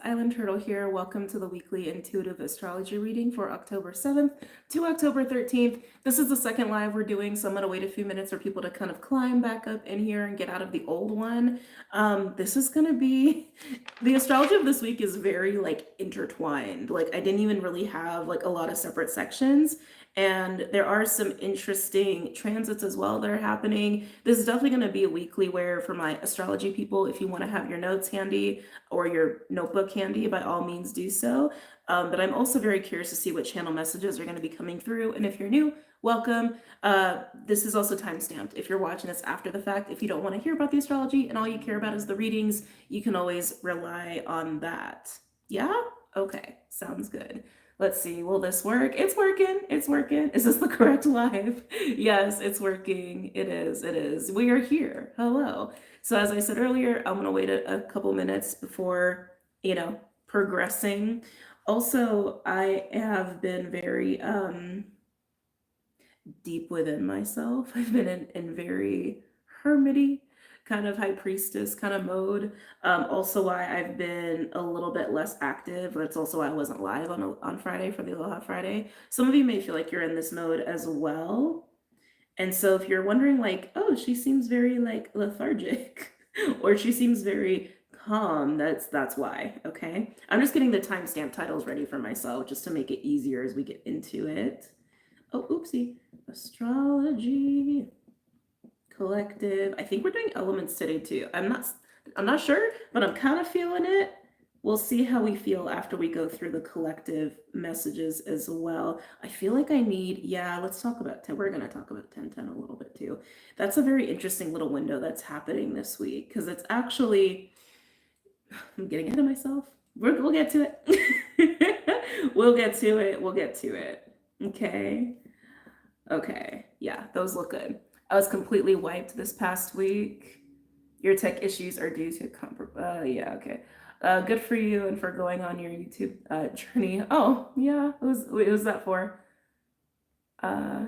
Island Turtle here. Welcome to the weekly intuitive astrology reading for October 7th to October 13th. This is the second live we're doing, so I'm going to wait a few minutes for people to kind of climb back up in here and get out of the old one. This is going to be, the astrology of this week is very like intertwined. Like I didn't even really have like a lot of separate sections. And there are some interesting transits as well that are happening. This is definitely going to be a weekly where for my astrology people, if you want to have your notes handy or your notebook handy, by all means do so. But I'm also very curious to see what channel messages are going to be coming through. And if you're new, welcome. This is also time-stamped. If you're watching this after the fact, if you don't want to hear about the astrology and all you care about is the readings, you can always rely on that. Yeah? Okay, sounds good. Let's see, will this work? It's working, it's working. Is this the correct live? Yes, it's working. It is. We are here. Hello. So as I said earlier, I'm gonna wait a couple minutes before, progressing. Also, I have been very deep within myself. I've been in very hermity kind of high priestess kind of mode. Also why I've been a little bit less active. That's also why I wasn't live on Friday for the Aloha Friday. Some of you may feel like you're in this mode as well. And so if you're wondering like, oh, she seems very like lethargic or she seems very calm, that's why, okay? I'm just getting the timestamp titles ready for myself just to make it easier as we get into it. Oh, oopsie. Astrology. Collective. I think we're doing elements today too. I'm not sure, but I'm kind of feeling it. We'll see how we feel after we go through the collective messages as well. I feel like I need, let's talk about 10. We're going to talk about 1010 a little bit too. That's a very interesting little window that's happening this week because it's actually, I'm getting ahead of myself. We'll get to it. We'll get to it. Okay. Yeah, those look good. I was completely wiped this past week. Your tech issues are due to okay. Good for you and for going on your YouTube journey. Oh, yeah. What was that for?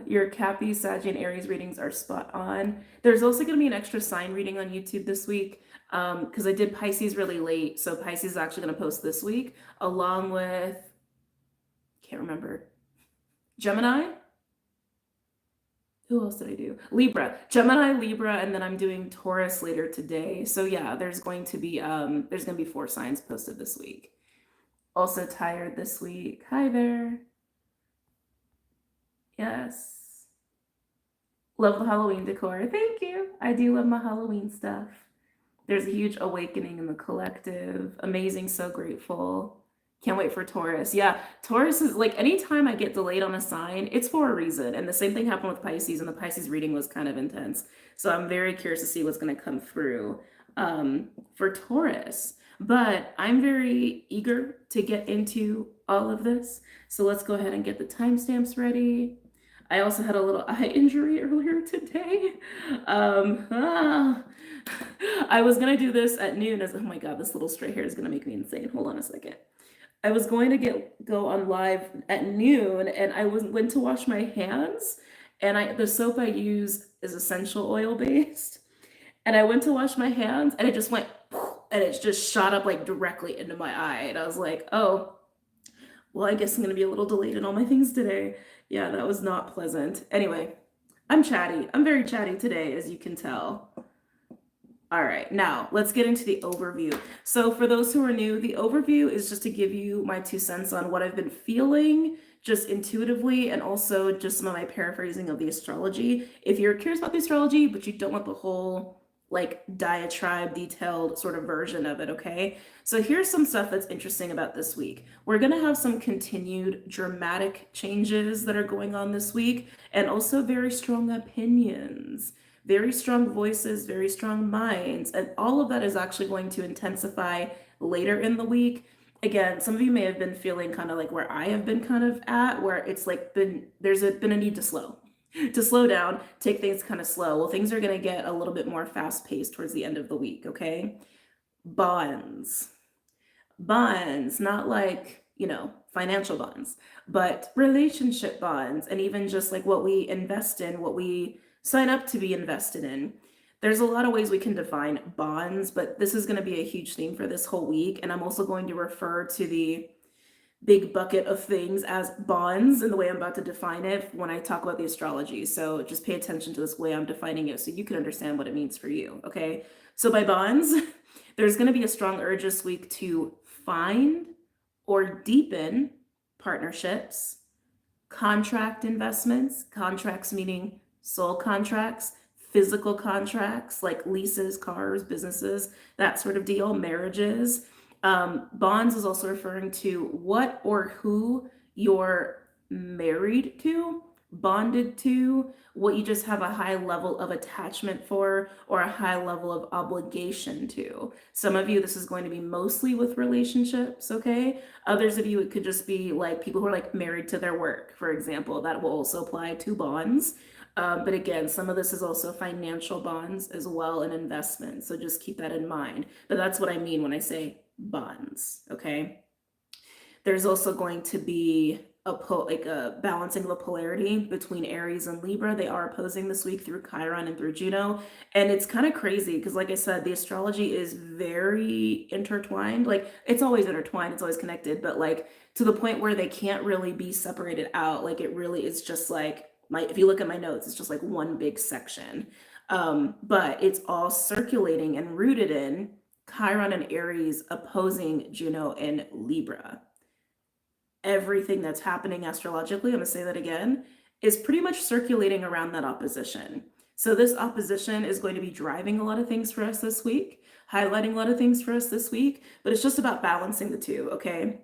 Your Cappy, Sag, and Aries readings are spot on. There's also going to be an extra sign reading on YouTube this week because I did Pisces really late. So Pisces is actually going to post this week along with, can't remember, Gemini. Who else did I do? Libra, Gemini, Libra, and then I'm doing Taurus later today. So yeah, there's going to be 4 signs posted this week. Also tired this week. Hi there. Yes. Love the Halloween decor. Thank you. I do love my Halloween stuff. There's a huge awakening in the collective. Amazing, so grateful. Can't wait for Taurus. Yeah, Taurus is like anytime I get delayed on a sign, it's for a reason. And the same thing happened with Pisces, and the Pisces reading was kind of intense. So I'm very curious to see what's going to come through for Taurus. But I'm very eager to get into all of this. So let's go ahead and get the timestamps ready. I also had a little eye injury earlier today. I was going to do this at noon as, oh my God, this little straight hair is going to make me insane. Hold on a second. I was going to go on live at noon and I went to wash my hands and the soap I use is essential oil based. And I went to wash my hands and it just went and it just shot up like directly into my eye. And I was like, oh, well, I guess I'm going to be a little delayed in all my things today. Yeah, that was not pleasant. Anyway, I'm chatty. I'm very chatty today, as you can tell. All right, now let's get into the overview. So for those who are new, the overview is just to give you my 2 cents on what I've been feeling just intuitively and also just some of my paraphrasing of the astrology. If you're curious about the astrology, but you don't want the whole like diatribe detailed sort of version of it, okay? So here's some stuff that's interesting about this week. We're gonna have some continued dramatic changes that are going on this week and also very strong opinions. Very strong voices, very strong minds, and all of that is actually going to intensify later in the week. Again, some of you may have been feeling kind of like where I have been kind of at, where it's like there's been a need to slow down, take things kind of slow. Well, things are going to get a little bit more fast paced towards the end of the week, okay? Bonds, not like, financial bonds, but relationship bonds, and even just like what we invest in, what we sign up to be invested in. There's a lot of ways we can define bonds, but this is going to be a huge theme for this whole week. And I'm also going to refer to the big bucket of things as bonds in the way I'm about to define it when I talk about the astrology. So just pay attention to this way I'm defining it so you can understand what it means for you. Okay. So by bonds, there's going to be a strong urge this week to find or deepen partnerships, contract investments, contracts meaning soul contracts, physical contracts like leases, cars, businesses, that sort of deal, marriages. Bonds is also referring to what or who you're married to, bonded to, what you just have a high level of attachment for or a high level of obligation to. Some of you, this is going to be mostly with relationships, okay? Others of you, it could just be like people who are like married to their work, for example. That will also apply to bonds. But again, some of this is also financial bonds as well and investments. So just keep that in mind. But that's what I mean when I say bonds, okay? There's also going to be a balancing of a polarity between Aries and Libra. They are opposing this week through Chiron and through Juno. And it's kind of crazy because, like I said, the astrology is very intertwined. Like, it's always intertwined, it's always connected, but like to the point where they can't really be separated out. Like, it really is just like, if you look at my notes, it's just like one big section. But it's all circulating and rooted in Chiron and Aries opposing Juno and Libra. Everything that's happening astrologically, I'm going to say that again, is pretty much circulating around that opposition. So this opposition is going to be driving a lot of things for us this week, highlighting a lot of things for us this week, but it's just about balancing the two, okay?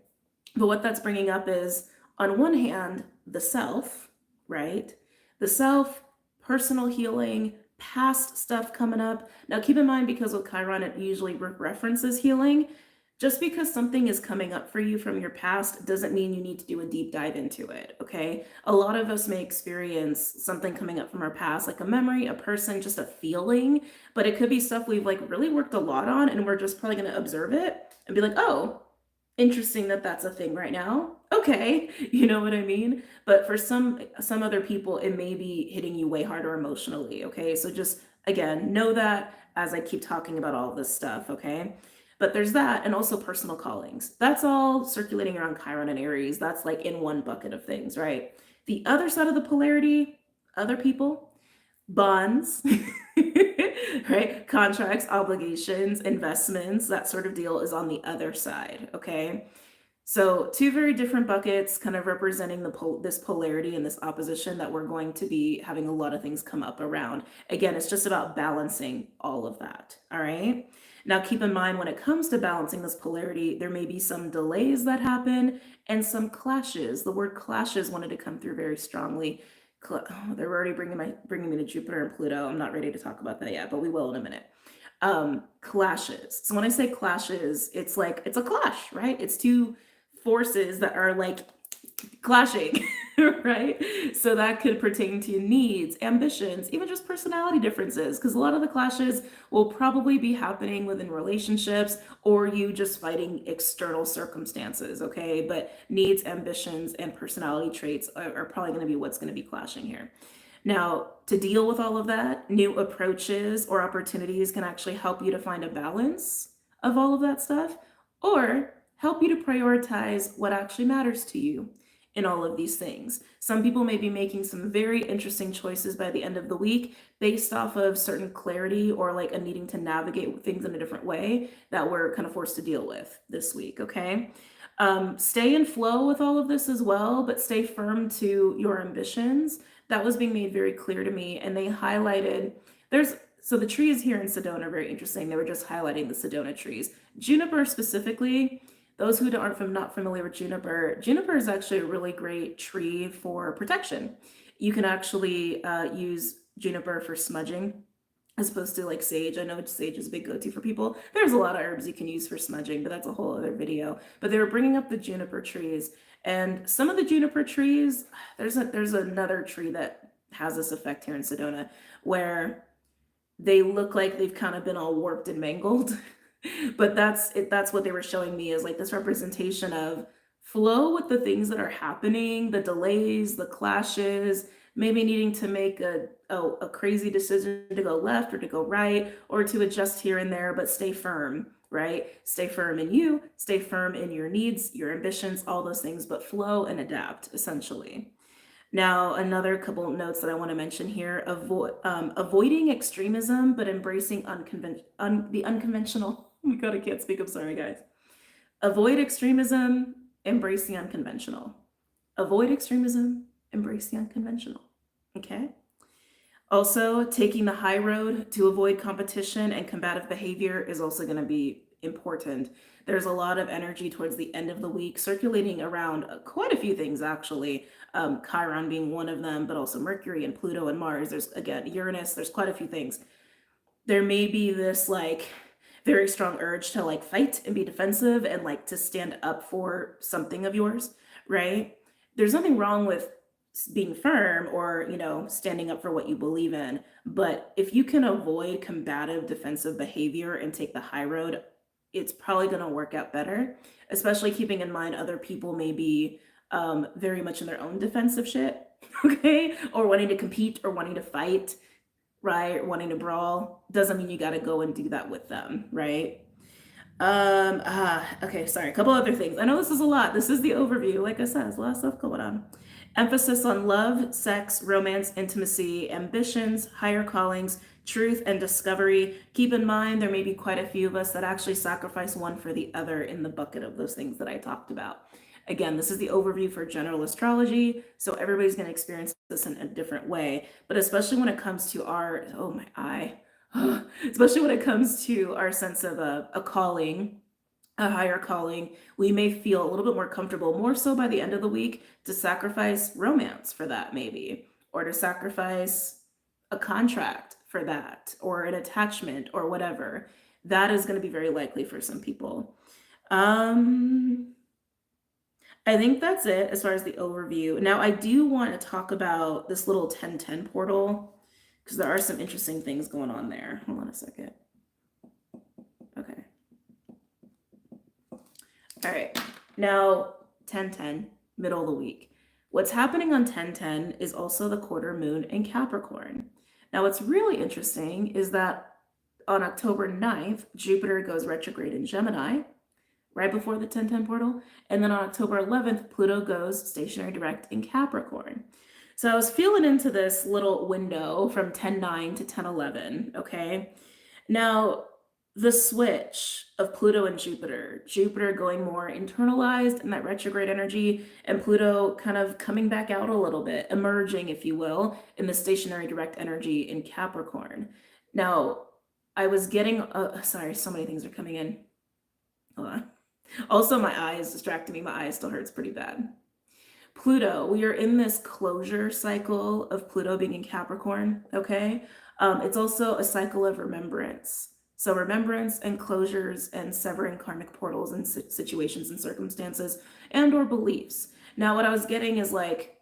But what that's bringing up is, on one hand, the self, right? The self, personal healing, past stuff coming up. Now, keep in mind, because with Chiron, it usually references healing. Just because something is coming up for you from your past doesn't mean you need to do a deep dive into it, okay? A lot of us may experience something coming up from our past, like a memory, a person, just a feeling, but it could be stuff we've like really worked a lot on, and we're just probably gonna observe it and be like, oh, interesting that that's a thing right now. Okay, you know what I mean? But for some other people, it may be hitting you way harder emotionally, okay? So just, again, know that as I keep talking about all this stuff, okay? But there's that, and also personal callings. That's all circulating around Chiron and Aries. That's like in one bucket of things, right? The other side of the polarity, other people, bonds, right? Contracts, obligations, investments, that sort of deal is on the other side, okay? So two very different buckets kind of representing this polarity and this opposition that we're going to be having a lot of things come up around. Again, it's just about balancing all of that, all right? Now, keep in mind, when it comes to balancing this polarity, there may be some delays that happen and some clashes. The word clashes wanted to come through very strongly. They're already bringing me to Jupiter and Pluto. I'm not ready to talk about that yet, but we will in a minute. Clashes. So when I say clashes, it's like, it's a clash, right? It's two forces that are like clashing, right? So that could pertain to needs, ambitions, even just personality differences, because a lot of the clashes will probably be happening within relationships or you just fighting external circumstances, okay? But needs, ambitions, and personality traits are probably going to be what's going to be clashing here. Now, to deal with all of that, new approaches or opportunities can actually help you to find a balance of all of that stuff, or help you to prioritize what actually matters to you in all of these things. Some people may be making some very interesting choices by the end of the week based off of certain clarity or like a needing to navigate things in a different way that we're kind of forced to deal with this week, okay? Stay in flow with all of this as well, but stay firm to your ambitions. That was being made very clear to me, and they highlighted, so the trees here in Sedona are very interesting. They were just highlighting the Sedona trees. Juniper specifically, those who aren't not familiar with juniper is actually a really great tree for protection. You can actually use juniper for smudging as opposed to like sage. I know sage is a big go-to for people. There's a lot of herbs you can use for smudging, but that's a whole other video. But they were bringing up the juniper trees, and some of the juniper trees, there's another tree that has this effect here in Sedona where they look like they've kind of been all warped and mangled. But that's what they were showing me, is like this representation of flow with the things that are happening, the delays, the clashes, maybe needing to make a crazy decision to go left or to go right or to adjust here and there, but stay firm, right? Stay firm in you, stay firm in your needs, your ambitions, all those things, but flow and adapt essentially. Now, another couple notes that I want to mention here: avoiding extremism, but embracing the unconventional. Oh my God, I can't speak. I'm sorry, guys. Avoid extremism, embrace the unconventional. Avoid extremism, embrace the unconventional. Okay. Also, taking the high road to avoid competition and combative behavior is also going to be important. There's a lot of energy towards the end of the week circulating around quite a few things, actually. Chiron being one of them, but also Mercury and Pluto and Mars. There's, again, Uranus. There's quite a few things. There may be this like very strong urge to like fight and be defensive and like to stand up for something of yours, right? There's nothing wrong with being firm or, you know, standing up for what you believe in. But if you can avoid combative defensive behavior and take the high road, it's probably going to work out better, especially keeping in mind other people may be very much in their own defensive shit, okay? Or wanting to compete or wanting to fight, right? Wanting to brawl doesn't mean you got to go and do that with them, right? Okay, sorry, a couple other things. I know this is a lot. This is the overview. Like I said, there's a lot of stuff going on. Emphasis on love, sex, romance, intimacy, ambitions, higher callings, truth, and discovery. Keep in mind, there may be quite a few of us that actually sacrifice one for the other in the bucket of those things that I talked about. Again, this is the overview for general astrology, so everybody's going to experience this in a different way. But especially when it comes to our, oh my eye, especially when it comes to our sense of a calling, a higher calling, we may feel a little bit more comfortable, more so by the end of the week, to sacrifice romance for that, maybe, or to sacrifice a contract for that, or an attachment, or whatever. That is going to be very likely for some people. I think that's it as far as the overview. Now, I do want to talk about this little 1010 portal because there are some interesting things going on there. Hold on a second. Okay. All right. Now, 1010, middle of the week. What's happening on 1010 is also the quarter moon in Capricorn. Now, what's really interesting is that on October 9th, Jupiter goes retrograde in Gemini, right before the 1010 portal. And then on October 11th, Pluto goes stationary direct in Capricorn. So I was feeling into this little window from 10:9 to 10:11, okay? Now, the switch of Pluto and Jupiter going more internalized in that retrograde energy, and Pluto kind of coming back out a little bit, emerging, if you will, in the stationary direct energy in Capricorn. Now, I was getting, sorry, so many things are coming in. Hold on. Also, my eye is distracting me. My eye still hurts pretty bad. Pluto, we are in this closure cycle of Pluto being in Capricorn, okay? It's also a cycle of remembrance. So remembrance and closures and severing karmic portals and situations and circumstances and or beliefs. Now, what I was getting is like,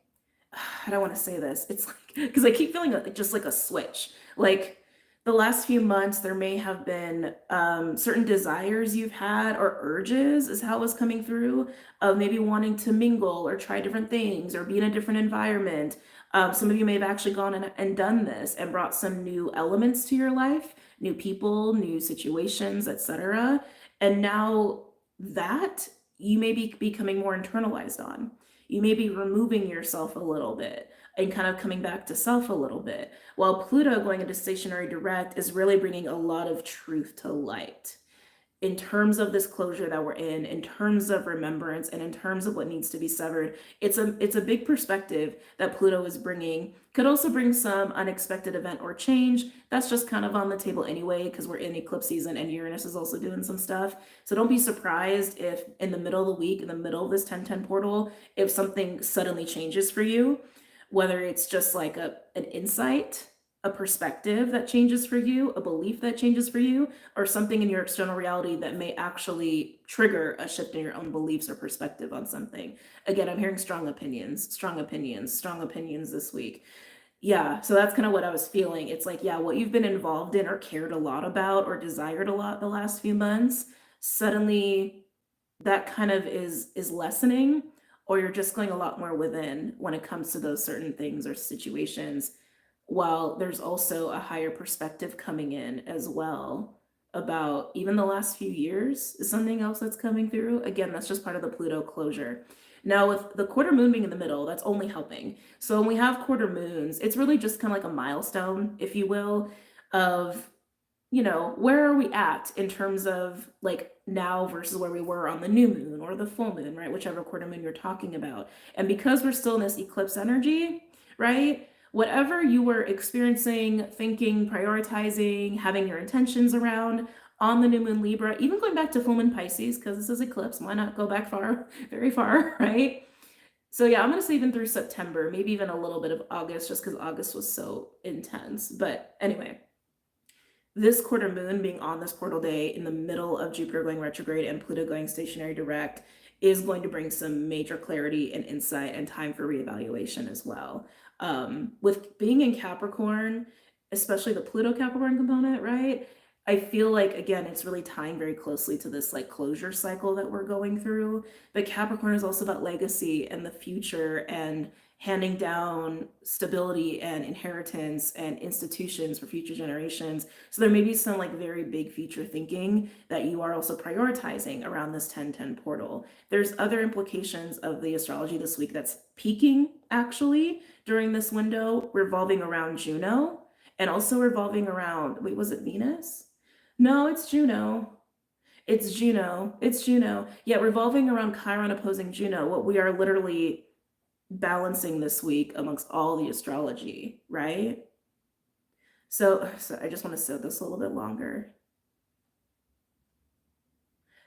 I don't want to say this. It's like, because I keep feeling just like a switch. Like, the last few months, there may have been certain desires you've had or urges is how it was coming through of maybe wanting to mingle or try different things or be in a different environment. Some of you may have actually gone and done this and brought some new elements to your life, new people, new situations, etc. And now that you may be becoming more internalized on. You may be removing yourself a little bit and kind of coming back to self a little bit. While Pluto going into stationary direct is really bringing a lot of truth to light in terms of this closure that we're in terms of remembrance, and in terms of what needs to be severed. It's a big perspective that Pluto is bringing. Could also bring some unexpected event or change. That's just kind of on the table anyway, because we're in eclipse season and Uranus is also doing some stuff. So don't be surprised if in the middle of the week, in the middle of this 1010 portal, if something suddenly changes for you, whether it's just like an insight, a perspective that changes for you, a belief that changes for you, or something in your external reality that may actually trigger a shift in your own beliefs or perspective on something. Again, I'm hearing strong opinions this week. Yeah, so that's kind of what I was feeling. It's like, yeah, what you've been involved in or cared a lot about or desired a lot the last few months, suddenly that kind of is lessening. or you're just going a lot more within when it comes to those certain things or situations, while there's also a higher perspective coming in as well about even the last few years is something else that's coming through. Again, that's just part of the Pluto closure. Now, with the quarter moon being in the middle, that's only helping. So when we have quarter moons, it's really just kind of like a milestone, if you will, of, you know, where are we at in terms of like now versus where we were on the new moon or the full moon, right? Whichever quarter moon you're talking about. And because we're still in this eclipse energy, right? Whatever you were experiencing, thinking, prioritizing, having your intentions around on the new moon Libra, even going back to full moon Pisces, because this is eclipse, why not go back far, very far, right? So yeah, I'm gonna say even through September, maybe even a little bit of August, just because August was so intense. But anyway, this quarter moon being on this portal day in the middle of Jupiter going retrograde and Pluto going stationary direct is going to bring some major clarity and insight and time for reevaluation as well. With being in Capricorn, especially the Pluto Capricorn component, right? I feel like, again, it's really tying very closely to this like closure cycle that we're going through. But Capricorn is also about legacy and the future and handing down stability and inheritance and institutions for future generations. So there may be some like very big future thinking that you are also prioritizing around this 1010 portal. There's other implications of the astrology this week that's peaking actually during this window, revolving around Juno and also revolving around, wait, was it Venus? No, it's Juno. It's Juno. It's Juno. Yeah, revolving around Chiron opposing Juno, what we are literally balancing this week amongst all the astrology, right? So I just want to sit this a little bit longer.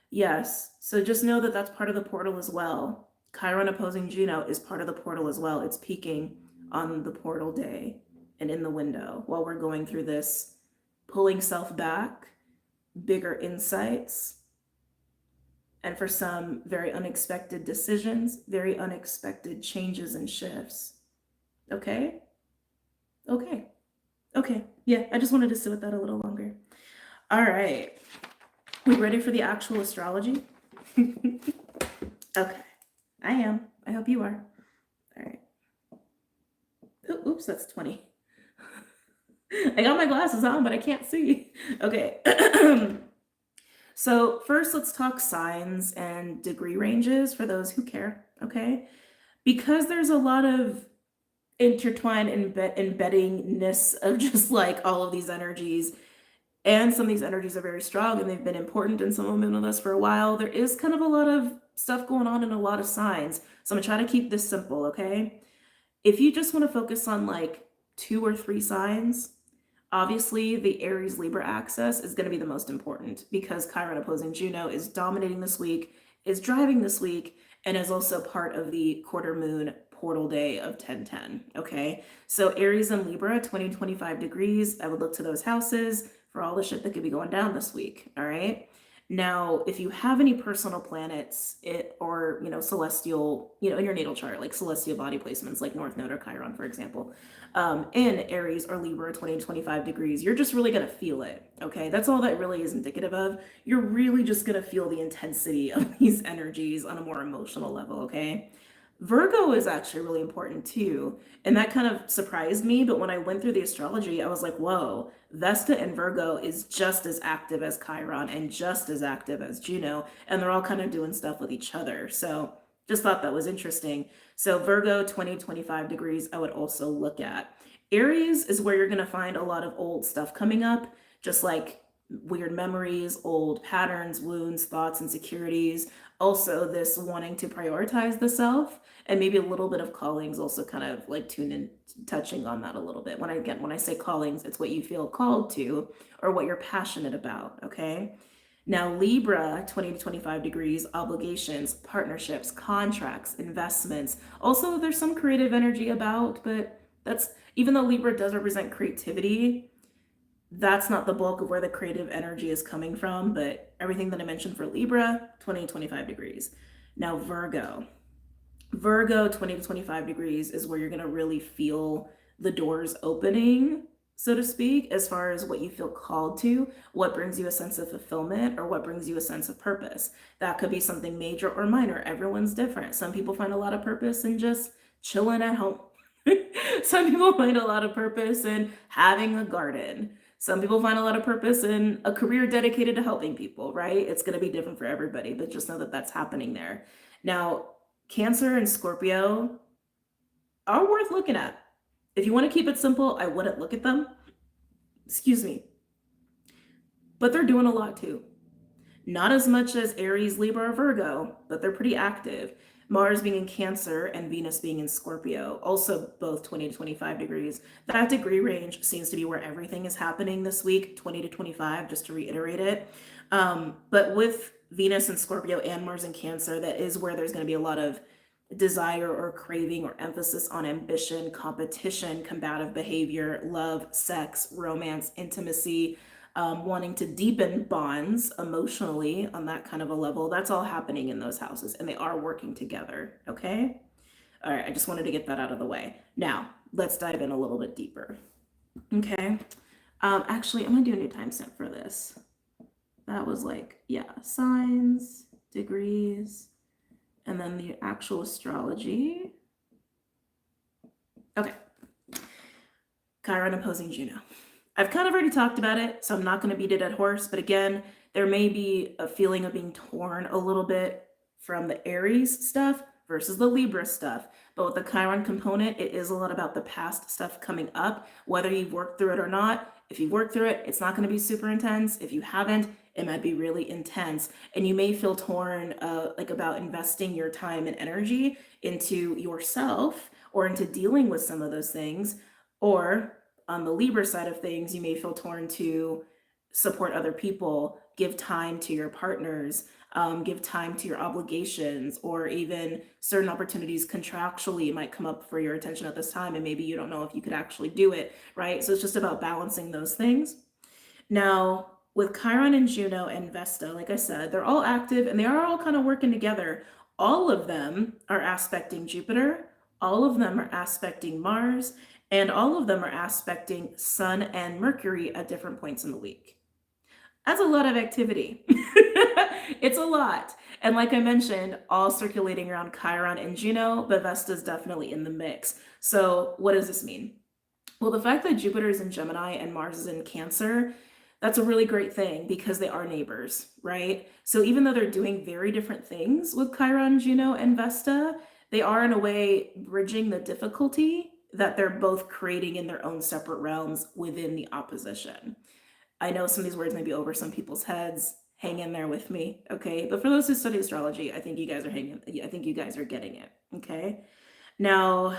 Yes, so just know that that's part of the portal as well. Chiron opposing Juno is part of the portal as well. It's peaking on the portal day and in the window while we're going through this pulling self back, bigger insights, and for some, very unexpected decisions, very unexpected changes and shifts. Okay? Okay. Okay. Yeah, I just wanted to sit with that a little longer. All right. We ready for the actual astrology? Okay. I am. I hope you are. All right. Oops, that's 20. I got my glasses on, but I can't see. Okay. So first, let's talk signs and degree ranges for those who care, okay? Because there's a lot of intertwined embeddingness of just like all of these energies, and some of these energies are very strong and they've been important and some of them have been with us for a while. There is kind of a lot of stuff going on in a lot of signs. So I'm gonna try to keep this simple, okay? If you just want to focus on like 2 or 3 signs, obviously the Aries Libra axis is going to be the most important because Chiron opposing Juno is dominating this week, is driving this week, and is also part of the quarter moon portal day of 1010. Okay, so Aries and Libra, 20-25 degrees. I would look to those houses for all the shit that could be going down this week. All right. Now, if you have any personal planets or, you know, celestial, you know, in your natal chart, like celestial body placements like North Node or Chiron, for example, in Aries or Libra, 20-25 degrees, you're just really going to feel it. Okay. That's all that really is indicative of. You're really just going to feel the intensity of these energies on a more emotional level. Okay. Virgo is actually really important too. And that kind of surprised me. But when I went through the astrology, I was like, whoa, Vesta and Virgo is just as active as Chiron and just as active as Juno. And they're all kind of doing stuff with each other. So just thought that was interesting. So Virgo, 20-25 degrees, I would also look at. Aries is where you're going to find a lot of old stuff coming up, just like weird memories, old patterns, wounds, thoughts, insecurities. Also, this wanting to prioritize the self, and maybe a little bit of callings also kind of like tune in, touching on that a little bit. When I say callings, it's what you feel called to or what you're passionate about. Okay. Now, Libra, 20-25 degrees, obligations, partnerships, contracts, investments. Also, there's some creative energy about, but that's, even though Libra does represent creativity, that's not the bulk of where the creative energy is coming from. But everything that I mentioned for Libra, 20-25 degrees. Now, Virgo, 20-25 degrees is where you're going to really feel the doors opening so to speak, as far as what you feel called to, what brings you a sense of fulfillment, or what brings you a sense of purpose. That could be something major or minor. Everyone's different. Some people find a lot of purpose in just chilling at home. Some people find a lot of purpose in having a garden. Some people find a lot of purpose in a career dedicated to helping people, right? It's going to be different for everybody, but just know that that's happening there. Now, Cancer and Scorpio are worth looking at. If you want to keep it simple, I wouldn't look at them. Excuse me. But they're doing a lot too. Not as much as Aries, Libra, or Virgo, but they're pretty active. Mars being in Cancer and Venus being in Scorpio, also both 20 to 25 degrees. That degree range seems to be where everything is happening this week, 20 to 25, just to reiterate it. But with Venus and Scorpio and Mars in Cancer, that is where there's going to be a lot of desire or craving or emphasis on ambition, competition, combative behavior, love, sex, romance, intimacy, wanting to deepen bonds emotionally on that kind of a level. That's all happening in those houses, and they are working together. Okay. All right. I just wanted to get that out of the way. Now let's dive in a little bit deeper. Okay. Actually, I'm going to do a new timestamp for this. That was like, yeah, signs, degrees, and then the actual astrology. Okay. Chiron opposing Juno. I've kind of already talked about it, so I'm not going to beat a dead horse. But again, there may be a feeling of being torn a little bit from the Aries stuff versus the Libra stuff. But with the Chiron component, it is a lot about the past stuff coming up, whether you've worked through it or not. If you've worked through it, it's not going to be super intense. If you haven't, it might be really intense. And you may feel torn like about investing your time and energy into yourself or into dealing with some of those things. Or on the Libra side of things, you may feel torn to support other people, give time to your partners, give time to your obligations, or even certain opportunities contractually might come up for your attention at this time, and maybe you don't know if you could actually do it, right? So it's just about balancing those things. Now, with Chiron and Juno and Vesta, like I said, they're all active and they are all kind of working together. All of them are aspecting Jupiter, all of them are aspecting Mars, and all of them are aspecting Sun and Mercury at different points in the week. That's a lot of activity. It's a lot. And like I mentioned, all circulating around Chiron and Juno, but Vesta is definitely in the mix. So what does this mean? Well, the fact that Jupiter is in Gemini and Mars is in Cancer, that's a really great thing because they are neighbors, right? So even though they're doing very different things with Chiron, Juno, and Vesta, they are in a way bridging the difficulty that they're both creating in their own separate realms within the opposition. I know some of these words may be over some people's heads. Hang in there with me, okay? But for those who study astrology, I think you guys are getting it, okay? Now,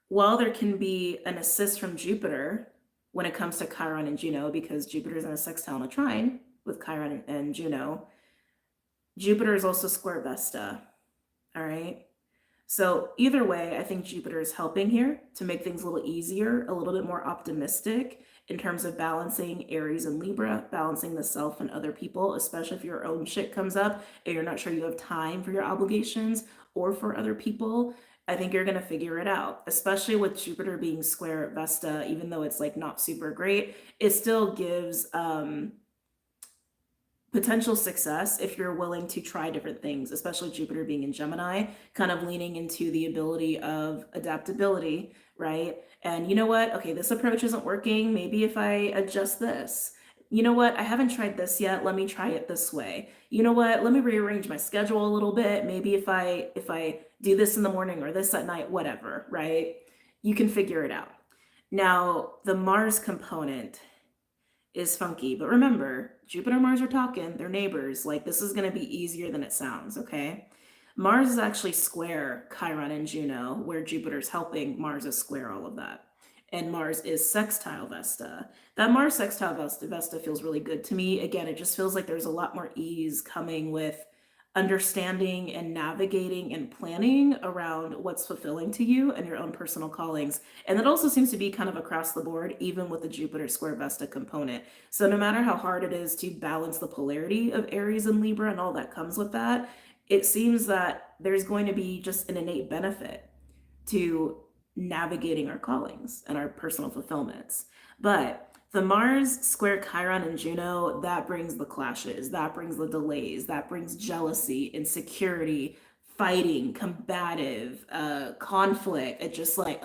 while there can be an assist from Jupiter when it comes to Chiron and Juno, because Jupiter is in a sextile and a trine with Chiron and Juno, Jupiter is also square Vesta, all right? So either way, I think Jupiter is helping here to make things a little easier, a little bit more optimistic in terms of balancing Aries and Libra, balancing the self and other people, especially if your own shit comes up and you're not sure you have time for your obligations or for other people. I think you're going to figure it out, especially with Jupiter being square Vesta, even though it's like not super great, it still gives potential success if you're willing to try different things, especially Jupiter being in Gemini, kind of leaning into the ability of adaptability, right? And you know what? Okay, this approach isn't working. Maybe if I adjust this. You know what? I haven't tried this yet. Let me try it this way. You know what? Let me rearrange my schedule a little bit. Maybe if I do this in the morning or this at night, whatever, right? You can figure it out. Now, the Mars component is funky, but remember, Jupiter and Mars are talking, they're neighbors. Like, this is going to be easier than it sounds, okay? Mars is actually square Chiron and Juno, where Jupiter's helping. Mars is square all of that. And Mars is sextile Vesta. That Mars sextile Vesta feels really good to me. Again, it just feels like there's a lot more ease coming with understanding and navigating and planning around what's fulfilling to you and your own personal callings. And that also seems to be kind of across the board, even with the Jupiter square Vesta component. So no matter how hard it is to balance the polarity of Aries and Libra and all that comes with that, it seems that there's going to be just an innate benefit to navigating our callings and our personal fulfillments. But the Mars square Chiron and Juno, that brings the clashes, that brings the delays, that brings jealousy, insecurity, fighting, combative, conflict. It's just like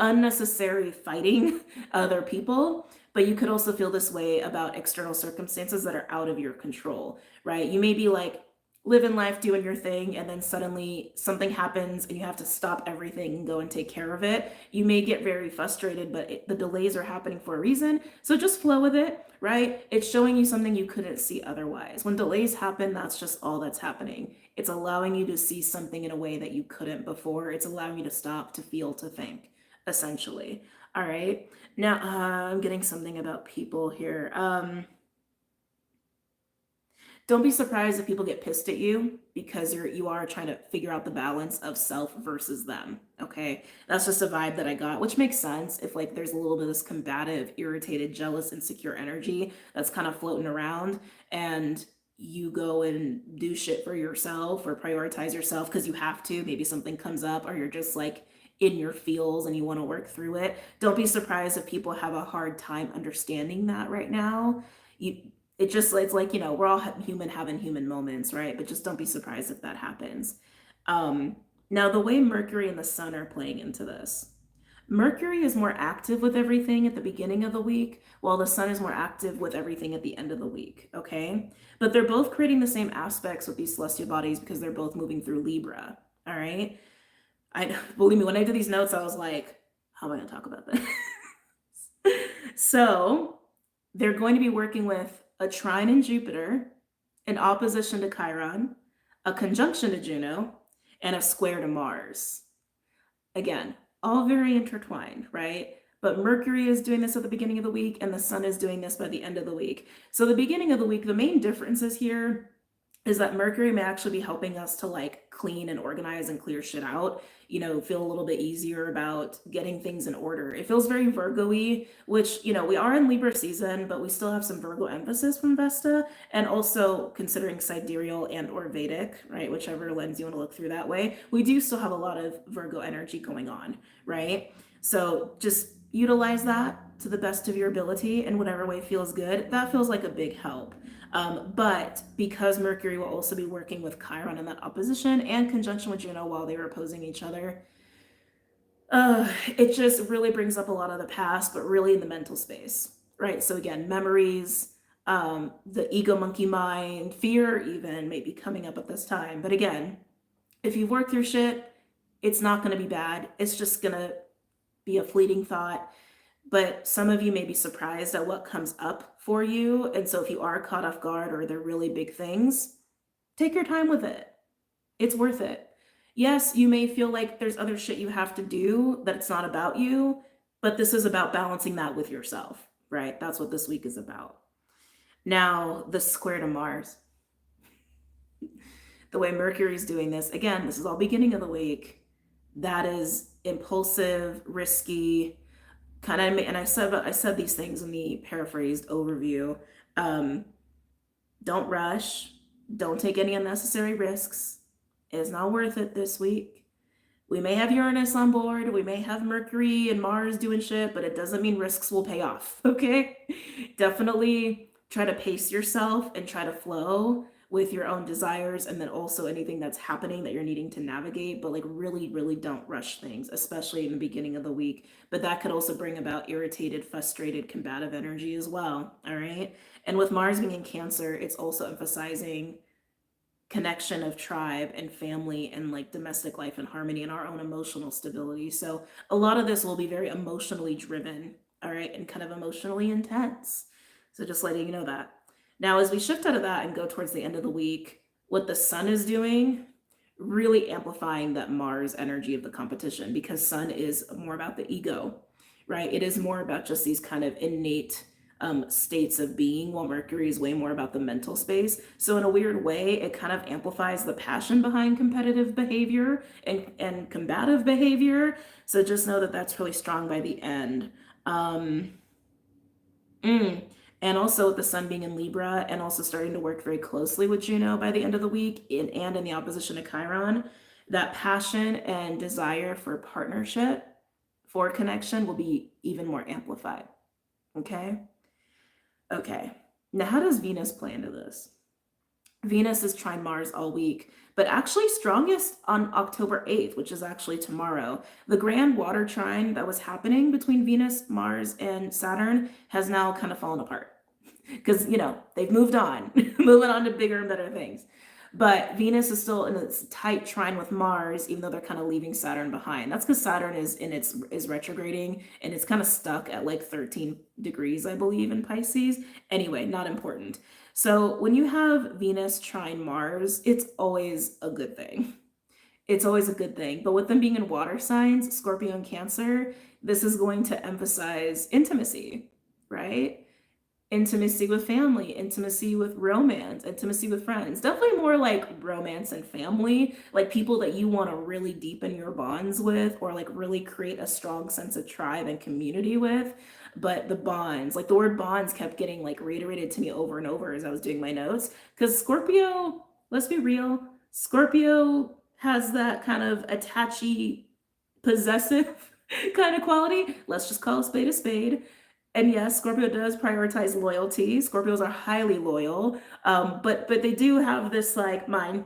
unnecessary fighting other people. But you could also feel this way about external circumstances that are out of your control, right? You may be like living life, doing your thing, and then suddenly something happens and you have to stop everything and go and take care of it. You may get very frustrated, but the delays are happening for a reason. So just flow with it, right? It's showing you something you couldn't see otherwise. When delays happen, that's just all that's happening. It's allowing you to see something in a way that you couldn't before. It's allowing you to stop, to feel, to think, essentially. All right. Now, I'm getting something about people here. Don't be surprised if people get pissed at you because you are trying to figure out the balance of self versus them. Okay, that's just a vibe that I got, which makes sense if like there's a little bit of this combative, irritated, jealous, insecure energy that's kind of floating around, and you go and do shit for yourself or prioritize yourself because you have to. Maybe something comes up, or you're just like in your feels and you want to work through it. Don't be surprised if people have a hard time understanding that right now. You it's like, we're all human having human moments, right? But just don't be surprised if that happens. Now, the way Mercury and the Sun are playing into this, Mercury is more active with everything at the beginning of the week, while the Sun is more active with everything at the end of the week. Okay, but they're both creating the same aspects with these celestial bodies because they're both moving through Libra. All right, I believe me, when I did these notes, I was like, how am I going to talk about this? So they're going to be working with a trine in Jupiter, an opposition to Chiron, a conjunction to Juno, and a square to Mars. Again, all very intertwined, right? But Mercury is doing this at the beginning of the week, and the Sun is doing this by the end of the week. So the beginning of the week, the main differences here is that Mercury may actually be helping us to like clean and organize and clear shit out, feel a little bit easier about getting things in order. It feels very Virgo-y, which, we are in Libra season, but we still have some Virgo emphasis from Vesta, and also considering sidereal and or Vedic, right? Whichever lens you want to look through that way, we do still have a lot of Virgo energy going on, right? So just utilize that to the best of your ability in whatever way feels good. That feels like a big help. But because Mercury will also be working with Chiron in that opposition and conjunction with Juno while they were opposing each other, it just really brings up a lot of the past, but really in the mental space, right? So again, memories, the ego monkey mind, fear even may be coming up at this time. But again, if you've worked through shit, it's not going to be bad. It's just going to be a fleeting thought. But some of you may be surprised at what comes up for you. And so if you are caught off guard or they're really big things, take your time with it. It's worth it. Yes, you may feel like there's other shit you have to do, that it's not about you, but this is about balancing that with yourself, right? That's what this week is about. Now, the square to Mars. The way Mercury is doing this, again, this is all beginning of the week. That is impulsive, risky, kind of, and I said these things in the paraphrased overview. Don't rush. Don't take any unnecessary risks. It's not worth it this week. We may have Uranus on board. We may have Mercury and Mars doing shit, but it doesn't mean risks will pay off. Okay? Definitely try to pace yourself and try to flow with your own desires, and then also anything that's happening that you're needing to navigate, but like really, really don't rush things, especially in the beginning of the week. But that could also bring about irritated, frustrated, combative energy as well. All right. And with Mars being in Cancer, it's also emphasizing connection of tribe and family and like domestic life and harmony and our own emotional stability. So a lot of this will be very emotionally driven, all right, and kind of emotionally intense. So just letting you know that. Now, as we shift out of that and go towards the end of the week, what the Sun is doing, really amplifying that Mars energy of the competition, because Sun is more about the ego, right? It is more about just these kind of innate states of being, while Mercury is way more about the mental space. So in a weird way, it kind of amplifies the passion behind competitive behavior and combative behavior. So just know that that's really strong by the end. And also with the Sun being in Libra and also starting to work very closely with Juno by the end of the week and in the opposition to Chiron, that passion and desire for partnership for connection will be even more amplified. Okay? Okay. Now, how does Venus play into this? Venus is trine Mars all week, but actually strongest on October 8th, which is actually tomorrow. The grand water trine that was happening between Venus, Mars, and Saturn has now kind of fallen apart because, they've moved on, moving on to bigger and better things. But Venus is still in a tight trine with Mars, even though they're kind of leaving Saturn behind. That's because Saturn is retrograding, and it's kind of stuck at like 13 degrees, I believe, in Pisces. Anyway, not important. So when you have Venus trine Mars, it's always a good thing. It's always a good thing. But with them being in water signs, Scorpio and Cancer, this is going to emphasize intimacy, right? Intimacy with family, intimacy with romance, intimacy with friends. Definitely more like romance and family, like people that you want to really deepen your bonds with, or like really create a strong sense of tribe and community with. But the bonds, like the word bonds kept getting like reiterated to me over and over as I was doing my notes. Because Scorpio, let's be real, Scorpio has that kind of attachy, possessive kind of quality. Let's just call a spade a spade. And yes, Scorpio does prioritize loyalty. Scorpios are highly loyal, but they do have this like mine,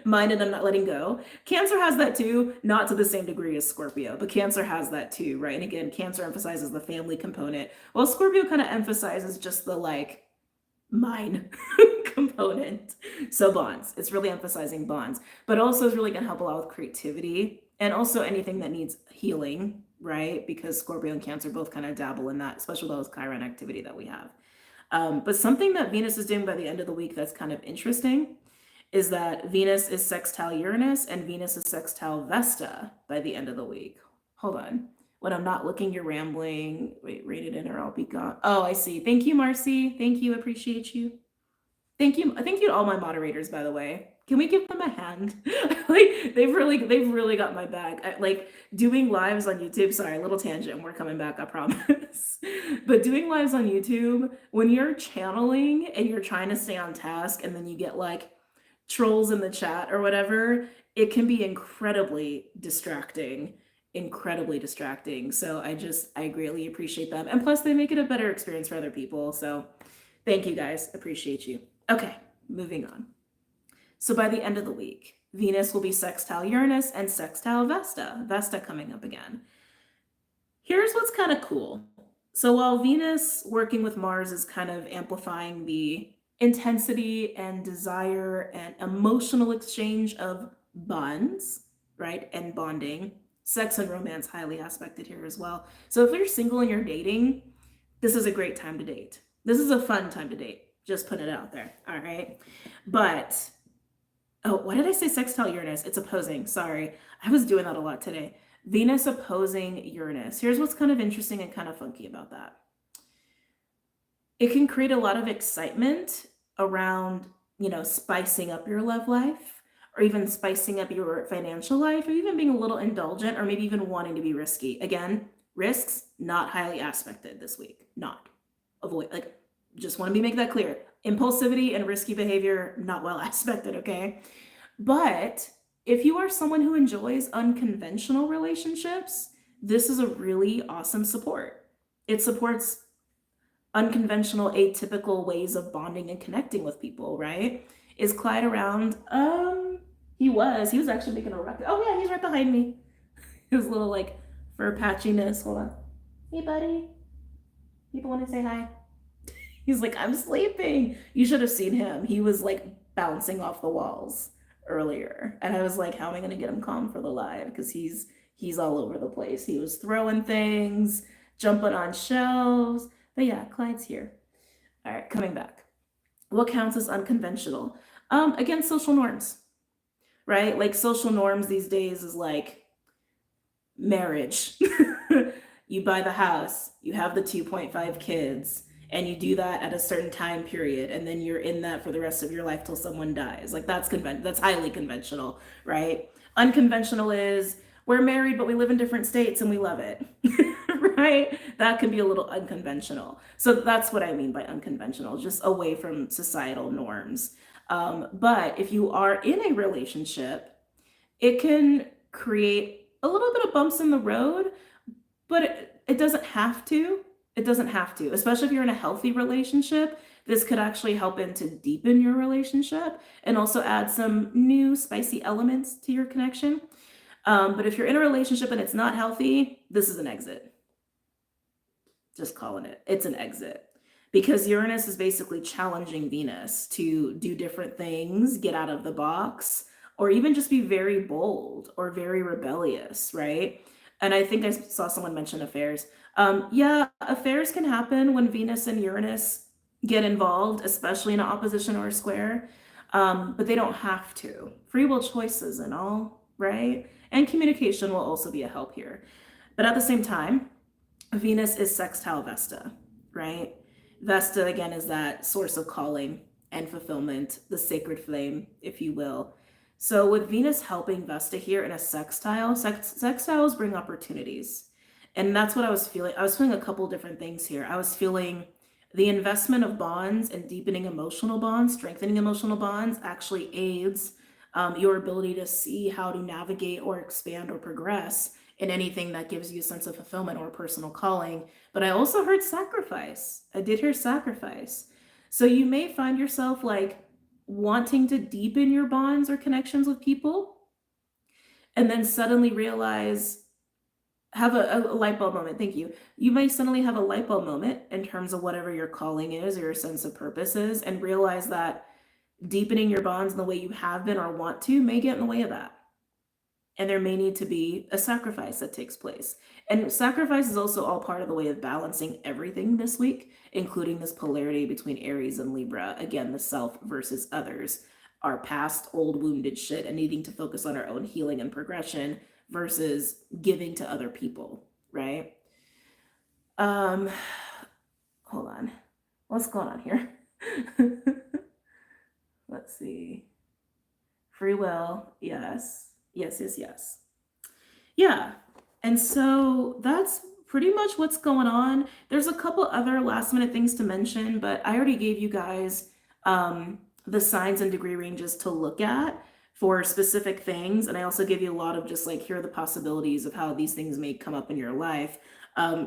mine, and I'm not letting go. Cancer has that too, not to the same degree as Scorpio, but Cancer has that too, right? And again, Cancer emphasizes the family component, while Scorpio kind of emphasizes just the like mine component. So bonds, it's really emphasizing bonds, but also is really going to help a lot with creativity and also anything that needs healing, right? Because Scorpio and Cancer both kind of dabble in that, especially those Chiron activity that we have. But something that Venus is doing by the end of the week that's kind of interesting is that Venus is sextile Uranus and Venus is sextile Vesta by the end of the week. Hold on. When I'm not looking, you're rambling. Wait, read it in or I'll be gone. Oh, I see. Thank you, Marcy. Thank you. Appreciate you. Thank you. Thank you to all my moderators, by the way. Can we give them a hand? Like they've really got my back. Like doing lives on YouTube. Sorry, a little tangent. We're coming back, I promise. But doing lives on YouTube, when you're channeling and you're trying to stay on task, and then you get like trolls in the chat or whatever, it can be incredibly distracting. Incredibly distracting. So I greatly appreciate them. And plus they make it a better experience for other people. So thank you guys. Appreciate you. Okay, moving on. So by the end of the week, Venus will be sextile Uranus and sextile Vesta. Vesta coming up again. Here's what's kind of cool. So while Venus working with Mars is kind of amplifying the intensity and desire and emotional exchange of bonds, right, and bonding, sex and romance highly aspected here as well. So if you're single and you're dating, this is a great time to date. This is a fun time to date. Just put it out there. All right. But, oh, why did I say sextile Uranus? It's opposing. Sorry. I was doing that a lot today. Venus opposing Uranus. Here's what's kind of interesting and kind of funky about that. It can create a lot of excitement around, spicing up your love life, or even spicing up your financial life, or even being a little indulgent, or maybe even wanting to be risky. Again, risks, not highly aspected this week. Not. Avoid, just want to make that clear. Impulsivity and risky behavior, not well aspected, okay? But if you are someone who enjoys unconventional relationships, this is a really awesome support. It supports unconventional, atypical ways of bonding and connecting with people, right? Is Clyde around? He was actually making a record. Oh yeah, he's right behind me. His little fur patchiness. Hold on. Hey buddy. People want to say hi. He's like, I'm sleeping. You should have seen him. He was bouncing off the walls earlier. And I was like, how am I going to get him calm for the live? Because he's all over the place. He was throwing things, jumping on shelves. But yeah, Clyde's here. All right, coming back. What counts as unconventional? Again, social norms, right? Social norms these days is marriage. You buy the house, you have the 2.5 kids, and you do that at a certain time period, and then you're in that for the rest of your life till someone dies. That's highly conventional, right? Unconventional is we're married, but we live in different states and we love it, right? That can be a little unconventional. So that's what I mean by unconventional, just away from societal norms. But if you are in a relationship, it can create a little bit of bumps in the road, but it doesn't have to. It doesn't have to, especially if you're in a healthy relationship. This could actually help to deepen your relationship and also add some new spicy elements to your connection. But if you're in a relationship and it's not healthy, this is an exit. Just calling it. It's an exit. Because Uranus is basically challenging Venus to do different things, get out of the box, or even just be very bold or very rebellious, right? And I think I saw someone mention affairs. Yeah, affairs can happen when Venus and Uranus get involved, especially in an opposition or a square, but they don't have to. Free will choices and all, right? And communication will also be a help here. But at the same time, Venus is sextile Vesta, right? Vesta, again, is that source of calling and fulfillment, the sacred flame, if you will. So with Venus helping Vesta here in a sextile, sextiles bring opportunities. And that's what I was feeling. I was feeling a couple different things here. I was feeling the investment of bonds and deepening emotional bonds, strengthening emotional bonds actually aids your ability to see how to navigate or expand or progress in anything that gives you a sense of fulfillment or personal calling. But I also heard sacrifice. I did hear sacrifice. So you may find yourself like wanting to deepen your bonds or connections with people and then suddenly realize, have a light bulb moment. Thank you. You may suddenly have a light bulb moment in terms of whatever your calling is or your sense of purpose is, and realize that deepening your bonds in the way you have been or want to may get in the way of that. And there may need to be a sacrifice that takes place. And sacrifice is also all part of the way of balancing everything this week, including this polarity between Aries and Libra. Again, the self versus others, our past old wounded shit and needing to focus on our own healing and progression versus giving to other people, right? Hold on. What's going on here? Let's see. Free will, yes. Yes. Yeah. And so that's pretty much what's going on. There's a couple other last minute things to mention, but I already gave you guys the signs and degree ranges to look at for specific things. And I also give you a lot of just like, here are the possibilities of how these things may come up in your life.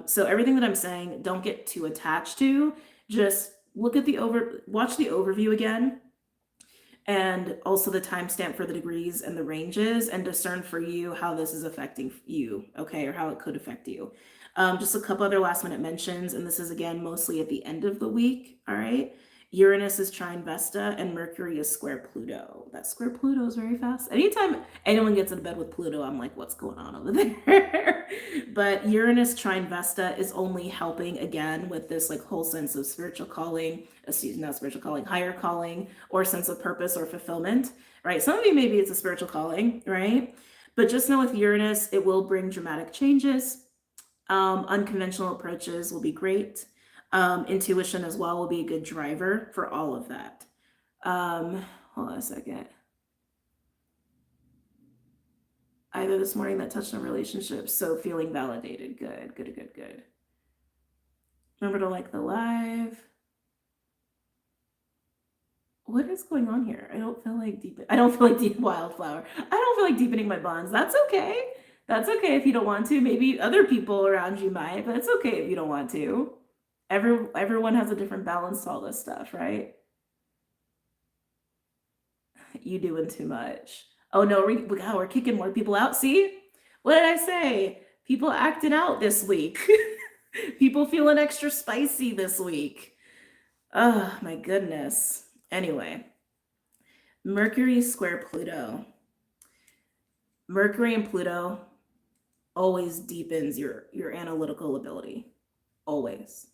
So everything that I'm saying, don't get too attached to. Just look at watch the overview again, and also the timestamp for the degrees and the ranges, and discern for you how this is affecting you, okay, or how it could affect you. Just a couple other last minute mentions, and this is again mostly at the end of the week, all right? Uranus is trine Vesta, and Mercury is square Pluto. That square Pluto is very fast. Anytime anyone gets in bed with Pluto, I'm like, what's going on over there? But Uranus trine Vesta is only helping again with this like whole sense of spiritual calling, not spiritual calling, higher calling, or sense of purpose or fulfillment, right? Some of you, maybe it's a spiritual calling, right? But just know with Uranus, it will bring dramatic changes. Unconventional approaches will be great. Intuition as well will be a good driver for all of that. Hold on a second. Either this morning that touched on relationships, so feeling validated. Good. Remember to like the live. What is going on here? I don't feel like wildflower. I don't feel like deepening my bonds. That's okay. That's okay if you don't want to. Maybe other people around you might, but it's okay if you don't want to. Everyone has a different balance to all this stuff, right? You doing too much. Oh no, we're kicking more people out. See? What did I say? People acting out this week. People feeling extra spicy this week. Oh my goodness. Anyway, Mercury square Pluto. Mercury and Pluto always deepens your analytical ability. Always.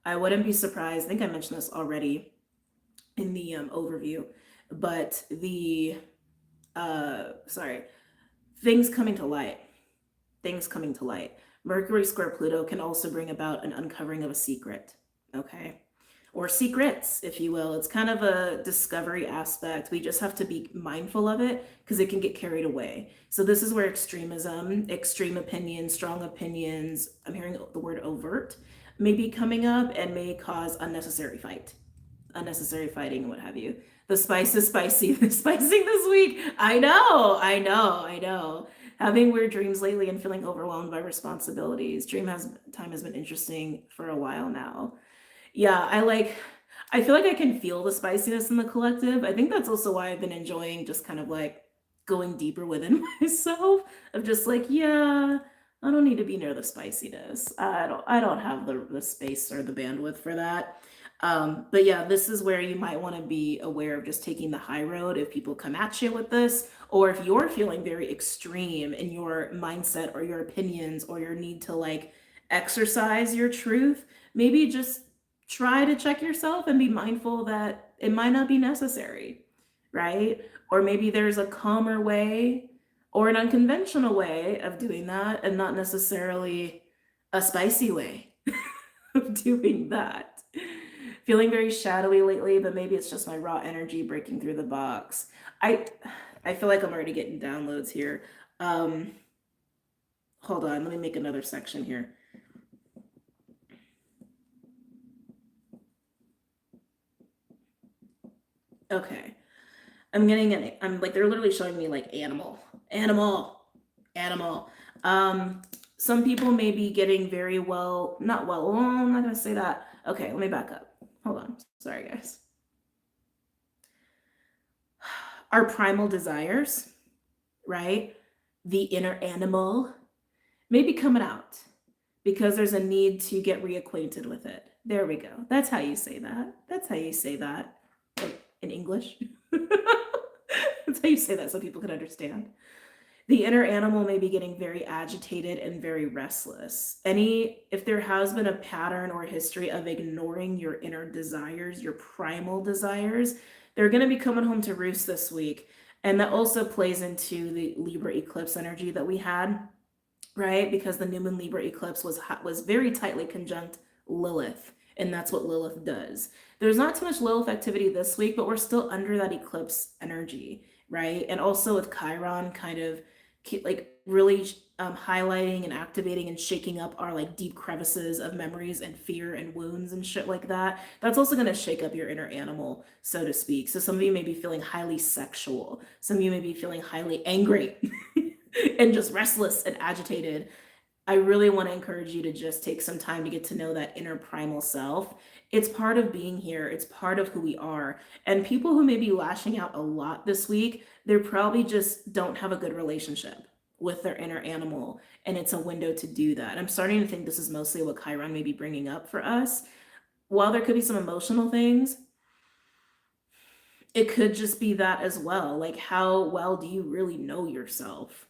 I wouldn't be surprised. I think I mentioned this already in the overview, but things coming to light. Mercury square Pluto can also bring about an uncovering of a secret, okay? Or secrets, if you will. It's kind of a discovery aspect. We just have to be mindful of it because it can get carried away. So this is where extremism, extreme opinions, strong opinions, I'm hearing the word overt, may be coming up and may cause unnecessary fighting, what have you. The spice is spicy. The spicing this week. I know. Having weird dreams lately and feeling overwhelmed by responsibilities. Time has been interesting for a while now. Yeah, I feel like I can feel the spiciness in the collective. I think that's also why I've been enjoying just kind of like going deeper within myself of just like, yeah, I don't need to be near the spiciness. I don't have the space or the bandwidth for that. But yeah, this is where you might want to be aware of just taking the high road if people come at you with this, or if you're feeling very extreme in your mindset or your opinions or your need to like exercise your truth, maybe just try to check yourself and be mindful that it might not be necessary, right? Or maybe there's a calmer way or an unconventional way of doing that and not necessarily a spicy way of doing that. Feeling very shadowy lately, but maybe it's just my raw energy breaking through the box. I I feel like I'm already getting downloads here. Um, Hold on, let me make another section here. Okay. I'm like, they're literally showing me like animal, animal. Some people may be getting very well, not well, oh, I'm not gonna say that. Okay, let me back up. Hold on. Sorry, guys. Our primal desires, right? The inner animal may be coming out because there's a need to get reacquainted with it. There we go. That's how you say that. That's how you say that in English. That's how you say that so people can understand. The inner animal may be getting very agitated and very restless. If there has been a pattern or history of ignoring your inner desires, your primal desires, they're going to be coming home to roost this week. And that also plays into the Libra eclipse energy that we had, right? Because the new moon Libra eclipse was very tightly conjunct Lilith, and that's what Lilith does. There's not too much Lilith activity this week, but we're still under that eclipse energy, right? And also with Chiron kind of like really highlighting and activating and shaking up our like deep crevices of memories and fear and wounds and shit like that. That's also going to shake up your inner animal, so to speak. So some of you may be feeling highly sexual. Some of you may be feeling highly angry and just restless and agitated. I really want to encourage you to just take some time to get to know that inner primal self. It's part of being here. It's part of who we are. And people who may be lashing out a lot this week, they probably just don't have a good relationship with their inner animal. And it's a window to do that. I'm starting to think this is mostly what Chiron may be bringing up for us. While there could be some emotional things, it could just be that as well. Like, how well do you really know yourself?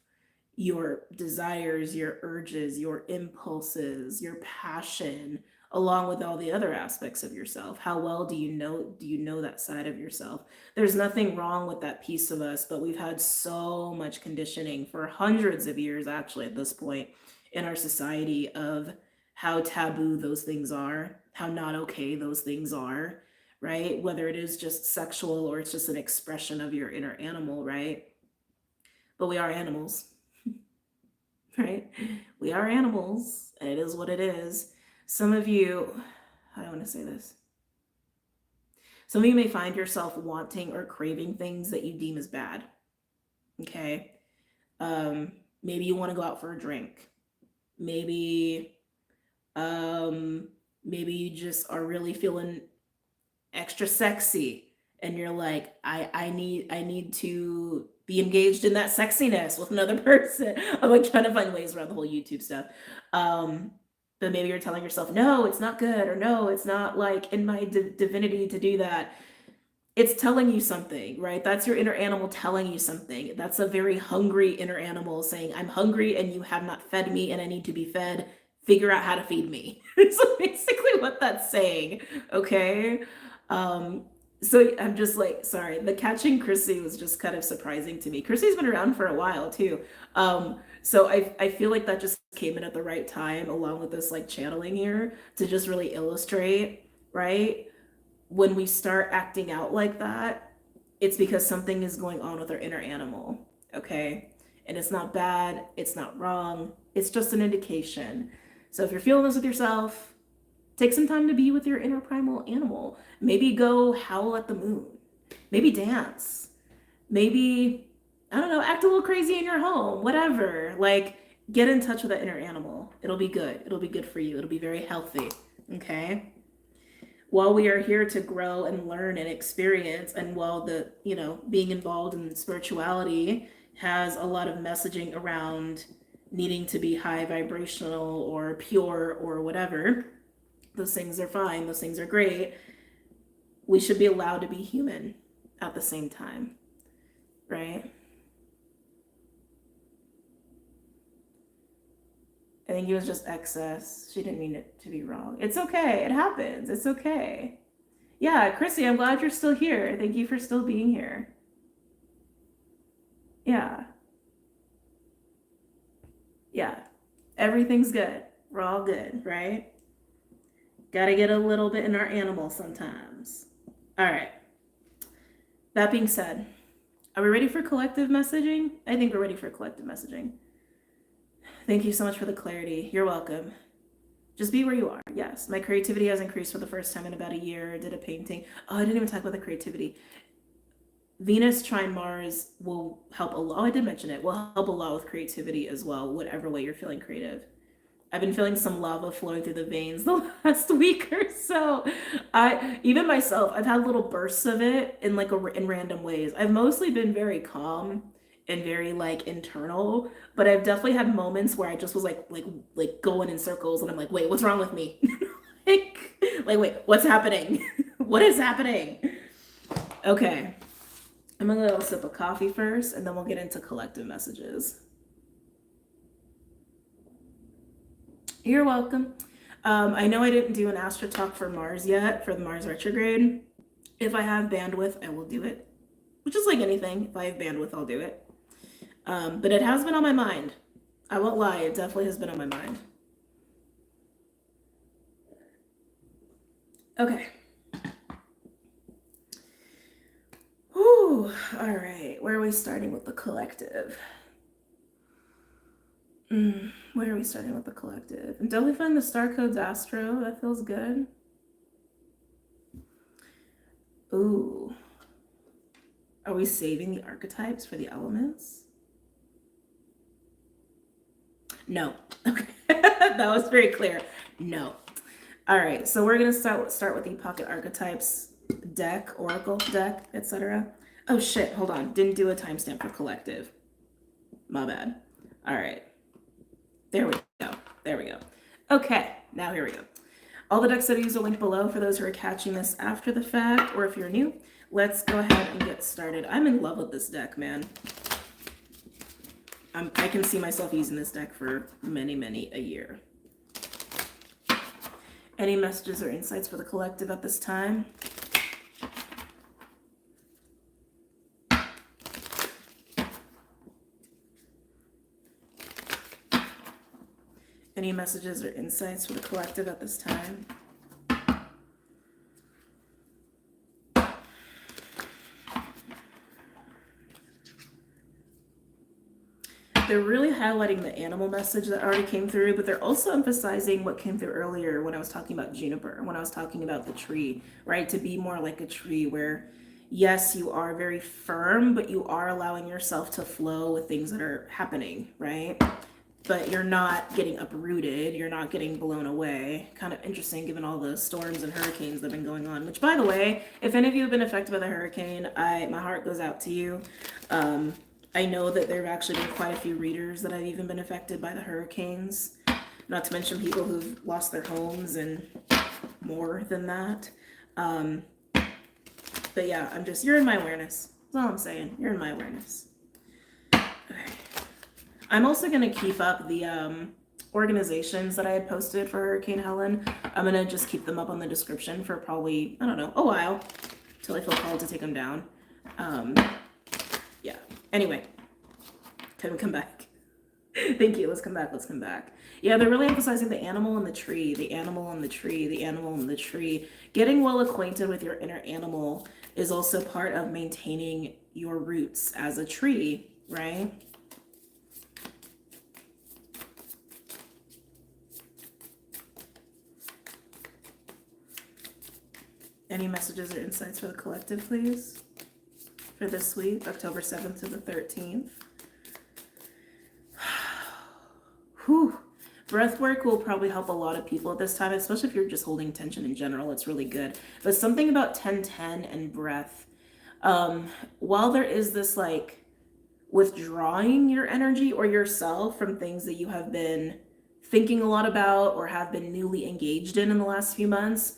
Your desires, your urges, your impulses, your passion, along with all the other aspects of yourself. How well do you know that side of yourself? There's nothing wrong with that piece of us, but we've had so much conditioning for hundreds of years actually at this point in our society of how taboo those things are, how not okay those things are, right? Whether it is just sexual or it's just an expression of your inner animal, right? But we are animals, right? We are animals, and it is what it is. Some of you, how do I want to say this? Some of you may find yourself wanting or craving things that you deem as bad. Okay. Maybe you want to go out for a drink. Maybe, maybe you just are really feeling extra sexy and you're like, I need to be engaged in that sexiness with another person. I'm like trying to find ways around the whole YouTube stuff. But maybe you're telling yourself, no, it's not good, or no, it's not like in my divinity to do that. It's telling you something, right? That's your inner animal telling you something. That's a very hungry inner animal saying, I'm hungry and you have not fed me and I need to be fed. Figure out how to feed me. It's basically what that's saying. Okay. So I'm just like, sorry, the catching Chrissy was just kind of surprising to me. Chrissy's been around for a while too. So I feel like that just came in at the right time along with this like channeling here to just really illustrate, right? When we start acting out like that, it's because something is going on with our inner animal, okay? And it's not bad, it's not wrong, it's just an indication. So if you're feeling this with yourself, take some time to be with your inner primal animal. Maybe go howl at the moon. Maybe dance. Maybe I don't know, act a little crazy in your home, whatever. Like, get in touch with that inner animal. It'll be good. It'll be good for you. It'll be very healthy. Okay? While we are here to grow and learn and experience, and while the, being involved in spirituality has a lot of messaging around needing to be high vibrational or pure or whatever, those things are fine, those things are great. We should be allowed to be human at the same time, right? I think it was just excess. She didn't mean it to be wrong. It's okay. It happens. It's okay. Yeah, Chrissy, I'm glad you're still here. Thank you for still being here. Yeah. Yeah. Everything's good. We're all good, right? Gotta get a little bit in our animal sometimes. All right. That being said, are we ready for collective messaging? I think we're ready for collective messaging. Thank you so much for the clarity. You're welcome. Just be where you are. Yes, my creativity has increased for the first time in about a year. I did a painting. Oh, I didn't even talk about the creativity. Venus trine Mars will help a lot. Oh, I did mention it. Will help a lot with creativity as well, whatever way you're feeling creative. I've been feeling some lava flowing through the veins the last week or so. Even myself, I've had little bursts of it in in random ways. I've mostly been very calm and very like internal, but I've definitely had moments where I just was like going in circles, and I'm like, wait, what's wrong with me? like wait, what's happening? What is happening? Okay, I'm gonna get a little sip of coffee first, and then we'll get into collective messages. You're welcome. I know I didn't do an Astro Talk for Mars yet, for the Mars retrograde. If I have bandwidth, I will do it. Which is like anything. If I have bandwidth, I'll do it. But it has been on my mind. I won't lie, it definitely has been on my mind. Okay. Whew. All right. Where are we starting with the collective? Where are we starting with the collective? I'm definitely finding the star codes Astro. That feels good. Ooh. Are we saving the archetypes for the elements? No. Okay. That was very clear. No. All right. So we're going to start with the pocket archetypes deck, oracle deck, etc. Oh shit. Hold on. Didn't do a timestamp for collective. My bad. All right. There we go. There we go. Okay, now here we go. All the decks that I use are linked below for those who are catching this after the fact, or if you're new. Let's go ahead and get started. I'm in love with this deck, man. I can see myself using this deck for many a year. Any messages or insights for the collective at this time? Any messages or insights for the collective at this time? They're really highlighting the animal message that already came through, but they're also emphasizing what came through earlier when I was talking about juniper, when I was talking about the tree, right? To be more like a tree where, yes, you are very firm, but you are allowing yourself to flow with things that are happening, right? But you're not getting uprooted, you're not getting blown away. Kind of interesting given all the storms and hurricanes that have been going on, which, by the way, if any of you have been affected by the hurricane, my heart goes out to you. I know that there have actually been quite a few readers that have even been affected by the hurricanes, not to mention people who've lost their homes and more than that. But yeah, you're in my awareness. That's all I'm saying. You're in my awareness. Okay. I'm also going to keep up the organizations that I had posted for Hurricane Helen. I'm going to just keep them up on the description for probably, I don't know, a while, till I feel called to take them down. Yeah. Anyway, can we come back? Thank you. Let's come back. Yeah, they're really emphasizing the animal and the tree, the animal and the tree, the animal and the tree. Getting well acquainted with your inner animal is also part of maintaining your roots as a tree, right? Any messages or insights for the collective, please? for this week, October 7th to the 13th. Whew. Breath work will probably help a lot of people at this time, especially if you're just holding tension in general. It's really good. But something about 1010 and breath. While there is this like withdrawing your energy or yourself from things that you have been thinking a lot about or have been newly engaged in the last few months,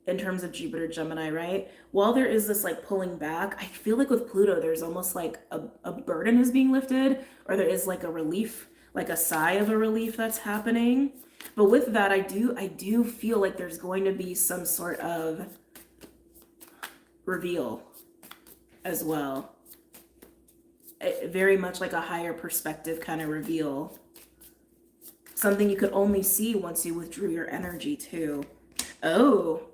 in terms of Jupiter Gemini, right? While there is this like pulling back, I feel like with Pluto, there's almost like a burden is being lifted, or there is like a relief, like a sigh of a relief that's happening. But with that, I do feel like there's going to be some sort of reveal as well. Very much like a higher perspective kind of reveal. Something you could only see once you withdrew your energy too. Oh,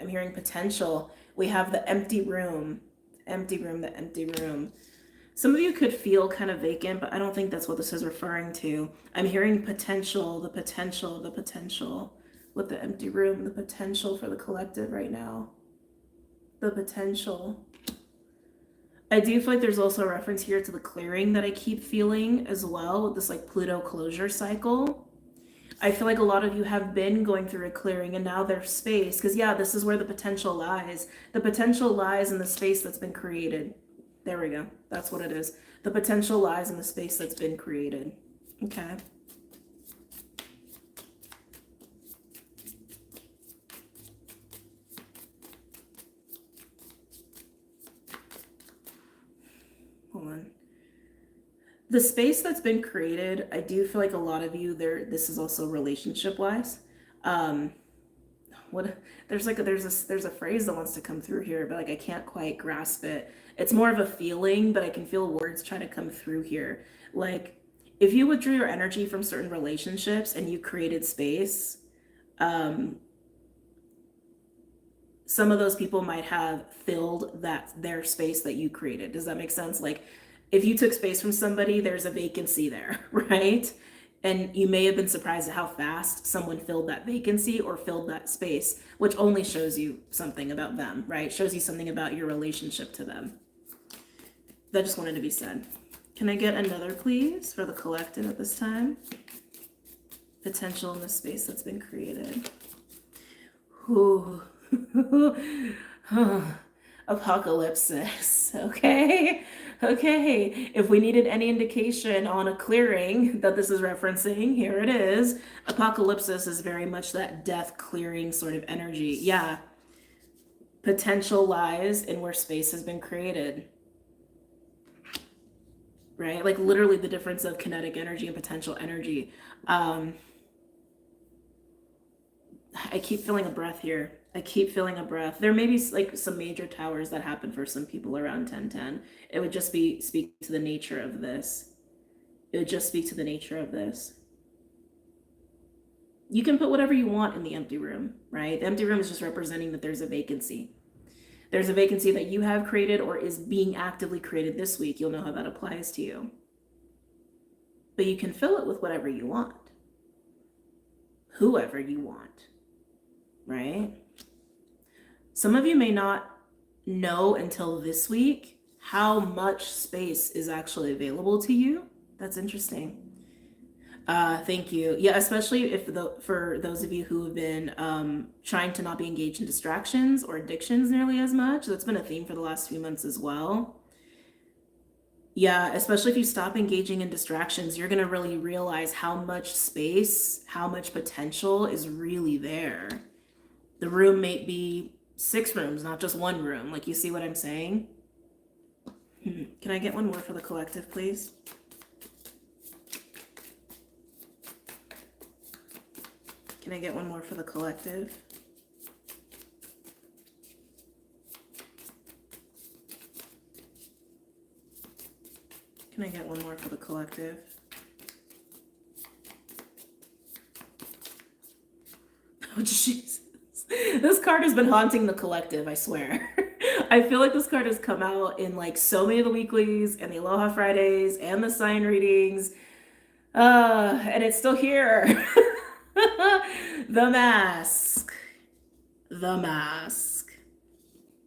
I'm hearing potential. We have the empty room. Empty room, the empty room. Some of you could feel kind of vacant, but I don't think that's what this is referring to. I'm hearing potential, the potential, the potential. With the empty room, the potential for the collective right now. The potential. I do feel like there's also a reference here to the clearing that I keep feeling as well with this like Pluto closure cycle. I feel like a lot of you have been going through a clearing and now there's space, because yeah, this is where the potential lies. The potential lies in the space that's been created. There we go. That's what it is. The potential lies in the space that's been created. Okay. Hold on. The space that's been created, I do feel like a lot of you there, this is also relationship wise. There's a phrase that wants to come through here, but like I can't quite grasp it. It's more of a feeling, but I can feel words trying to come through here. Like if you withdrew your energy from certain relationships and you created space, some of those people might have filled their space that you created. Does that make sense? Like if you took space from somebody, there's a vacancy there, right? And you may have been surprised at how fast someone filled that vacancy or filled that space, which only shows you something about them, right? Shows you something about your relationship to them. That just wanted to be said. Can I get another, please, for the collective at this time? Potential in the space that's been created. Ooh. Apocalypsis. Okay. If we needed any indication on a clearing that this is referencing, here it is. Apocalypsis is very much that death clearing sort of energy. Yeah. Potential lies in where space has been created. Right? Like literally the difference of kinetic energy and potential energy. I keep feeling a breath here. I keep feeling a breath. There may be like some major towers that happen for some people around 1010. It would just speak to the nature of this. It would just speak to the nature of this. You can put whatever you want in the empty room, right? The empty room is just representing that there's a vacancy. There's a vacancy that you have created or is being actively created this week. You'll know how that applies to you. But you can fill it with whatever you want. Whoever you want, right? Some of you may not know until this week how much space is actually available to you. That's interesting. Thank you. Yeah, especially for those of you who have been trying to not be engaged in distractions or addictions nearly as much. That's been a theme for the last few months as well. Yeah, especially if you stop engaging in distractions, you're going to really realize how much space, how much potential is really there. The room may be 6 rooms, not just 1 room. Like, you see what I'm saying? Can I get one more for the collective, please? Can I get one more for the collective? Can I get one more for the collective? Oh, Jesus. This card has been haunting the collective, I swear. I feel like this card has come out in like so many of the weeklies and the Aloha Fridays and the sign readings. And it's still here. The mask. The mask.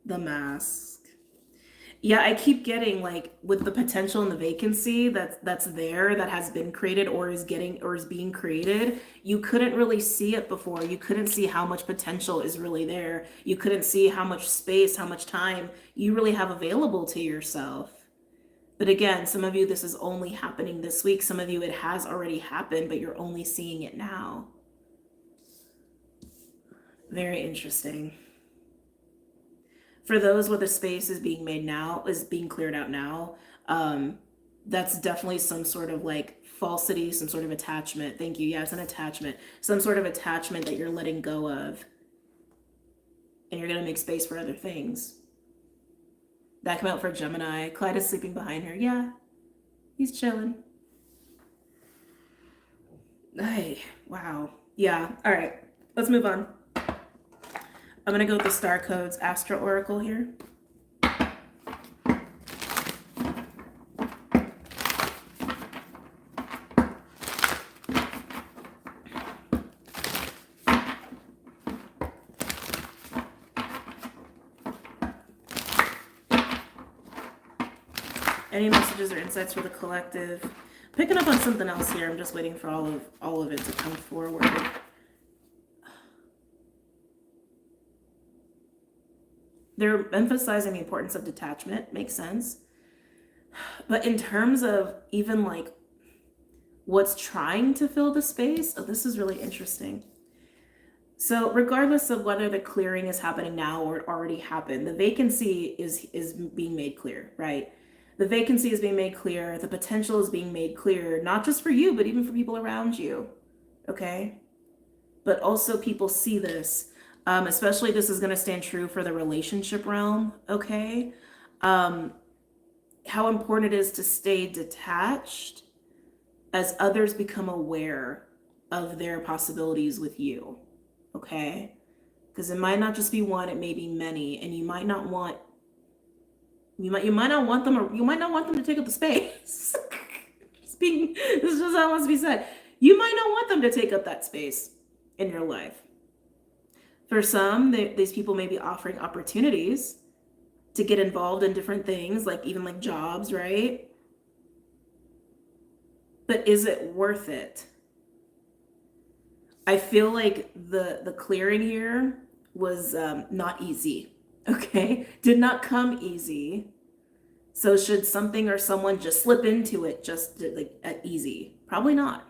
The mask. Yeah, I keep getting like with the potential and the vacancy that's there that has been created or is getting or is being created. You couldn't really see it before. You couldn't see how much potential is really there. You couldn't see how much space, how much time you really have available to yourself. But again, some of you, this is only happening this week. Some of you, it has already happened, but you're only seeing it now. Very interesting. For those where the space is being made now, is being cleared out now, that's definitely some sort of like falsity, some sort of attachment. Thank you. Yeah, it's an attachment. Some sort of attachment that you're letting go of. And you're going to make space for other things. That came out for Gemini. Clyde is sleeping behind her. Yeah, he's chilling. Hey, wow. Yeah. All right. Let's move on. I'm going to go with the Star Codes Astro Oracle here. Any messages or insights for the collective? Picking up on something else here. I'm just waiting for all of it to come forward. They're emphasizing the importance of detachment. Makes sense. But in terms of even like what's trying to fill the space, oh, this is really interesting. So regardless of whether the clearing is happening now or it already happened, the vacancy is being made clear, right? The vacancy is being made clear. The potential is being made clear, not just for you, but even for people around you. Okay? But also people see this. Especially this is going to stand true for the relationship realm. Okay? How important it is to stay detached as others become aware of their possibilities with you. Okay? Because it might not just be one, it may be many, and you might not want them, or you might not want them to take up the space. This is just how it wants to be said. You might not want them to take up that space in your life. For some, these people may be offering opportunities to get involved in different things, like even like jobs, right? But is it worth it? I feel like the clearing here was not easy. Okay, did not come easy. So should something or someone just slip into it just like easy? Probably not.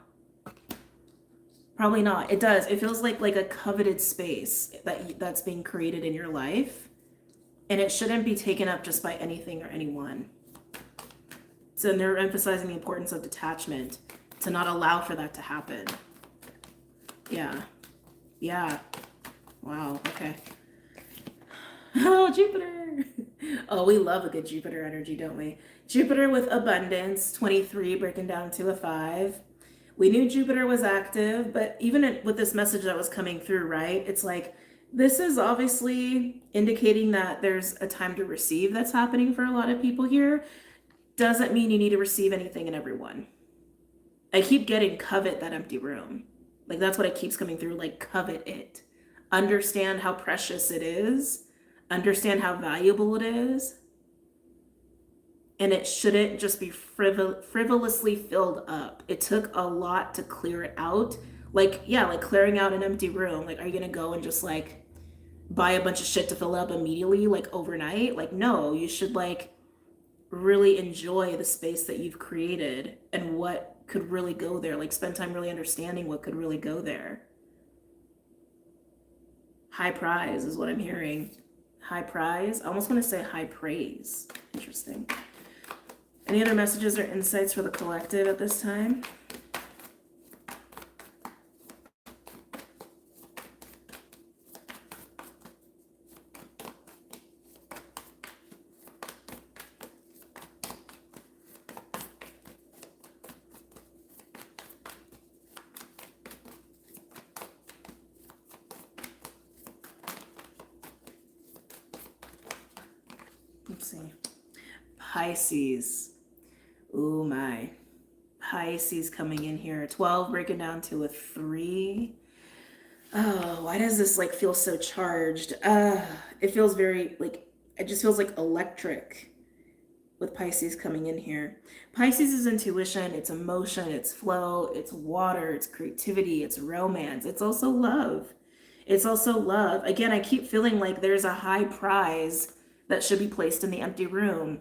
Probably not. It does. It feels like a coveted space that's being created in your life, and it shouldn't be taken up just by anything or anyone. So they're emphasizing the importance of detachment to not allow for that to happen. Yeah. Yeah. Wow. Okay. Oh, Jupiter. Oh, we love a good Jupiter energy, don't we? Jupiter with abundance, 23, breaking down to a 5. We knew Jupiter was active, but even with this message that was coming through, right? It's like, this is obviously indicating that there's a time to receive that's happening for a lot of people here. Doesn't mean you need to receive anything and everyone. I keep getting covet that empty room. Like, that's what it keeps coming through, like covet it. Understand how precious it is. Understand how valuable it is. And it shouldn't just be frivolously filled up. It took a lot to clear it out. Like, yeah, like clearing out an empty room. Like, are you gonna go and just like buy a bunch of shit to fill up immediately, like overnight? Like, no, you should like really enjoy the space that you've created and what could really go there. Like, spend time really understanding what could really go there. High prize is what I'm hearing. High prize. I almost want to say high praise. Interesting. Any other messages or insights for the collective at this time? Let's see. Pisces. Oh my. Pisces coming in here. 12 breaking down to a 3. Oh, why does this like feel so charged? It feels very like, it just feels like electric. with Pisces coming in here. Pisces is intuition, it's emotion, it's flow, it's water, it's creativity, it's romance, it's also love. It's also love. Again, I keep feeling like there's a high prize that should be placed in the empty room.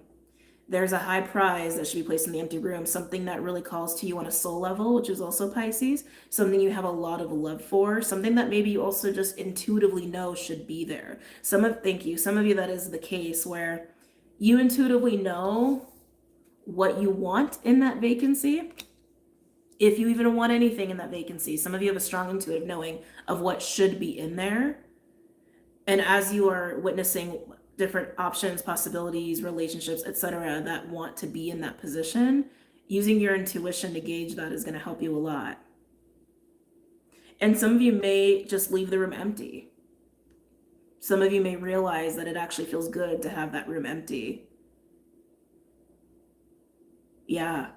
There's a high prize that should be placed in the empty room, something that really calls to you on a soul level, which is also Pisces, something you have a lot of love for, something that maybe you also just intuitively know should be there. Thank you. Some of you, that is the case where you intuitively know what you want in that vacancy. If you even want anything in that vacancy, some of you have a strong intuitive knowing of what should be in there. And as you are witnessing different options, possibilities, relationships, etc., that want to be in that position, using your intuition to gauge that is going to help you a lot. And some of you may just leave the room empty. Some of you may realize that it actually feels good to have that room empty. Yeah.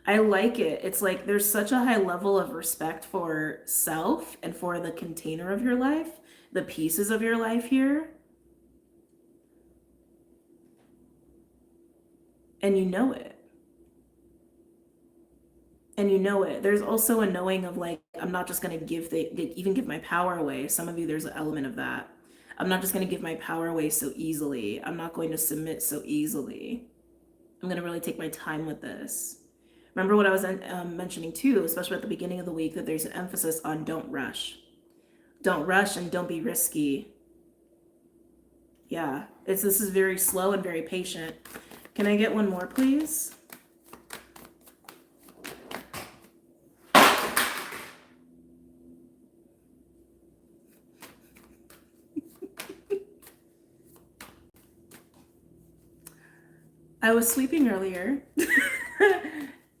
I like it. It's like there's such a high level of respect for self and for the container of your life, the pieces of your life here. And you know it. And you know it. There's also a knowing of like, I'm not just going to give my power away. Some of you, there's an element of that. I'm not just going to give my power away so easily. I'm not going to submit so easily. I'm going to really take my time with this. Remember what I was mentioning too, especially at the beginning of the week, that there's an emphasis on don't rush. Don't rush and don't be risky. Yeah, this is very slow and very patient. Can I get one more, please? I was sweeping earlier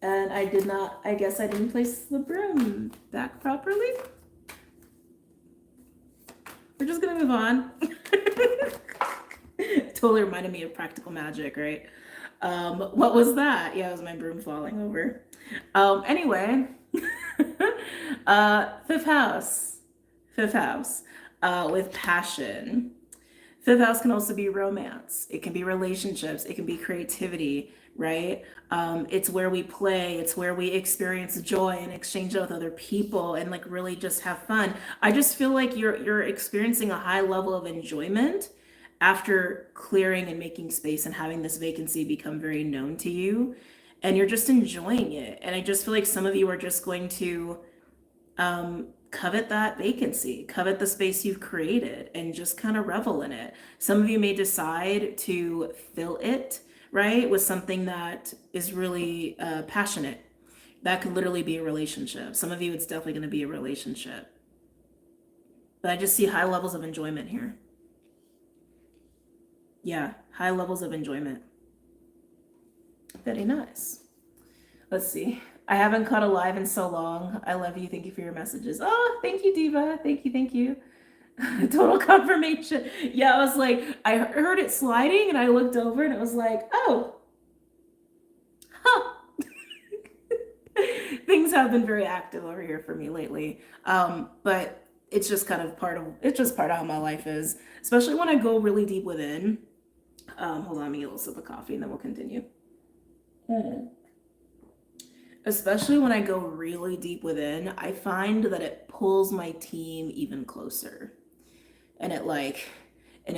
and I didn't place the broom back properly. We're just gonna move on. Totally reminded me of Practical Magic, right? What was that? Yeah, it was my broom falling over. Anyway, fifth house, with passion. Fifth house can also be romance. It can be relationships. It can be creativity, right? It's where we play. It's where we experience joy and exchange it with other people and like really just have fun. I just feel like you're experiencing a high level of enjoyment after clearing and making space and having this vacancy become very known to you. And you're just enjoying it. And I just feel like some of you are just going to covet that vacancy, covet the space you've created, and just kind of revel in it. Some of you may decide to fill it, right, with something that is really passionate. That could literally be a relationship. Some of you, it's definitely going to be a relationship. But I just see high levels of enjoyment here. Yeah, high levels of enjoyment. Very nice. Let's see. I haven't caught a live in so long. I love you. Thank you for your messages. Oh, thank you, Diva. Thank you. Thank you. Total confirmation. Yeah, I was like, I heard it sliding and I looked over and it was like, oh, huh. Things have been very active over here for me lately. But it's just kind of part of how my life is, especially when I go really deep within. Hold on, let me get a little sip of coffee and then we'll continue. Especially when I go really deep within, I find that it pulls my team even closer. And it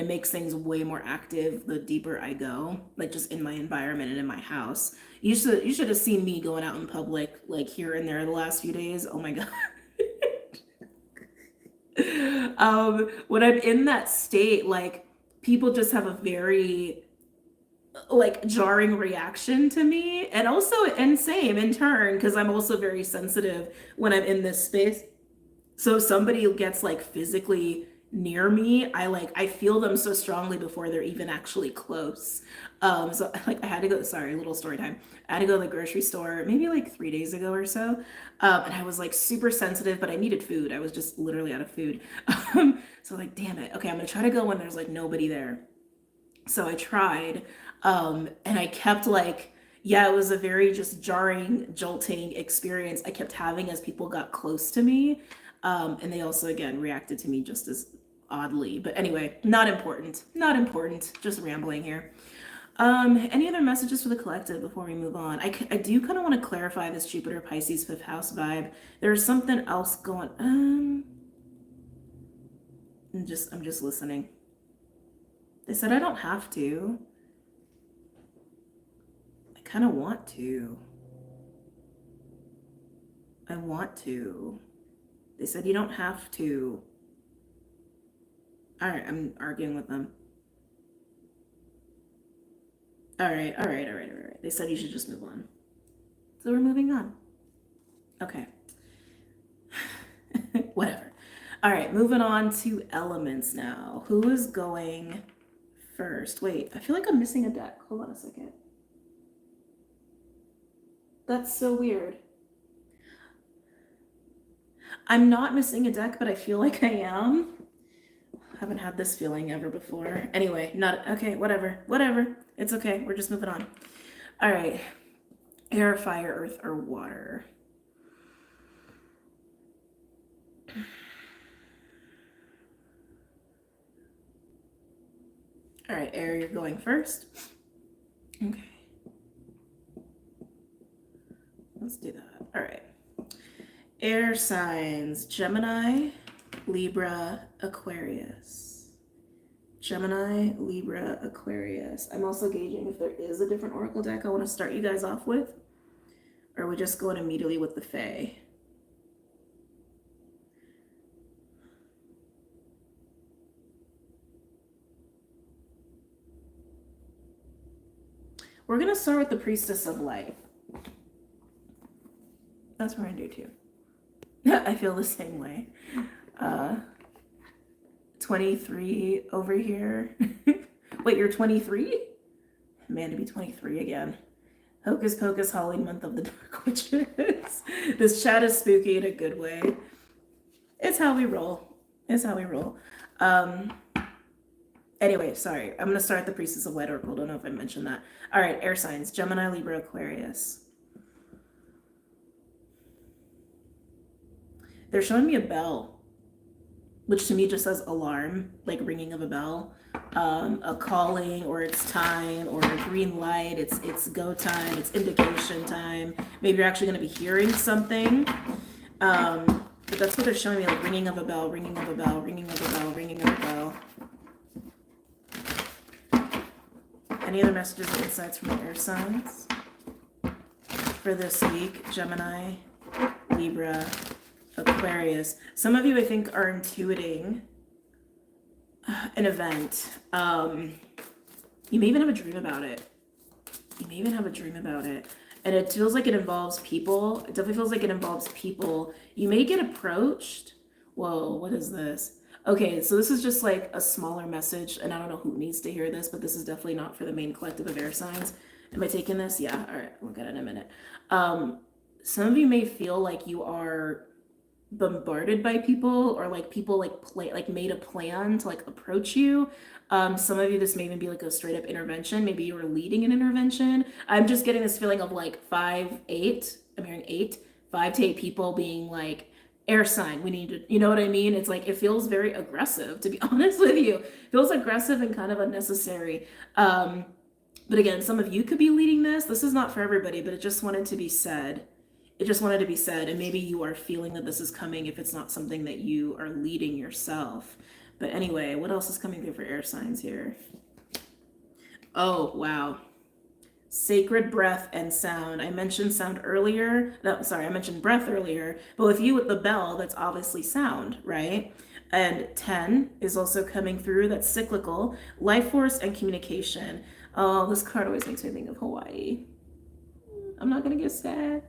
makes things way more active the deeper I go, like just in my environment and in my house. You should have seen me going out in public, like here and there the last few days. Oh my God. When I'm in that state, like people just have a very like jarring reaction to me, and also and same in turn, because I'm also very sensitive when I'm in this space. So if somebody gets like physically near me, I feel them so strongly before they're even actually close. So like I had to go, sorry, little story time. I had to go to the grocery store maybe like 3 days ago or so. And I was like super sensitive, but I needed food. I was just literally out of food. So like, damn it. Okay, I'm gonna try to go when there's like nobody there. So I tried, and I kept like, yeah, it was a very just jarring, jolting experience I kept having as people got close to me. And they also, again, reacted to me just as oddly. But anyway, not important. Not important. Just rambling here. Any other messages for the collective before we move on? I do kind of want to clarify this Jupiter Pisces fifth house vibe. There's something else going. I'm just listening. They said I don't have to. I kind of want to. I want to. They said you don't have to. All right, I'm arguing with them. All right. They said you should just move on. So we're moving on. Okay. Whatever. All right, moving on to elements now. Who is going first? Wait, I feel like I'm missing a deck. Hold on a second. That's so weird. I'm not missing a deck, but I feel like I am. Haven't had this feeling ever before. Anyway, not okay, whatever. It's okay. We're just moving on. All right. Air, fire, earth, or water. All right, air, you're going first. Okay. Let's do that. All right. Air signs, Gemini, Libra, Aquarius. Gemini, Libra, Aquarius. I'm also gauging if there is a different oracle deck I want to start you guys off with, or are we just going immediately with the Fae? We're going to start with the Priestess of Light. That's what we're going to do too. I feel the same way. 23 over here. Wait, you're 23? Man, to be 23 again. Hocus Pocus, Halloween month of the Dark Witches. This chat is spooky in a good way. It's how we roll. Anyway, sorry. I'm going to start the Priestess of Light Oracle. Don't know if I mentioned that. All right, air signs. Gemini, Libra, Aquarius. They're showing me a bell, which to me just says alarm, like ringing of a bell. A calling, or it's time, or a green light. It's go time. It's indication time. Maybe you're actually going to be hearing something. But that's what they're showing me, like ringing of a bell, ringing of a bell, ringing of a bell, ringing of a bell. Any other messages or insights from the air signs for this week? Gemini, Libra, Aquarius. Some of you, I think, are intuiting an event. You may even have a dream about it. And it feels like it involves people. It definitely feels like it involves people. You may get approached. Whoa, what is this? Okay, so this is just like a smaller message, and I don't know who needs to hear this, but this is definitely not for the main collective of air signs. Am I taking this? Yeah, all right, we'll get it in a minute. Some of you may feel like you are bombarded by people, or like people like made a plan to like approach you. Some of you, this may even be like a straight up intervention. Maybe you were leading an intervention. I'm just getting this feeling of like 5, 8. I'm hearing 8, 5 to 8 people being like, air sign, we need to, you know what I mean? It's like, it feels very aggressive, to be honest with you. It feels aggressive and kind of unnecessary. But again, some of you could be leading this. This is not for everybody, but it just wanted to be said. And maybe you are feeling that this is coming if it's not something that you are leading yourself. But anyway, what else is coming through for air signs here? Oh, wow. Sacred breath and sound. I mentioned sound earlier. No, sorry, I mentioned breath earlier. But with you with the bell, that's obviously sound, right? And 10 is also coming through. That's cyclical. Life force and communication. Oh, this card always makes me think of Hawaii. I'm not going to get sad.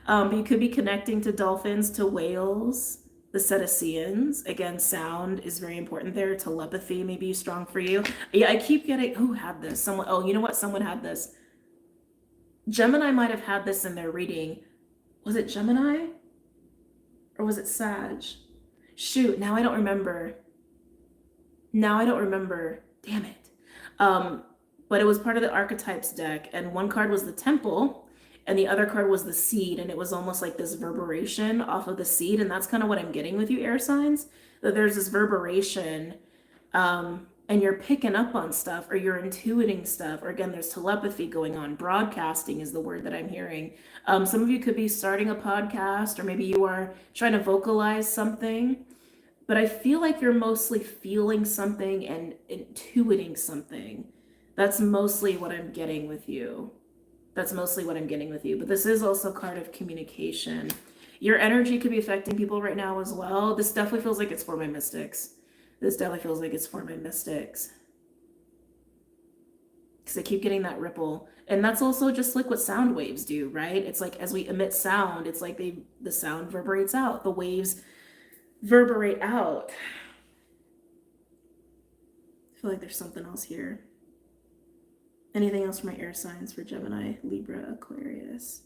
But you could be connecting to dolphins, to whales, the cetaceans. Again, sound is very important there. Telepathy may be strong for you. Yeah, I keep getting, who had this? Someone, oh, you know what? Someone had this. Gemini might have had this in their reading. Was it Gemini? Or was it Sag? Shoot, now I don't remember. Damn it. But it was part of the archetypes deck, and one card was the temple, and the other card was the seed, and it was almost like this reverberation off of the seed. And that's kind of what I'm getting with you, air signs, that there's this reverberation, and you're picking up on stuff, or you're intuiting stuff, or again, there's telepathy going on. Broadcasting is the word that I'm hearing. Some of you could be starting a podcast, or maybe you are trying to vocalize something, but I feel like you're mostly feeling something and intuiting something. That's mostly what I'm getting with you. That's mostly what I'm getting with you. But this is also a card of communication. Your energy could be affecting people right now as well. This definitely feels like it's for my mystics. This definitely feels like it's for my mystics. Because I keep getting that ripple. And that's also just like what sound waves do, right? It's like as we emit sound, it's like the sound reverberates out. The waves reverberate out. I feel like there's something else here. Anything else for my air signs for Gemini, Libra, Aquarius?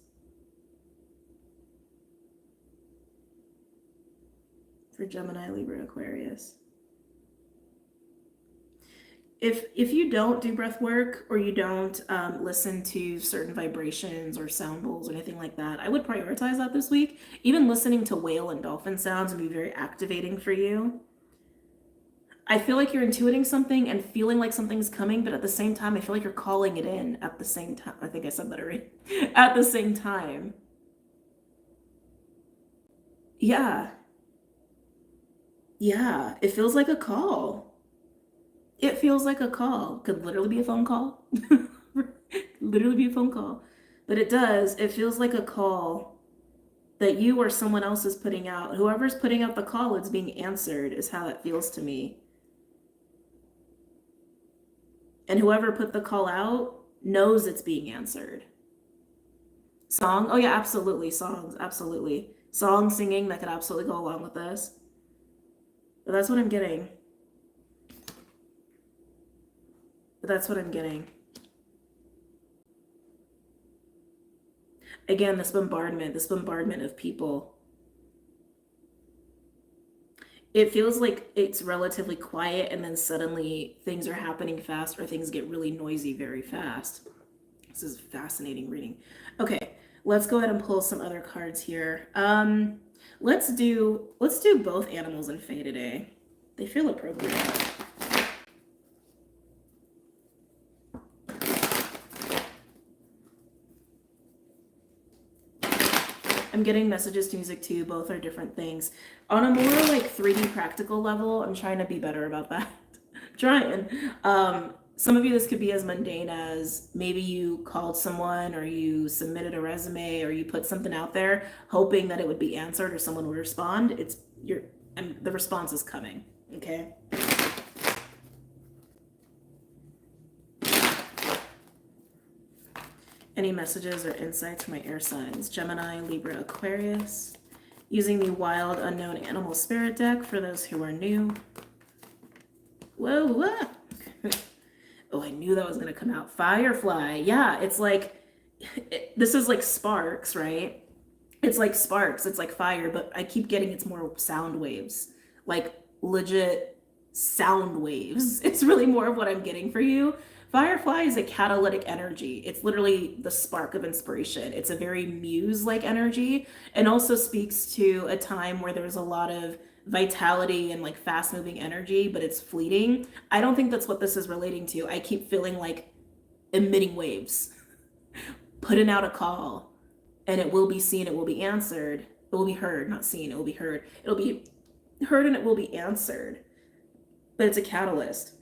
For Gemini, Libra, Aquarius. If you don't do breath work, or you don't listen to certain vibrations or sound bowls or anything like that, I would prioritize that this week. Even listening to whale and dolphin sounds would be very activating for you. I feel like you're intuiting something and feeling like something's coming, but at the same time, I feel like you're calling it in at the same time. I think I said that already. At the same time. Yeah. Yeah. It feels like a call. It feels like a call. Could literally be a phone call. Literally be a phone call. But it does. It feels like a call that you or someone else is putting out. Whoever's putting out the call, it's being answered, is how it feels to me. And whoever put the call out knows it's being answered. Song? Oh yeah, absolutely. Songs, absolutely. Song, singing, that could absolutely go along with this. But that's what I'm getting. That's what I'm getting. Again, this bombardment of people. It feels like it's relatively quiet, and then suddenly things are happening fast, or things get really noisy very fast. This is fascinating reading. Okay, let's go ahead and pull some other cards here. Let's do both animals and Fae today. They feel appropriate. I'm getting messages to music too. Both are different things. On a more like 3D practical level, I'm trying to be better about that. Trying. Some of you, this could be as mundane as maybe you called someone, or you submitted a resume, or you put something out there hoping that it would be answered or someone would respond. The response is coming. Okay. Any messages or insights for my air signs? Gemini, Libra, Aquarius. Using the Wild Unknown Animal Spirit deck for those who are new. Whoa, whoa. Oh, I knew that was going to come out. Firefly. Yeah, it's like, this is like sparks, right? It's like sparks. It's like fire, but I keep getting it's more sound waves. Like legit sound waves. It's really more of what I'm getting for you. Firefly is a catalytic energy. It's literally the spark of inspiration. It's a very muse-like energy, and also speaks to a time where there's a lot of vitality and like fast-moving energy, but it's fleeting. I don't think that's what this is relating to. I keep feeling like emitting waves, putting out a call, and it will be seen, it will be answered. It will be heard, not seen, it will be heard. It'll be heard and it will be answered. But it's a catalyst.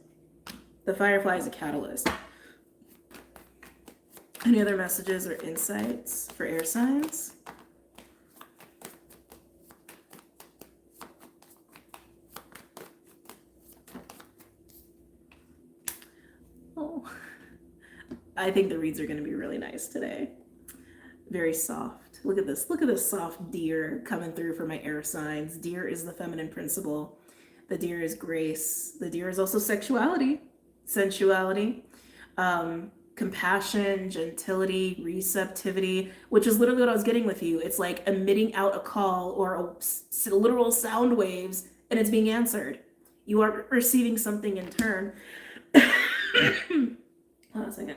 The Firefly is a catalyst. Any other messages or insights for air signs? Oh, I think the reads are going to be really nice today. Very soft. Look at this. Look at this soft deer coming through for my air signs. Deer is the feminine principle. The deer is grace. The deer is also sexuality. Sensuality, compassion, gentility, receptivity, which is literally what I was getting with you. It's like emitting out a call or literal sound waves, and it's being answered. You are receiving something in turn. Hold on a second.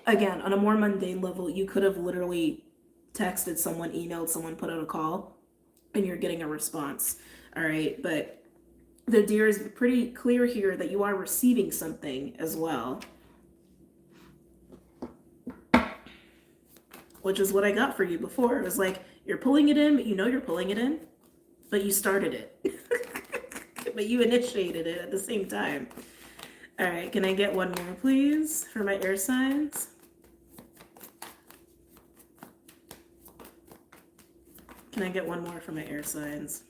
Again, on a more mundane level, you could have literally texted someone, emailed someone, put out a call, and you're getting a response. All right. But the deer is pretty clear here that you are receiving something as well, which is what I got for you before. It was like, you're pulling it in, but you know you're pulling it in, but you started it. But you initiated it at the same time. All right, can I get one more, please, for my air signs? Can I get one more for my air signs?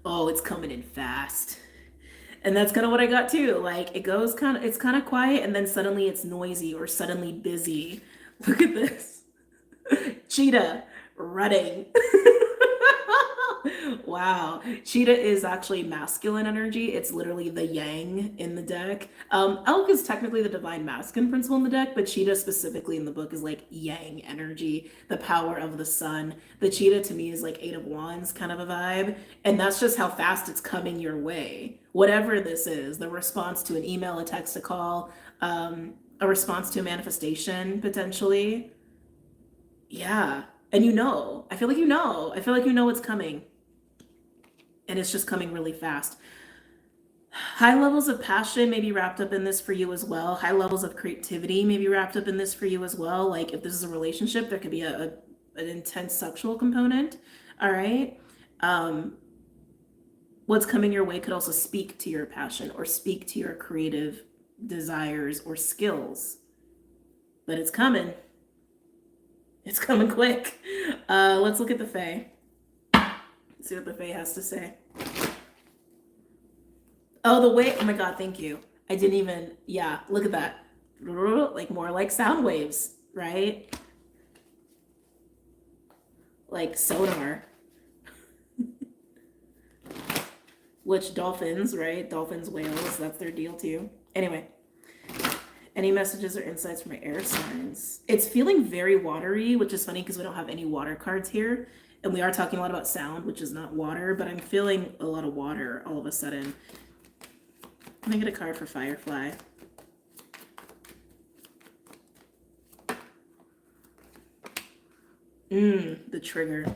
Oh, it's coming in fast. And that's kind of what I got too. Like it's kind of quiet and then suddenly it's noisy or suddenly busy. Look at this. Cheetah running. Wow. Cheetah is actually masculine energy. It's literally the yang in the deck. Elk is technically the divine masculine principle in the deck, but cheetah specifically in the book is like yang energy, the power of the sun. The cheetah to me is like 8 of Wands kind of a vibe. And that's just how fast it's coming your way. Whatever this is, the response to an email, a text, a call, a response to a manifestation potentially. Yeah. And I feel like I feel like you know what's coming. And it's just coming really fast. High levels of passion may be wrapped up in this for you as well. High levels of creativity may be wrapped up in this for you as well. Like if this is a relationship, there could be an intense sexual component. All right. What's coming your way could also speak to your passion or speak to your creative desires or skills. But it's coming. It's coming quick. Let's look at the Fae. See what the Fae has to say. Oh, the way, oh my God, thank you. I didn't even, yeah, look at that. Like more like sound waves, right? Like sonar. Which dolphins, right? Dolphins, whales, that's their deal too. Anyway, any messages or insights from my air signs? It's feeling very watery, which is funny because we don't have any water cards here. And we are talking a lot about sound, which is not water, but I'm feeling a lot of water all of a sudden. Can I get a card for Firefly? The trigger.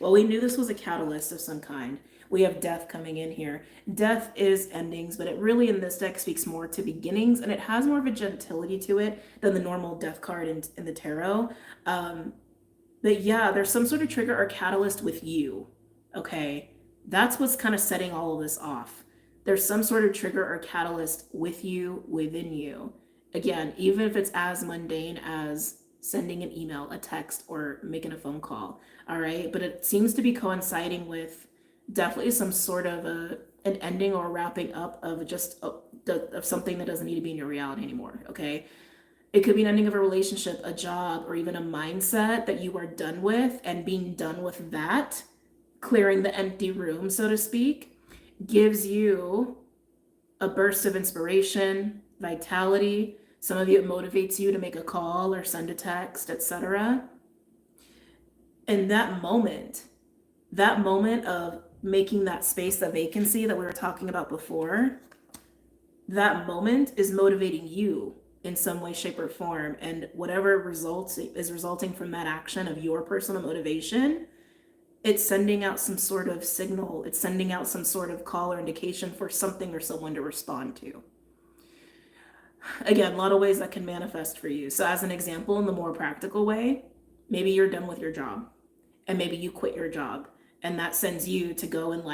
Well, we knew this was a catalyst of some kind. We have death coming in here. Death is endings, but it really in this deck speaks more to beginnings, and it has more of a gentility to it than the normal death card in the tarot. But yeah, there's some sort of trigger or catalyst with you, okay? That's what's kind of setting all of this off. There's some sort of trigger or catalyst with you, within you. Again, even if it's as mundane as sending an email, a text, or making a phone call, all right? But it seems to be coinciding with definitely some sort of an ending or wrapping up of just of something that doesn't need to be in your reality anymore, okay? It could be an ending of a relationship, a job, or even a mindset that you are done with, and being done with that, clearing the empty room, so to speak, gives you a burst of inspiration, vitality. Some of you, it motivates you to make a call or send a text, etc. And that moment of making that space, the vacancy that we were talking about before, that moment is motivating you in some way, shape, or form. And whatever results is resulting from that action of your personal motivation, it's sending out some sort of signal. It's sending out some sort of call or indication for something or someone to respond to. Again, a lot of ways that can manifest for you. So as an example, in the more practical way, maybe you're done with your job and maybe you quit your job, and that sends you to go and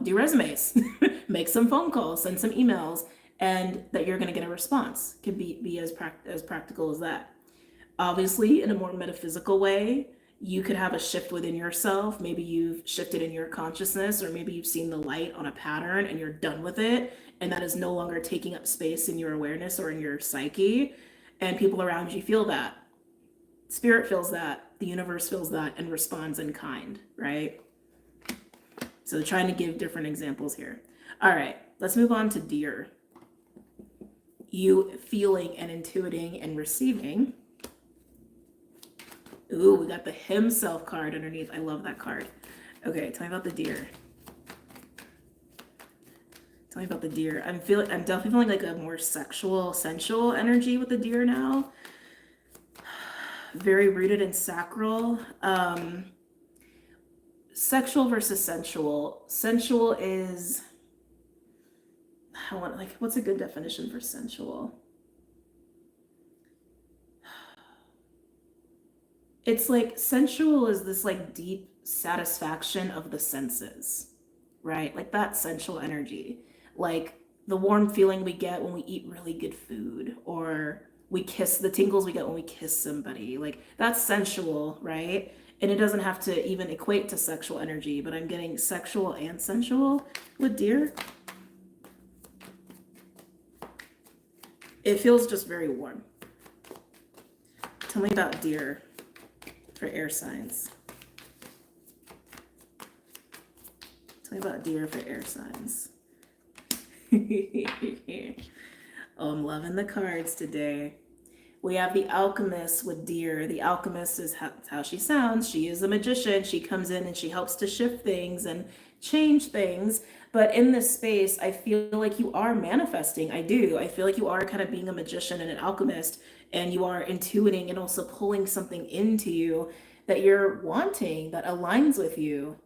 do resumes, make some phone calls, send some emails, and that you're going to get a response. Could be as practical as that. Obviously, in a more metaphysical way, you could have a shift within yourself. Maybe you've shifted in your consciousness, or maybe you've seen the light on a pattern and you're done with it, and that is no longer taking up space in your awareness or in your psyche, and people around you feel that. Spirit feels that, the universe feels that, and responds in kind, right? So trying to give different examples here. All right, let's move on to deer. You feeling and intuiting and receiving. Ooh, we got the himself card underneath. I love that card. Okay, tell me about the deer. Tell me about the deer. I'm definitely feeling like a more sensual energy with the deer now. Very rooted in sacral. Sexual versus sensual. Sensual is, what's a good definition for sensual? It's like sensual is this like deep satisfaction of the senses, right? Like that sensual energy. Like the warm feeling we get when we eat really good food, or we kiss, the tingles we get when we kiss somebody. Like that's sensual, right? And it doesn't have to even equate to sexual energy, but I'm getting sexual and sensual with deer. It feels just very warm. Tell me about deer for air signs. Tell me about deer for air signs. Oh, I'm loving the cards today. We have the alchemist with deer. The alchemist is how she sounds. She is a magician. She comes in and she helps to shift things and change things. But in this space, I feel like you are manifesting. I do. I feel like you are kind of being a magician and an alchemist, and you are intuiting and also pulling something into you that you're wanting, that aligns with you.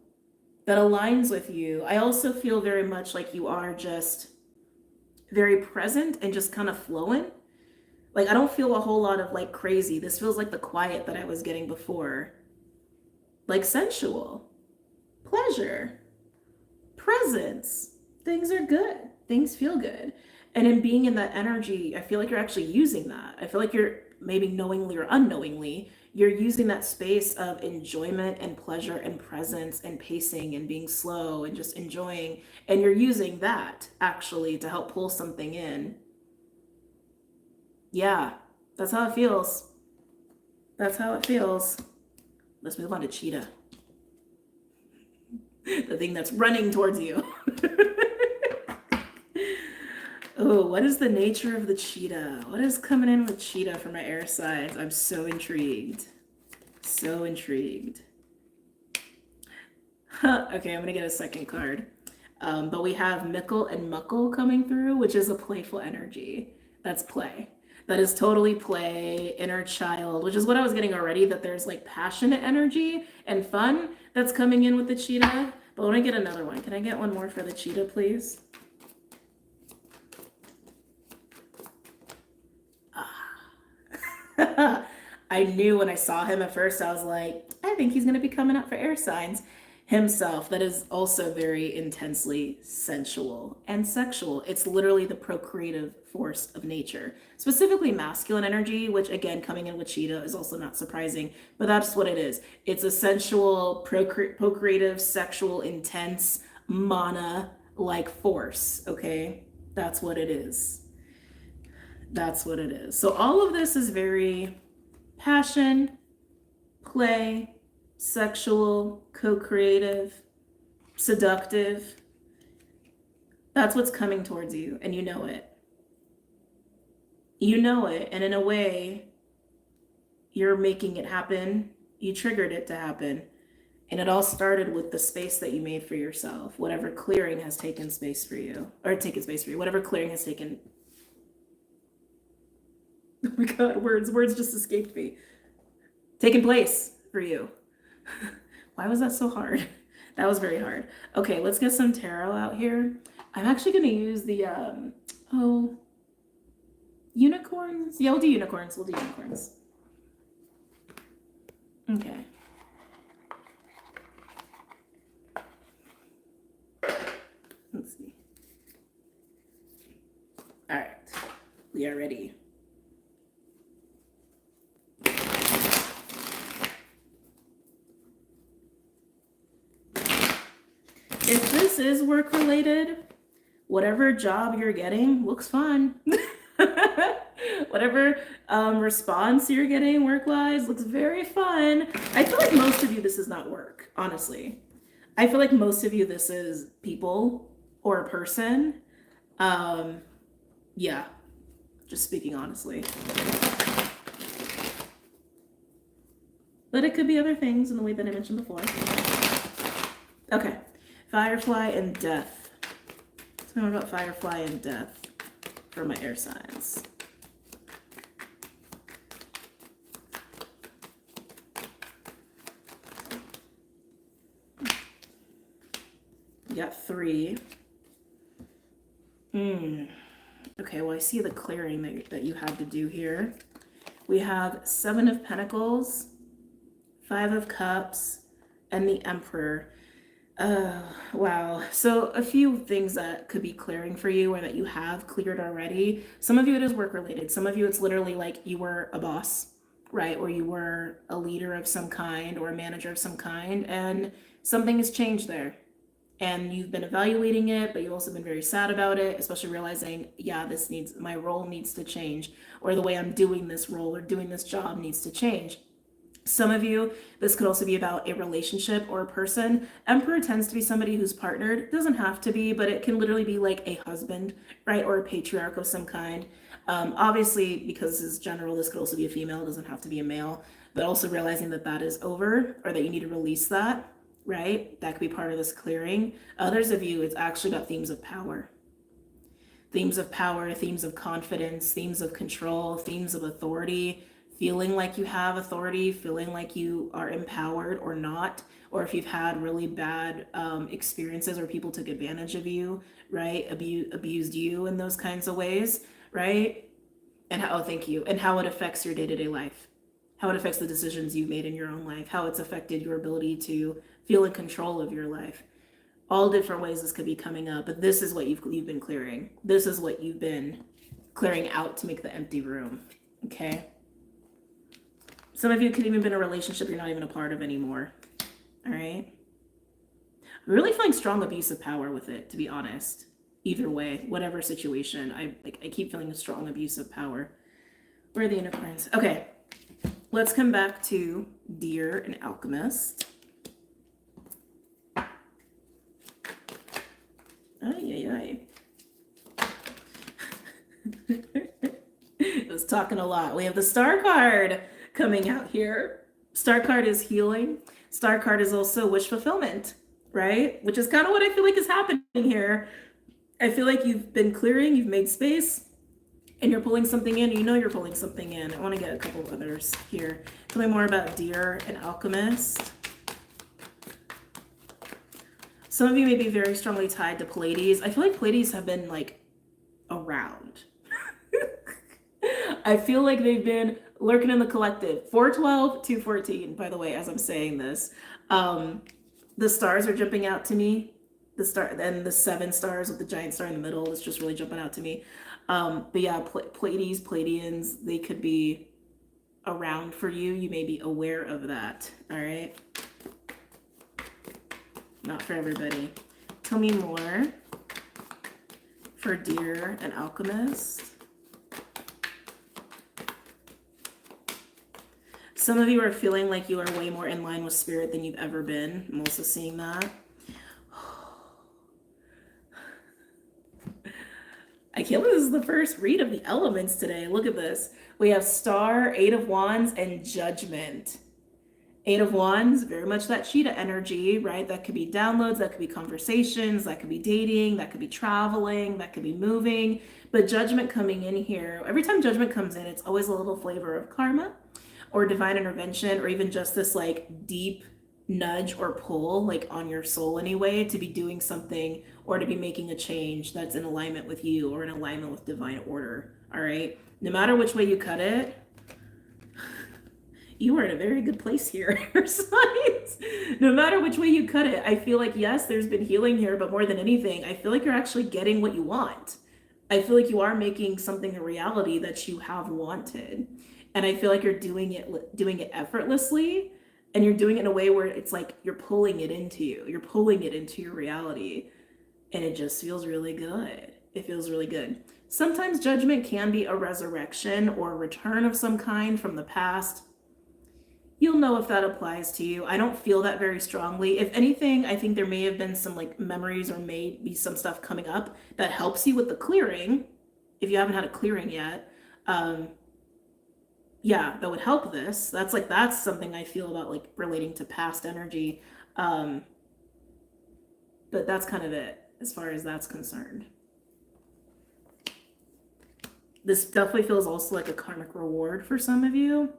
That aligns with you. I also feel very much like you are just very present and just kind of flowing. Like I don't feel a whole lot of like crazy. This feels like the quiet that I was getting before. Like sensual, pleasure, presence. Things are good. Things feel good. And in being in that energy, I feel like you're actually using that. I feel like you're maybe knowingly or unknowingly, you're using that space of enjoyment and pleasure and presence and pacing and being slow and just enjoying. And you're using that actually to help pull something in. Yeah, that's how it feels. That's how it feels. Let's move on to cheetah. The thing that's running towards you. Oh, what is the nature of the cheetah? What is coming in with cheetah for my air signs? I'm so intrigued. So intrigued. Okay, I'm gonna get a second card. But we have Mickle and Muckle coming through, which is a playful energy. That's play. That is totally play, inner child, which is what I was getting already, that there's like passionate energy and fun that's coming in with the cheetah. But I want to get another one. Can I get one more for the cheetah, please? I knew when I saw him at first, I was like, I think he's going to be coming up for air signs himself. That is also very intensely sensual and sexual. It's literally the procreative force of nature, specifically masculine energy, which again, coming in with cheetah is also not surprising, but that's what it is. It's a sensual, procreative, sexual, intense, mana-like force, okay? That's what it is. That's what it is. So all of this is very passion, play, sexual, co-creative, seductive. That's what's coming towards you, and you know it. You know it, and in a way, you're making it happen. You triggered it to happen. And it all started with the space that you made for yourself. Whatever clearing has taken space for you, whatever clearing has taken. Oh my God, words just escaped me. Taken place for you. Why was that so hard? That was very hard. Okay, let's get some tarot out here. I'm actually going to use the, unicorns. Yeah, we'll do unicorns. We'll do unicorns. Okay. Let's see. All right, we are ready. If this is work related, whatever job you're getting looks fun. Whatever response you're getting work-wise looks very fun. I feel like most of you, this is not work, honestly. I feel like most of you, this is people or a person. Yeah, just speaking honestly. But it could be other things in the way that I mentioned before. Okay, Firefly and Death. Tell me more about Firefly and Death for my air signs. You got 3. Okay, well, I see the clearing that you had to do here. We have 7 of Pentacles, 5 of Cups, and the Emperor. Wow. So a few things that could be clearing for you or that you have cleared already. Some of you it is work related. Some of you it's literally like you were a boss, right? Or you were a leader of some kind or a manager of some kind, and something has changed there. And you've been evaluating it, but you've also been very sad about it, especially realizing, yeah, my role needs to change, or the way I'm doing this role or doing this job needs to change. Some of you, this could also be about a relationship or a person. Emperor tends to be somebody who's partnered. It doesn't have to be, but it can literally be like a husband, right? Or a patriarch of some kind. Obviously, because this is general, this could also be a female. It doesn't have to be a male. But also realizing that that is over, or that you need to release that, right? That could be part of this clearing. Others of you, it's actually about themes of power. Themes of power, themes of confidence, themes of control, themes of authority, feeling like you have authority, feeling like you are empowered or not, or if you've had really bad experiences or people took advantage of you, right? Abused you in those kinds of ways, right? And how, oh, thank you. And how it affects your day-to-day life, how it affects the decisions you've made in your own life, how it's affected your ability to feel in control of your life. All different ways this could be coming up, but this is what you've been clearing. This is what you've been clearing out to make the empty room, okay? Some of you could even be in a relationship you're not even a part of anymore. All right. I'm really feeling strong abuse of power with it, to be honest. Either way, whatever situation, I keep feeling a strong abuse of power. Where are the unicorns? Okay. Let's come back to Deer and Alchemist. Ay. I was talking a lot. We have the Star card coming out here. Star card is healing. Star card is also wish fulfillment, right? Which is kind of what I feel like is happening here. I feel like you've been clearing, you've made space, and you're pulling something in. You know you're pulling something in. I want to get a couple of others here. Tell me more about Deer and Alchemist. Some of you may be very strongly tied to Pleiades. I feel like Pleiades have been like around. I feel like they've been lurking in the collective. 412, 214, by the way, as I'm saying this. The stars are jumping out to me. The star and the 7 stars with the giant star in the middle is just really jumping out to me. But yeah, Pleiades, Pleiadians, they could be around for you. You may be aware of that. All right. Not for everybody. Tell me more for Deer and Alchemist. Some of you are feeling like you are way more in line with spirit than you've ever been. I'm also seeing that. I can't believe this is the first read of the elements today. Look at this. We have Star, 8 of Wands, and Judgment. 8 of Wands, very much that cheetah energy, right? That could be downloads, that could be conversations, that could be dating, that could be traveling, that could be moving. But Judgment coming in here, every time Judgment comes in, it's always a little flavor of karma or divine intervention, or even just this like deep nudge or pull, like on your soul anyway, to be doing something or to be making a change that's in alignment with you or in alignment with divine order. All right. No matter which way you cut it, you are in a very good place here, signs. No matter which way you cut it, I feel like, yes, there's been healing here, but more than anything, I feel like you're actually getting what you want. I feel like you are making something a reality that you have wanted. And I feel like you're doing it effortlessly, and you're doing it in a way where it's like you're pulling it into you. You're pulling it into your reality, and it just feels really good. It feels really good. Sometimes Judgment can be a resurrection or a return of some kind from the past. You'll know if that applies to you. I don't feel that very strongly. If anything, I think there may have been some like memories or maybe some stuff coming up that helps you with the clearing. If you haven't had a clearing yet, yeah, that would help this. That's something I feel about like relating to past energy. But that's kind of it as far as that's concerned. This definitely feels also like a karmic reward for some of you.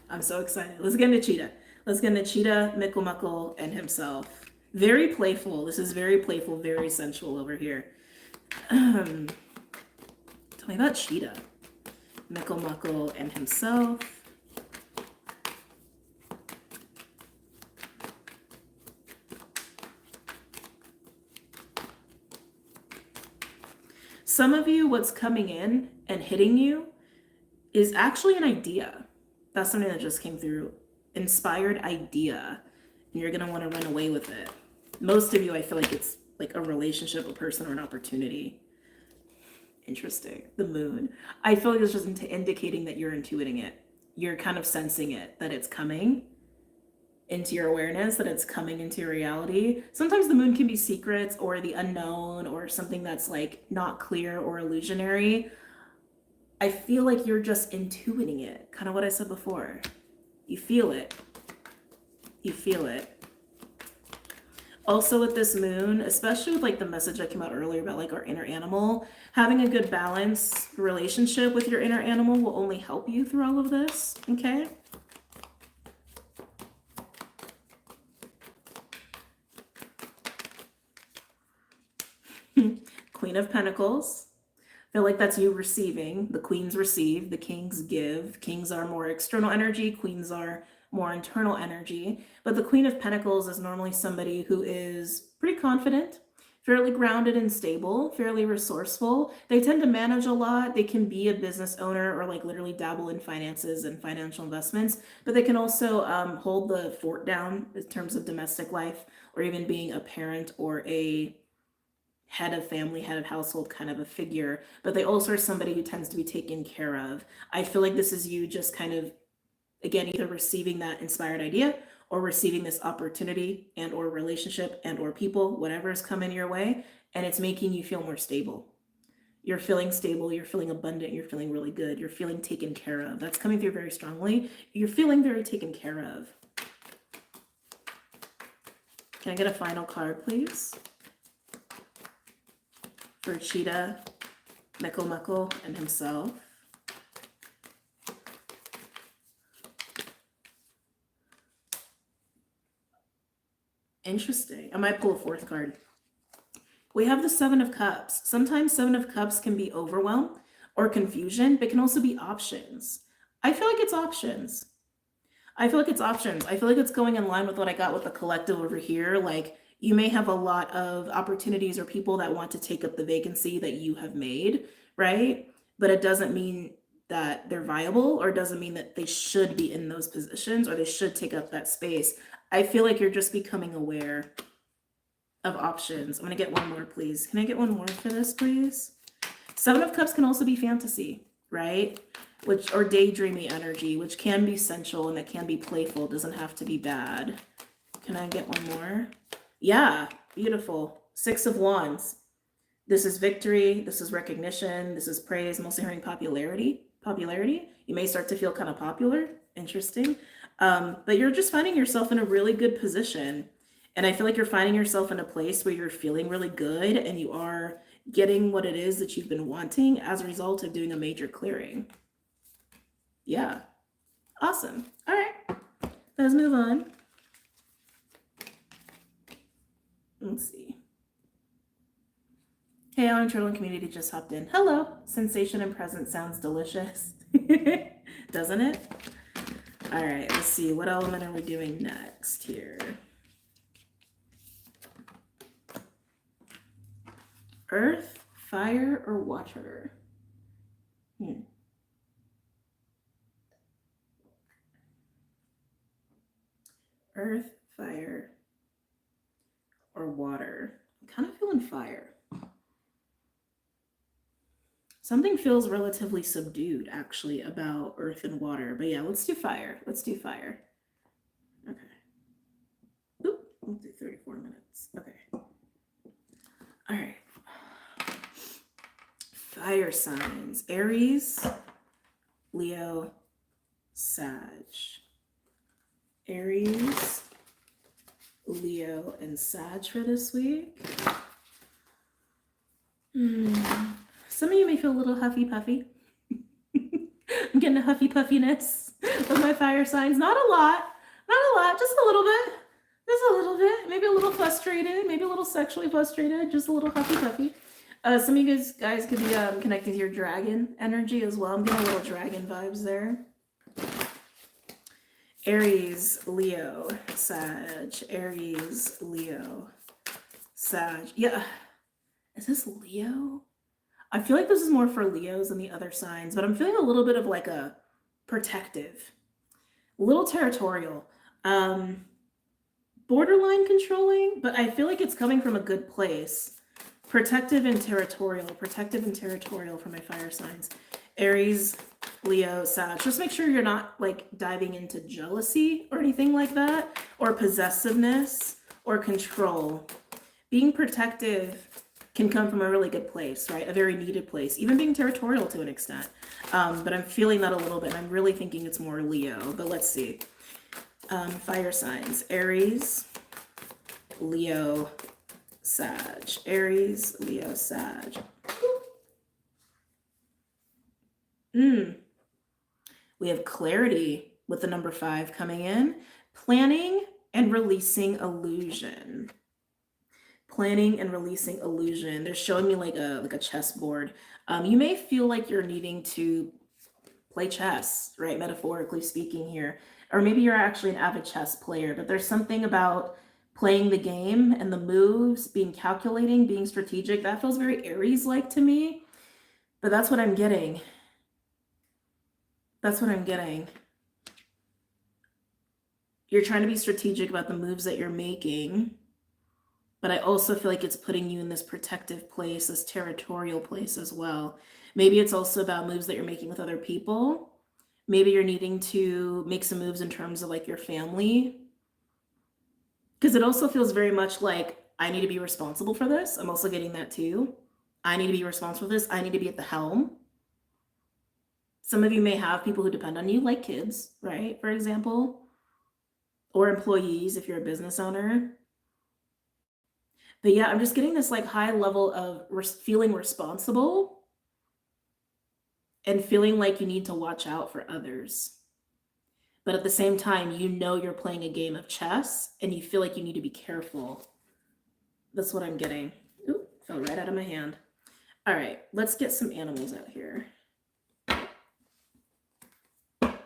I'm so excited. Let's get into Cheetah. Let's get into Cheetah, Mikkel Muckle, and himself. Very playful. This is very playful, very sensual over here. Tell me about Cheetah, Mikkel Muckle, and himself. Some of you, what's coming in and hitting you is actually an idea. That's something that just came through. Inspired idea. And you're going to want to run away with it. Most of you, I feel like it's like a relationship, a person, or an opportunity. Interesting. The moon. I feel like it's just indicating that you're intuiting it. You're kind of sensing it, that it's coming into your awareness, that it's coming into your reality. Sometimes the moon can be secrets or the unknown or something that's like not clear or illusionary. I feel like you're just intuiting it. Kind of what I said before. You feel it. You feel it. Also with this moon, especially with like the message that came out earlier about like our inner animal, having a good balance relationship with your inner animal will only help you through all of this, okay? Queen of Pentacles. I feel like that's you receiving. The queens receive, the kings give. Kings are more external energy, queens are more internal energy. But the Queen of Pentacles is normally somebody who is pretty confident, fairly grounded and stable, fairly resourceful. They tend to manage a lot. They can be a business owner or like literally dabble in finances and financial investments, but they can also hold the fort down in terms of domestic life or even being a parent or a head of family, head of household kind of a figure, but they also are somebody who tends to be taken care of. I feel like this is you just kind of, again, either receiving that inspired idea or receiving this opportunity and or relationship and or people, whatever is coming your way, and it's making you feel more stable. You're feeling stable, you're feeling abundant, you're feeling really good, you're feeling taken care of. That's coming through very strongly. You're feeling very taken care of. Can I get a final card, please? For Cheetah, Mikkel Muckle, and himself. Interesting. I might pull a fourth card. We have the Seven of Cups. Sometimes Seven of Cups can be overwhelm or confusion, but can also be options. I feel like it's options. I feel like it's options. I feel like it's going in line with what I got with the collective over here. Like, you may have a lot of opportunities or people that want to take up the vacancy that you have made, right? But it doesn't mean that they're viable, or it doesn't mean that they should be in those positions or they should take up that space. I feel like you're just becoming aware of options. I'm going to get one more, please. Can I get one more for this, please? Seven of Cups can also be fantasy, right? Which, or daydreamy energy, which can be sensual and it can be playful. It doesn't have to be bad. Can I get one more? Yeah, beautiful. Six of Wands. This is victory. This is recognition. This is praise. Mostly hearing popularity. You may start to feel kind of popular. Interesting. But you're just finding yourself in a really good position. And I feel like you're finding yourself in a place where you're feeling really good and you are getting what it is that you've been wanting as a result of doing a major clearing. Yeah. Awesome. All right. Let's move on. Let's see. Hey, our internal community just hopped in. Hello. Sensation and present sounds delicious. Doesn't it? All right. Let's see. What element are we doing next here? Earth, fire, or water? Earth, fire, or water? I'm kind of feeling fire. Something feels relatively subdued, actually, about earth and water. But yeah, let's do fire. Let's do fire. Okay. Oop, we'll do 34 minutes. Okay. All right. Fire signs. Aries, Leo, Sag. Aries, Leo, and Sag for this week. Some of you may feel a little huffy puffy. I'm getting a huffy puffiness of my fire signs. Not a lot, just a little bit. Just a little bit, maybe a little frustrated, maybe a little sexually frustrated, just a little huffy puffy. Some of you guys could be connecting to your dragon energy as well. I'm getting a little dragon vibes there. Aries, Leo, Sag. Aries, Leo, Sag. Yeah. Is this Leo? I feel like this is more for Leos than the other signs, but I'm feeling a little bit of like a protective, a little territorial, borderline controlling, but I feel like it's coming from a good place. Protective and territorial for my fire signs. Aries, Leo, Sag. Just make sure you're not like diving into jealousy or anything like that, or possessiveness or control. Being protective can come from a really good place, right? A very needed place, even being territorial to an extent. But I'm feeling that a little bit, and I'm really thinking it's more Leo, but let's see. Fire signs, Aries, Leo, Sag. Aries, Leo, Sag. We have clarity with the number 5 coming in. Planning and releasing illusion. Planning and releasing illusion. They're showing me like a chessboard. You may feel like you're needing to play chess, right? Metaphorically speaking here. Or maybe you're actually an avid chess player, but there's something about playing the game and the moves, being calculating, being strategic. That feels very Aries-like to me, but that's what I'm getting. That's what I'm getting. You're trying to be strategic about the moves that you're making, but I also feel like it's putting you in this protective place, this territorial place as well. Maybe it's also about moves that you're making with other people. Maybe you're needing to make some moves in terms of like your family. Because it also feels very much like I need to be responsible for this. I'm also getting that too. I need to be responsible for this. I need to be at the helm. Some of you may have people who depend on you, like kids, right? For example, or employees if you're a business owner. But yeah, I'm just getting this like high level of feeling responsible and feeling like you need to watch out for others. But at the same time, you know you're playing a game of chess and you feel like you need to be careful. That's what I'm getting. Ooh, fell right out of my hand. All right, let's get some animals out here. I'm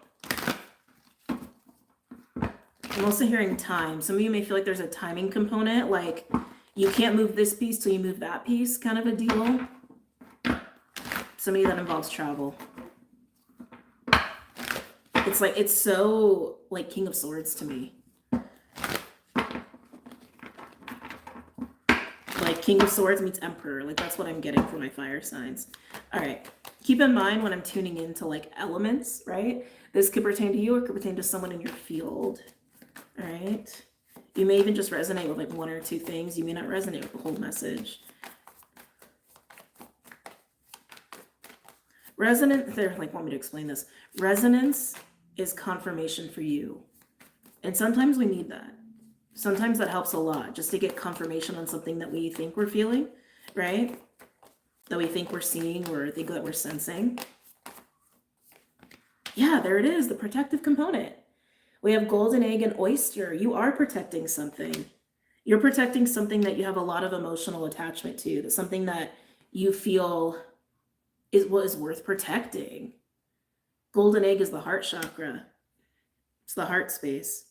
also hearing time. Some of you may feel like there's a timing component, like you can't move this piece till you move that piece, kind of a deal. Some of you that involves travel. It's like, it's so like King of Swords to me. Like King of Swords meets Emperor. Like that's what I'm getting for my fire signs. All right. Keep in mind when I'm tuning into like elements, right? This could pertain to you or could pertain to someone in your field. All right. You may even just resonate with like 1 or 2 things. You may not resonate with the whole message. Resonance, they like want me to explain this. Resonance is confirmation for you. And sometimes we need that. Sometimes that helps a lot, just to get confirmation on something that we think we're feeling, right? That we think we're seeing or think that we're sensing. Yeah, there it is, the protective component. We have golden egg and oyster. You are protecting something. You're protecting something that you have a lot of emotional attachment to. That's something that you feel is what is worth protecting. Golden egg is the heart chakra. It's the heart space.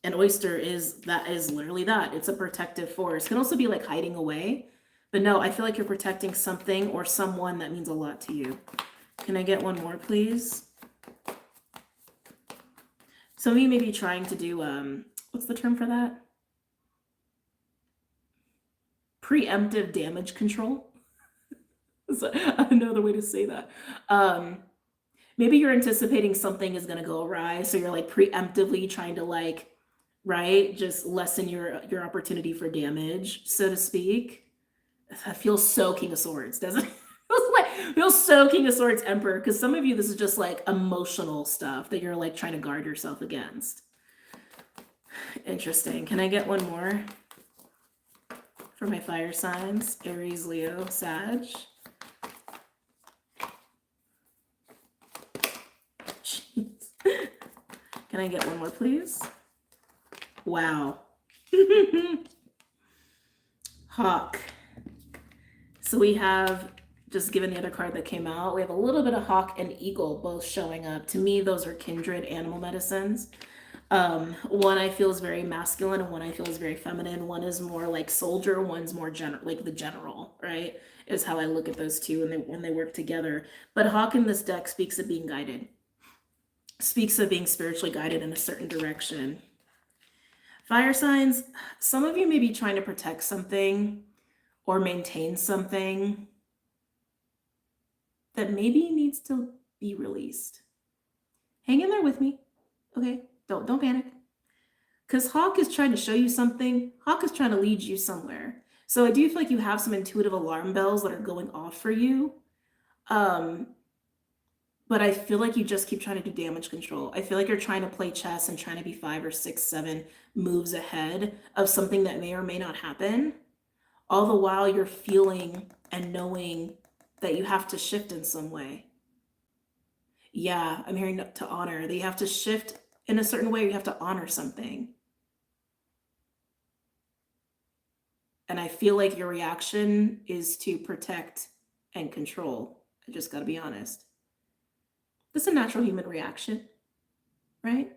And oyster is literally that. It's a protective force. It can also be like hiding away. But no, I feel like you're protecting something or someone that means a lot to you. Can I get one more, please? Some of you may be trying to do, what's the term for that? Preemptive damage control. Is another way to say that. Maybe you're anticipating something is going to go awry. So you're like preemptively trying to like, right, just lessen your opportunity for damage, so to speak. That feels so King of Swords, doesn't it? Feels so King of Swords Emperor, because some of you, this is just like emotional stuff that you're like trying to guard yourself against. Interesting. Can I get one more for my fire signs? Aries, Leo, Sag. Can I get one more, please? Wow. Hawk. So we have, just given the other card that came out, we have a little bit of hawk and eagle both showing up. To me, those are kindred animal medicines. One I feel is very masculine and one I feel is very feminine. One is more like soldier, one's more general, like the general, right? Is how I look at those two when they work together. But hawk in this deck speaks of being guided, speaks of being spiritually guided in a certain direction. Fire signs, some of you may be trying to protect something or maintain something that maybe needs to be released. Hang in there with me, okay? Don't panic. Because hawk is trying to show you something. Hawk is trying to lead you somewhere. So I do feel like you have some intuitive alarm bells that are going off for you. But I feel like you just keep trying to do damage control. I feel like you're trying to play chess and trying to be 5 or 6, 7 moves ahead of something that may or may not happen. All the while you're feeling and knowing that you have to shift in some way. Yeah, I'm hearing to honor. That you have to shift in a certain way. You have to honor something. And I feel like your reaction is to protect and control. I just got to be honest. This is a natural human reaction, right?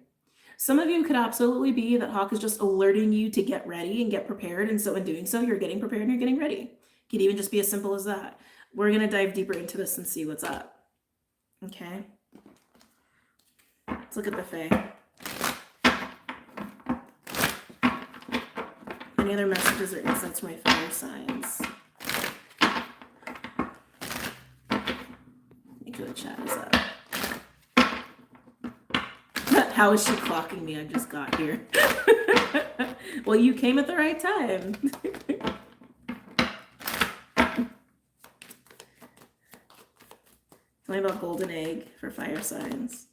Some of you could absolutely be that hawk is just alerting you to get ready and get prepared. And so in doing so, you're getting prepared and you're getting ready. It could even just be as simple as that. We're going to dive deeper into this and see what's up. Okay. Let's look at the Fae. Any other messages or insights from my fire signs? Make sure the chat is up. How is she clocking me? I just got here. Well, you came at the right time. Tell me about golden egg for fire signs.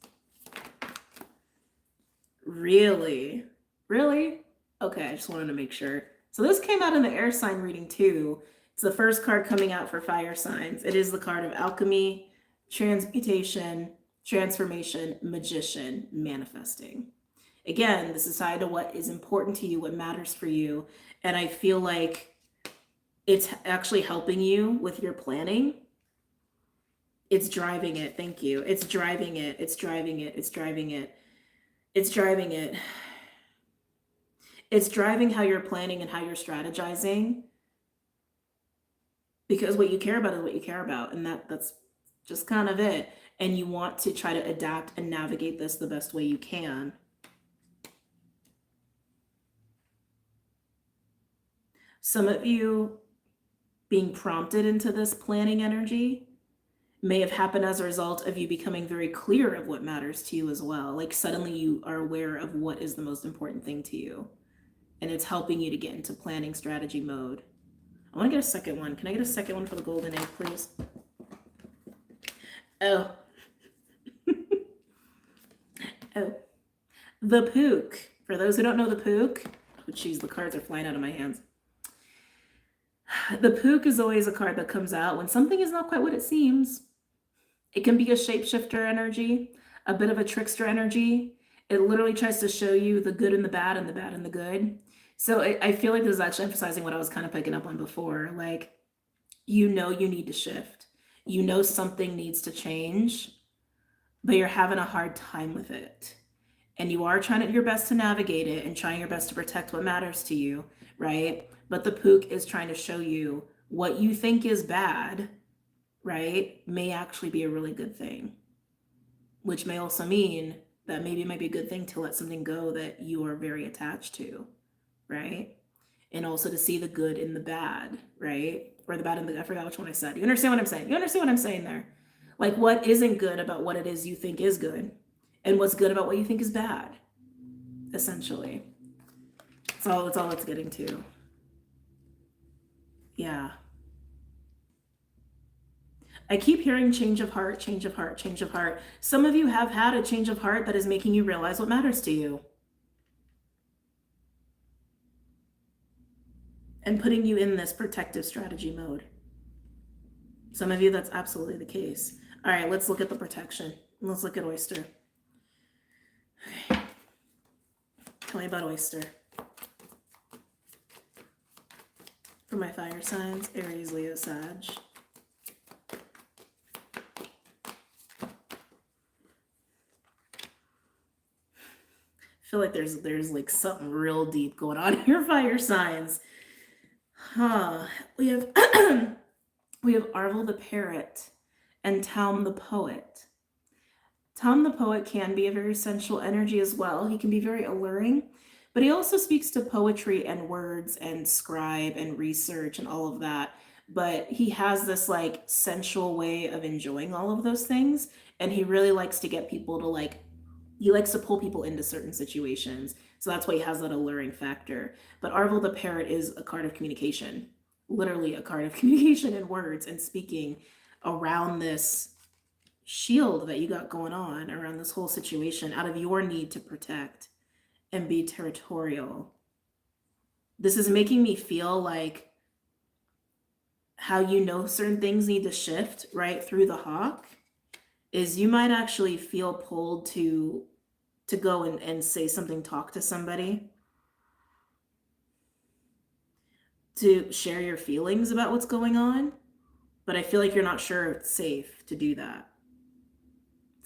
Really? Really? Okay, I just wanted to make sure. So this came out in the air sign reading too. It's the first card coming out for fire signs. It is the card of alchemy, transmutation, transformation, magician, manifesting. Again, this is tied to what is important to you, what matters for you. And I feel like it's actually helping you with your planning. It's driving it. Thank you. It's driving it. It's driving it. It's driving it. It's driving it. It's driving how you're planning and how you're strategizing. Because what you care about is what you care about. And that's just kind of it. And you want to try to adapt and navigate this the best way you can. Some of you being prompted into this planning energy may have happened as a result of you becoming very clear of what matters to you as well. Like suddenly you are aware of what is the most important thing to you. And it's helping you to get into planning strategy mode. I want to get a second one. Can I get a second one for the golden egg, please? Oh. Oh. The Pook. For those who don't know the Pook, oh geez, the cards are flying out of my hands. The Pook is always a card that comes out when something is not quite what it seems. It can be a shapeshifter energy, a bit of a trickster energy. It literally tries to show you the good and the bad and the bad and the good. So I feel like this is actually emphasizing what I was kind of picking up on before. Like, you know you need to shift. You know something needs to change, but you're having a hard time with it. And you are trying your best to navigate it and trying your best to protect what matters to you, right? But the Pook is trying to show you what you think is bad, right, may actually be a really good thing, which may also mean that maybe it might be a good thing to let something go that you are very attached to, right? And also to see the good in the bad, right? Or the bad in the, I forgot which one I said. You understand what I'm saying? You understand what I'm saying there? Like what isn't good about what it is you think is good and what's good about what you think is bad, essentially. That's all it's getting to. Yeah. I keep hearing change of heart, change of heart, change of heart. Some of you have had a change of heart that is making you realize what matters to you and putting you in this protective strategy mode. Some of you, that's absolutely the case. All right, let's look at the protection. Let's look at oyster. Okay. Tell me about oyster. For my fire signs, Aries, Leo, Sag. I feel like there's like something real deep going on in your fire signs. Huh. We have we have Arvel the parrot and Taum the poet. Taum the poet can be a very sensual energy as well. He can be very alluring, but he also speaks to poetry and words and scribe and research and all of that. But he has this like sensual way of enjoying all of those things, and he really likes to get people to like he likes to pull people into certain situations. So that's why he has that alluring factor. But Arvel the parrot is a card of communication, literally a card of communication and words and speaking around this shield that you got going on, around this whole situation, out of your need to protect and be territorial. This is making me feel like how you know certain things need to shift right through the hawk is you might actually feel pulled to go and say something, talk to somebody, to share your feelings about what's going on, but I feel like you're not sure it's safe to do that.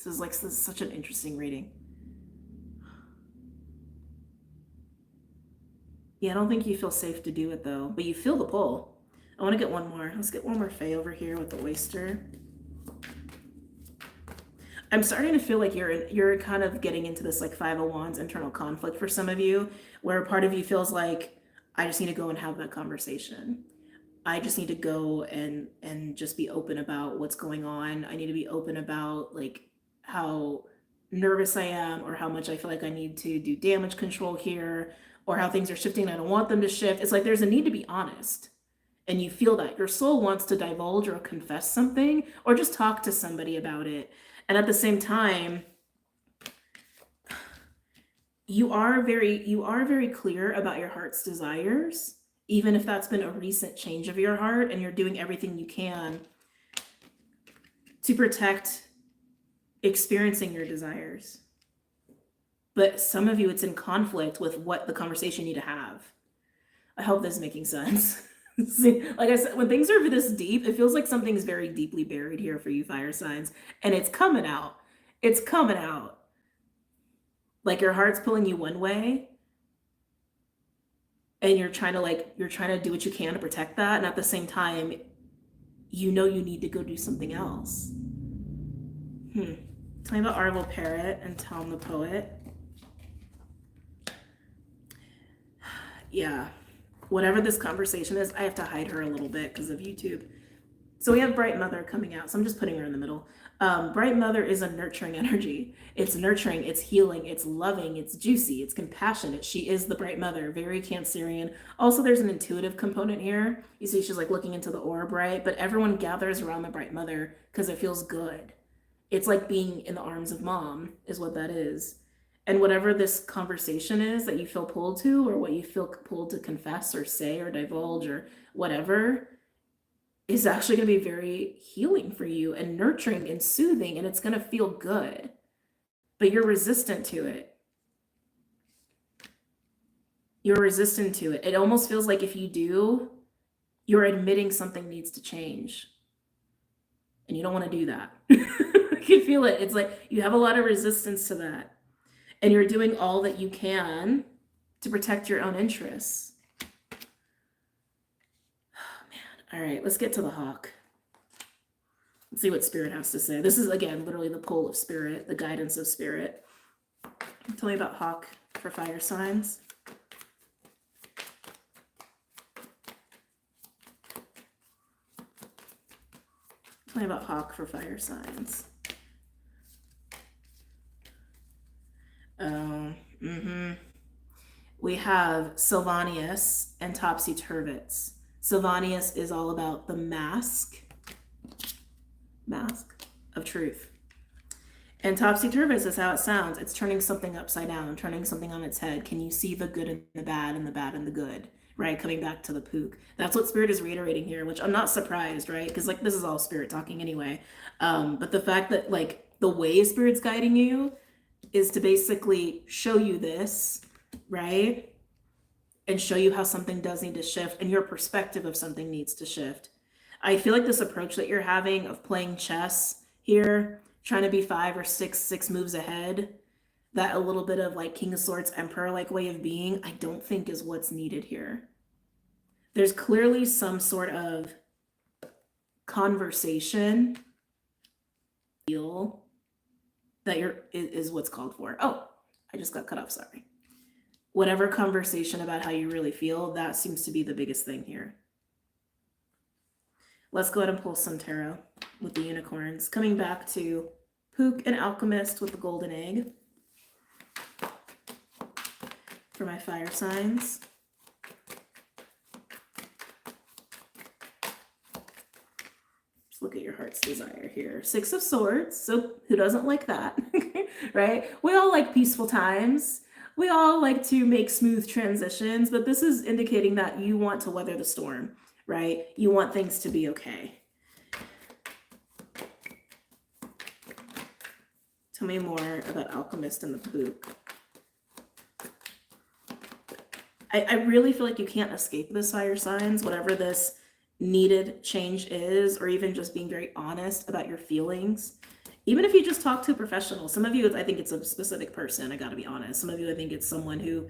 This is such an interesting reading. Yeah, I don't think you feel safe to do it though, but you feel the pull. I want to get one more. Let's get one more Fae over here with the oyster. I'm starting to feel like you're kind of getting into this like Five of Wands internal conflict for some of you, where part of you feels like I just need to go and have that conversation. I just need to go and just be open about what's going on. I need to be open about like how nervous I am, or how much I feel like I need to do damage control here, or how things are shifting and I don't want them to shift. It's like there's a need to be honest. And you feel that your soul wants to divulge or confess something or just talk to somebody about it. And at the same time, you are very clear about your heart's desires, even if that's been a recent change of your heart, and you're doing everything you can to protect experiencing your desires. But some of you, it's in conflict with what the conversation you need to have. I hope this is making sense. Like I said, when things are this deep, it feels like something's very deeply buried here for you fire signs, and it's coming out. It's coming out. Like your heart's pulling you one way, and you're trying to do what you can to protect that, and at the same time, you know you need to go do something else. Tell me about Arvel Parrot and Taum the poet. Yeah. Whatever this conversation is, I have to hide her a little bit because of YouTube. So we have Bright Mother coming out. So I'm just putting her in the middle. Bright Mother is a nurturing energy. It's nurturing, it's healing, it's loving, it's juicy, it's compassionate. She is the Bright Mother, very Cancerian. Also, there's an intuitive component here. You see she's like looking into the orb, right? But everyone gathers around the Bright Mother because it feels good. It's like being in the arms of mom is what that is. And whatever this conversation is that you feel pulled to, or what you feel pulled to confess or say or divulge or whatever, is actually going to be very healing for you and nurturing and soothing, and it's going to feel good. But you're resistant to it. You're resistant to it. It almost feels like if you do, you're admitting something needs to change. And you don't want to do that. I can feel it. It's like you have a lot of resistance to that. And you're doing all that you can to protect your own interests. Oh, man. All right, let's get to the hawk. Let's see what Spirit has to say. This is, again, literally the pull of Spirit, the guidance of Spirit. Tell me about hawk for fire signs. Tell me about hawk for fire signs. We have Sylvanius and Topsy Turvets. Sylvanius is all about the mask of truth. And Topsy Turvets is how it sounds. It's turning something upside down, turning something on its head. Can you see the good and the bad and the bad and the good? Right? Coming back to the pook. That's what Spirit is reiterating here, which I'm not surprised, right? Because like this is all Spirit talking anyway. But the fact that like the way Spirit's guiding you, is to basically show you this, right? And show you how something does need to shift and your perspective of something needs to shift. I feel like this approach that you're having of playing chess here, trying to be 5 or 6 moves ahead, that a little bit of like King of Swords, Emperor like way of being, I don't think is what's needed here. There's clearly some sort of conversation that is what's called for. Oh, I just got cut off, sorry. Whatever conversation about how you really feel, that seems to be the biggest thing here. Let's go ahead and pull some tarot with the unicorns. Coming back to Pook and Alchemist with the golden egg for my fire signs. Just look at your heart's desire here. 6 of Swords. So who doesn't like that, right? We all like peaceful times. We all like to make smooth transitions, but this is indicating that you want to weather the storm, right? You want things to be okay. Tell me more about Alchemist and the Pook. I really feel like you can't escape this, fire signs, whatever this needed change is, or even just being very honest about your feelings. Even if you just talk to a professional, some of you, I think it's a specific person, I gotta be honest. Some of you, I think it's someone who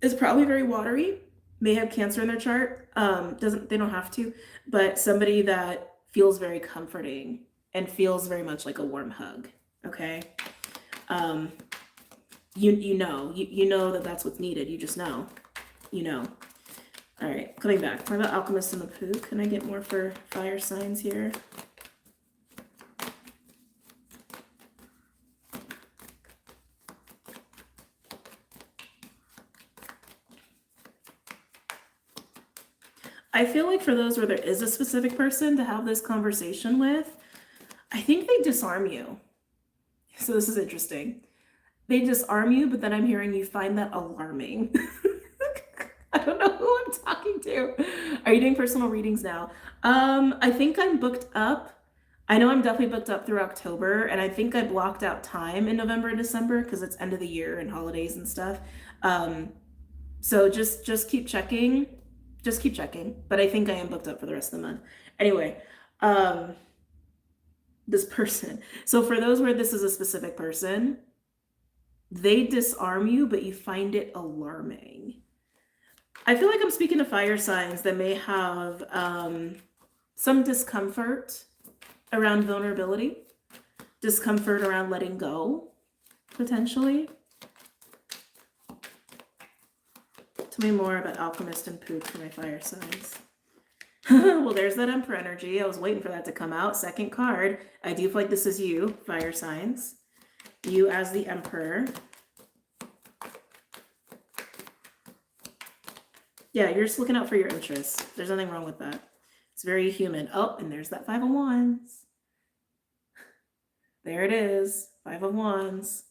is probably very watery, may have Cancer in their chart, they don't have to, but somebody that feels very comforting and feels very much like a warm hug, okay? You know that that's what's needed. You just know, All right, coming back. Talk about Alchemist and the Pook. Can I get more for fire signs here? I feel like for those where there is a specific person to have this conversation with, I think they disarm you. So this is interesting. They disarm you, but then I'm hearing you find that alarming. I don't know who I'm talking to. Are you doing personal readings now? I think I'm booked up. I know I'm definitely booked up through October, and I think I blocked out time in November and December because it's end of the year and holidays and stuff. So just keep checking. Just keep checking. But I think I am booked up for the rest of the month. Anyway, this person. So for those where this is a specific person, they disarm you, but you find it alarming. I feel like I'm speaking to fire signs that may have some discomfort around vulnerability, discomfort around letting go, potentially. Tell me more about Alchemist and Pook for my fire signs. Well, there's that Emperor energy. I was waiting for that to come out. Second card. I do feel like this is you, fire signs. You as the Emperor. Yeah, you're just looking out for your interests. There's nothing wrong with that. It's very human. Oh, and there's that 5 of Wands. There it is. 5 of Wands.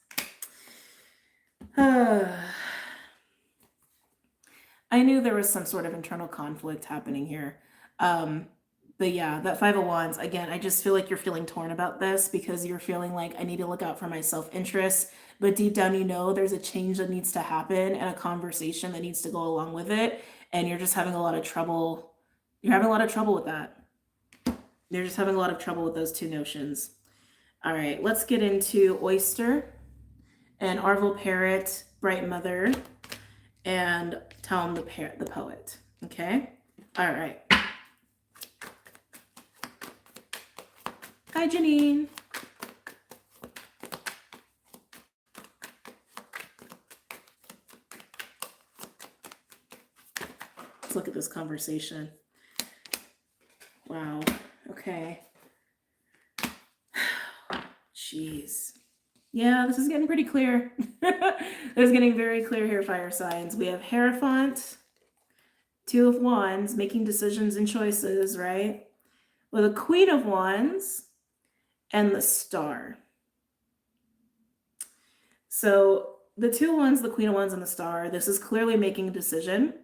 I knew there was some sort of internal conflict happening here. But yeah, that 5 of Wands, again, I just feel like you're feeling torn about this because you're feeling like I need to look out for my self-interest, but deep down you know there's a change that needs to happen and a conversation that needs to go along with it, and you're just having a lot of trouble. You're having a lot of trouble with that. You're just having a lot of trouble with those two notions. All right, let's get into Oyster and Arvel Parrot, Bright Mother, and Tom the Poet. Okay? All right. Hi, Janine. Let's look at this conversation. Wow. Okay. Jeez. Yeah, this is getting pretty clear. This is getting very clear here, fire signs. We have Hierophant, 2 of Wands, making decisions and choices, right? With a Queen of Wands and the Star. So the 2 of Wands, the Queen of Wands, and the Star, this is clearly making a decision,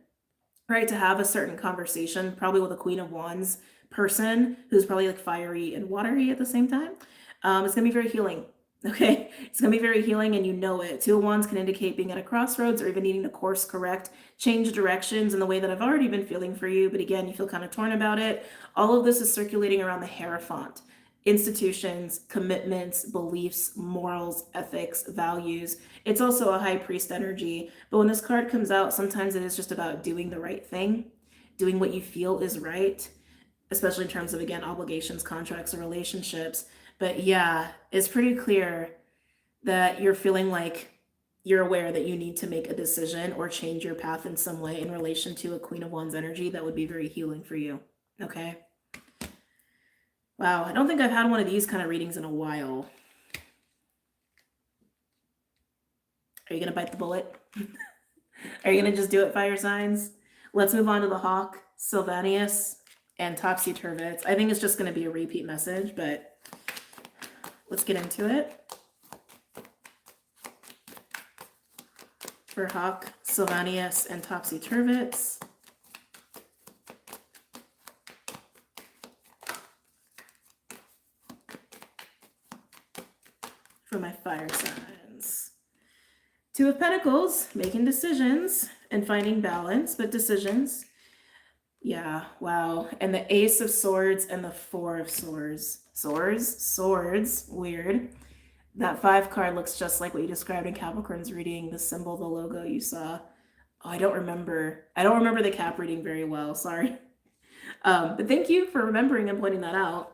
right? To have a certain conversation, probably with a Queen of Wands person who's probably like fiery and watery at the same time. It's gonna be very healing. Okay, it's going to be very healing and you know it. Two of Wands can indicate being at a crossroads or even needing to course correct, change directions in the way that I've already been feeling for you. But again, you feel kind of torn about it. All of this is circulating around the Hierophant. Institutions, commitments, beliefs, morals, ethics, values. It's also a high priest energy. But when this card comes out, sometimes it is just about doing the right thing, doing what you feel is right, especially in terms of, again, obligations, contracts, or relationships. But yeah, it's pretty clear that you're feeling like you're aware that you need to make a decision or change your path in some way in relation to a Queen of Wands energy that would be very healing for you. Okay. Wow, I don't think I've had one of these kind of readings in a while. Are you going to bite the bullet? Are you going to just do it, fire signs? Let's move on to the Hawk, Sylvanus, and Topsy Turvets. I think it's just going to be a repeat message, but let's get into it. For Hawk, Sylvanus, and Topsy Turvets. For my fire signs. Two of Pentacles, making decisions and finding balance, but decisions. Yeah, wow. And the Ace of Swords and the Four of Swords. Swords, weird. That 5 card looks just like what you described in Capricorn's reading, the symbol, the logo you saw. Oh, I don't remember the Cap reading very well, sorry. But thank you for remembering and pointing that out.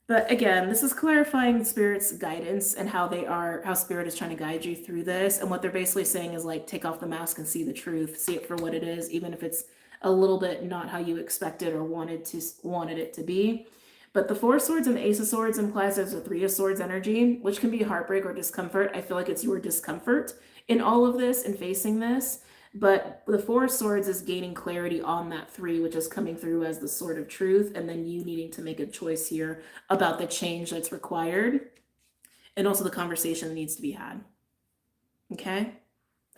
But again, this is clarifying Spirit's guidance and how Spirit is trying to guide you through this. And what they're basically saying is like, take off the mask and see the truth, see it for what it is, even if it's a little bit not how you expected or wanted it to be. But the Four of Swords and the Ace of Swords implies there's a Three of Swords energy, which can be heartbreak or discomfort. I feel like it's your discomfort in all of this and facing this. But the Four of Swords is gaining clarity on that 3, which is coming through as the sword of truth, and then you needing to make a choice here about the change that's required, and also the conversation that needs to be had. Okay?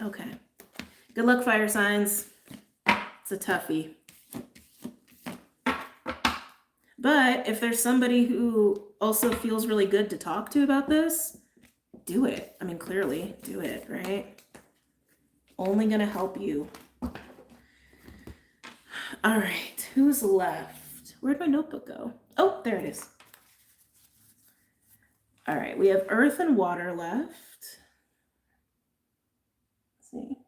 Okay. Good luck, fire signs. It's a toughie. But if there's somebody who also feels really good to talk to about this, do it. I mean, clearly, do it, right? Only gonna help you. All right, who's left? Where'd my notebook go? Oh, there it is. All right, we have Earth and Water left. Let's see.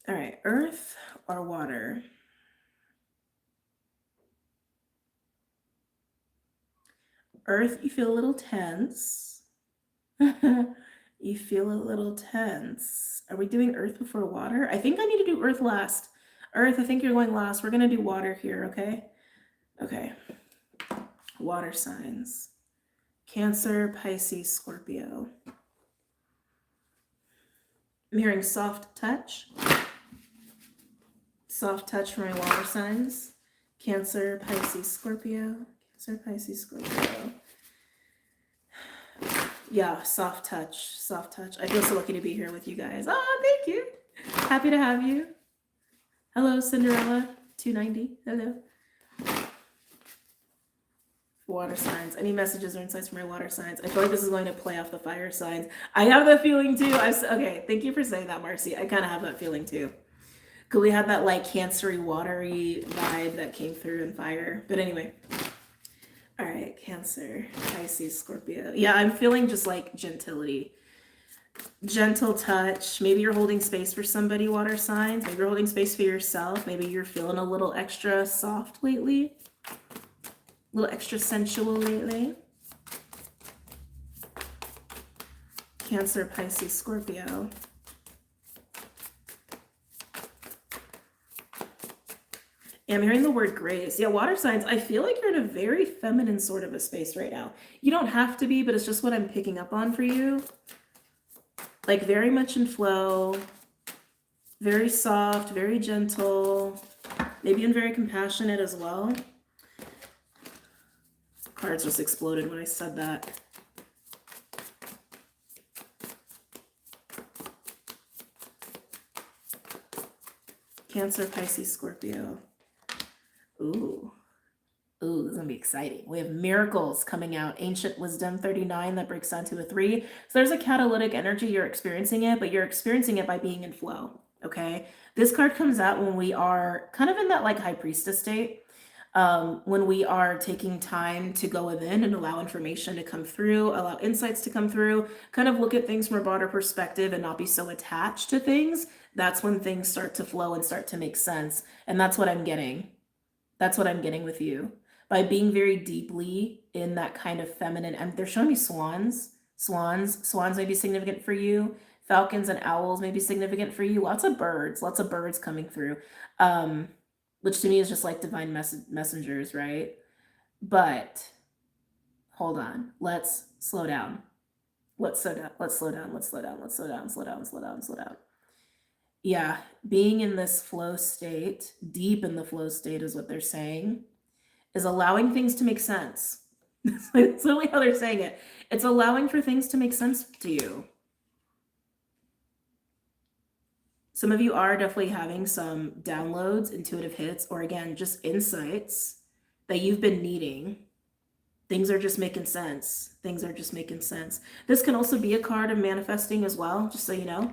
All right, Earth or Water? Earth, you feel a little tense. You feel a little tense. Are we doing Earth before Water? I think I need to do Earth last. Earth, I think you're going last. We're going to do Water here, okay? Okay. Water signs. Cancer, Pisces, Scorpio. I'm hearing soft touch. Soft touch for my water signs. Cancer, Pisces, Scorpio. Cancer, Pisces, Scorpio. Yeah, soft touch, soft touch. I feel so lucky to be here with you guys. Oh, thank you. Happy to have you. Hello, Cinderella 290. Hello. Water signs. Any messages or insights from my water signs? I feel like this is going to play off the fire signs. I have that feeling too. Okay, thank you for saying that, Marcy. I kind of have that feeling too. Because we had that like cancery, watery vibe that came through in fire. But anyway. All right, Cancer, Pisces, Scorpio. Yeah, I'm feeling just like gentility. Gentle touch. Maybe you're holding space for somebody, water signs. Maybe you're holding space for yourself. Maybe you're feeling a little extra soft lately. A little extra sensual lately. Cancer, Pisces, Scorpio. Yeah, I'm hearing the word grace. Yeah, water signs, I feel like you're in a very feminine sort of a space right now. You don't have to be, but it's just what I'm picking up on for you. Like very much in flow, very soft, very gentle, maybe even very compassionate as well. Cards just exploded when I said that. Cancer, Pisces, Scorpio. Ooh. Ooh, this is gonna be exciting. We have miracles coming out. Ancient wisdom 39 that breaks down to a 3. So there's a catalytic energy, you're experiencing it, but you're experiencing it by being in flow. Okay. This card comes out when we are kind of in that like high priestess state. When we are taking time to go within and allow information to come through, allow insights to come through, kind of look at things from a broader perspective and not be so attached to things, that's when things start to flow and start to make sense. And that's what I'm getting. That's what I'm getting with you. By being very deeply in that kind of feminine, and they're showing me swans. Swans may be significant for you. Falcons and owls may be significant for you. Lots of birds coming through. Which to me is just like divine messengers, right? But hold on, let's slow down. Let's slow down. Yeah, being in this flow state, deep in the flow state is what they're saying, is allowing things to make sense. It's literally how they're saying it. It's allowing for things to make sense to you. Some of you are definitely having some downloads, intuitive hits, or again, just insights that you've been needing. Things are just making sense. This can also be a card of manifesting as well, just so you know.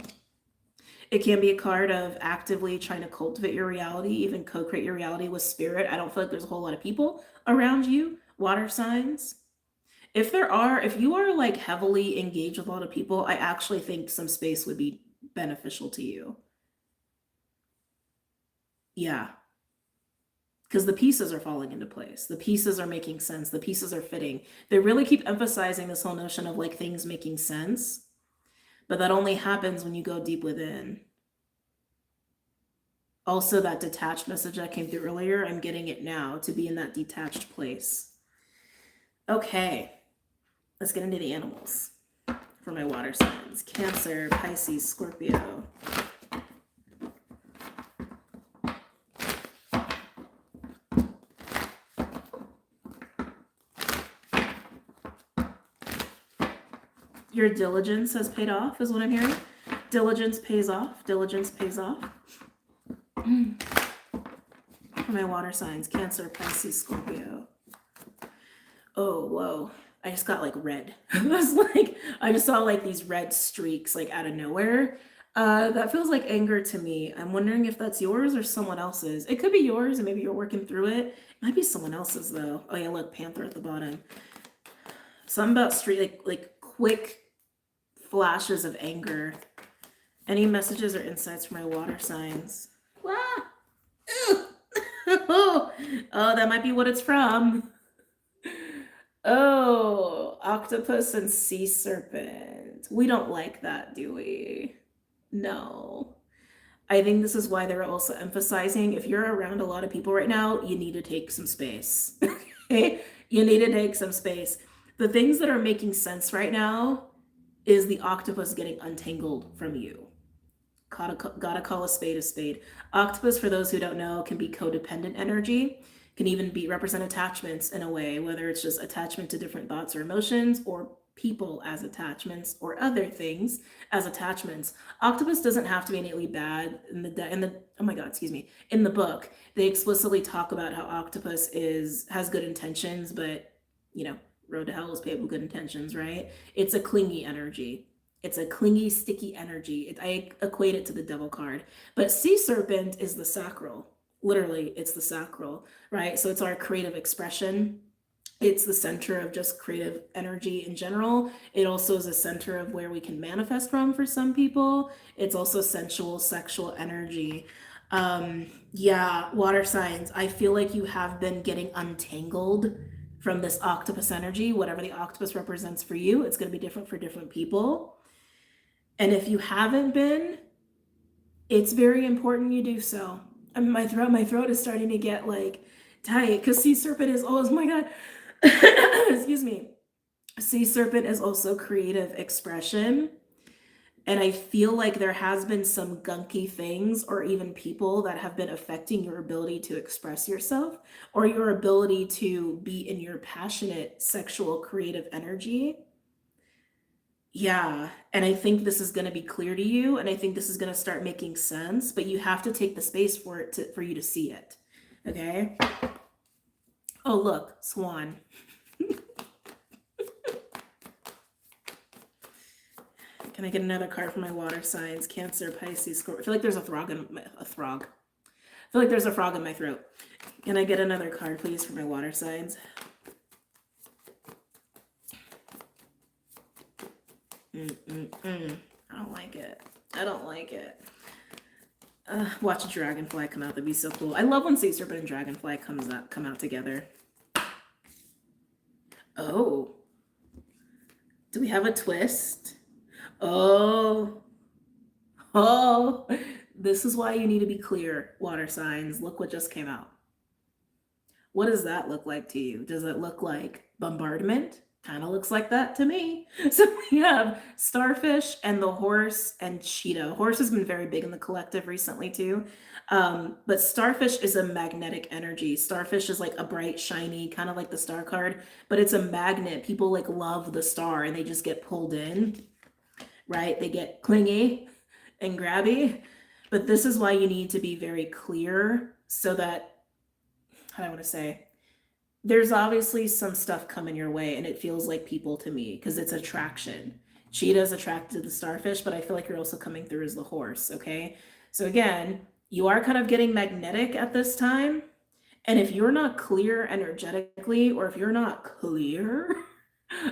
It can be a card of actively trying to cultivate your reality, even co-create your reality with spirit. I don't feel like there's a whole lot of people around you, water signs. If you are like heavily engaged with a lot of people, I actually think some space would be beneficial to you. Yeah. Because the pieces are falling into place. The pieces are making sense. The pieces are fitting. They really keep emphasizing this whole notion of like things making sense. But that only happens when you go deep within. Also, that detached message that came through earlier, I'm getting it now, to be in that detached place. Okay. Let's get into the animals for my water signs. Cancer, Pisces, Scorpio. Your diligence has paid off, is what I'm hearing. Diligence pays off. For my water signs, Cancer, Pisces, Scorpio. Oh, whoa. I just got like red. I just saw like these red streaks like out of nowhere. That feels like anger to me. I'm wondering if that's yours or someone else's. It could be yours and maybe you're working through it. It might be someone else's though. Oh yeah, look, Panther at the bottom. Something about streak, like quick flashes of anger. Any messages or insights for my water signs? Ah! Oh, that might be what it's from. Oh, octopus and sea serpent. We don't like that, do we? No. I think this is why they're also emphasizing if you're around a lot of people right now, you need to take some space. Okay? You need to take some space. The things that are making sense right now is the octopus getting untangled from you. Gotta call a spade a spade. Octopus, for those who don't know, can be codependent energy, can even represent attachments in a way, whether it's just attachment to different thoughts or emotions, or people as attachments, or other things as attachments. Octopus doesn't have to be innately bad. In the book, they explicitly talk about how octopus has good intentions, but road to hell is paved with good intentions, right? It's a clingy energy. It's a clingy, sticky energy. I equate it to the devil card. But sea serpent is the sacral. Literally, it's the sacral, right? So it's our creative expression. It's the center of just creative energy in general. It also is a center of where we can manifest from for some people. It's also sensual, sexual energy. Yeah, water signs. I feel like you have been getting untangled from this octopus energy. Whatever the octopus represents for you, it's going to be different for different people. And if you haven't been, it's very important you do so. I mean, my throat is starting to get like tight because sea serpent is, oh my God, excuse me. Sea serpent is also creative expression. And I feel like there has been some gunky things or even people that have been affecting your ability to express yourself or your ability to be in your passionate, sexual, creative energy. Yeah, and I think this is going to be clear to you, and I think this is going to start making sense, but you have to take the space for you to see it. Okay? Oh, look, swan. Can I get another card for my water signs? Cancer, Pisces, Scorpio. I feel like there's a frog in a frog. I feel like there's a frog in my throat. Can I get another card, please, for my water signs? I don't like it. I don't like it. Watch a dragonfly come out. That'd be so cool. I love when sea serpent and dragonfly come out together. Oh. Do we have a twist? Oh. Oh. This is why you need to be clear, water signs. Look what just came out. What does that look like to you? Does it look like bombardment? Kind of looks like that to me. So we have starfish and the horse and cheetah. Horse has been very big in the collective recently too. But starfish is a magnetic energy. Starfish is like a bright, shiny, kind of like the star card, but it's a magnet. People like love the star and they just get pulled in, right? They get clingy and grabby. But this is why you need to be very clear so that, how do I want to say, there's obviously some stuff coming your way and it feels like people to me because it's attraction. Cheetah is attracted to the starfish, but I feel like you're also coming through as the horse, okay? So again, you are kind of getting magnetic at this time. And if you're not clear energetically, or if you're not clear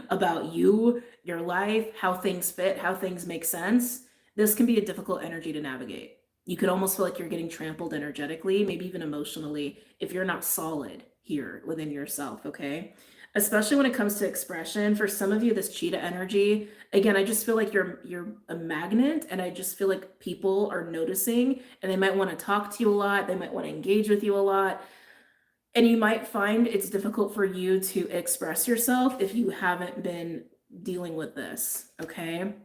about you, your life, how things fit, how things make sense, this can be a difficult energy to navigate. You could almost feel like you're getting trampled energetically, maybe even emotionally, if you're not solid here within yourself, okay? Especially when it comes to expression. For some of you, this cheetah energy, again, I just feel like you're a magnet, and I just feel like people are noticing and they might want to talk to you a lot. They might want to engage with you a lot. And you might find it's difficult for you to express yourself if you haven't been dealing with this, okay?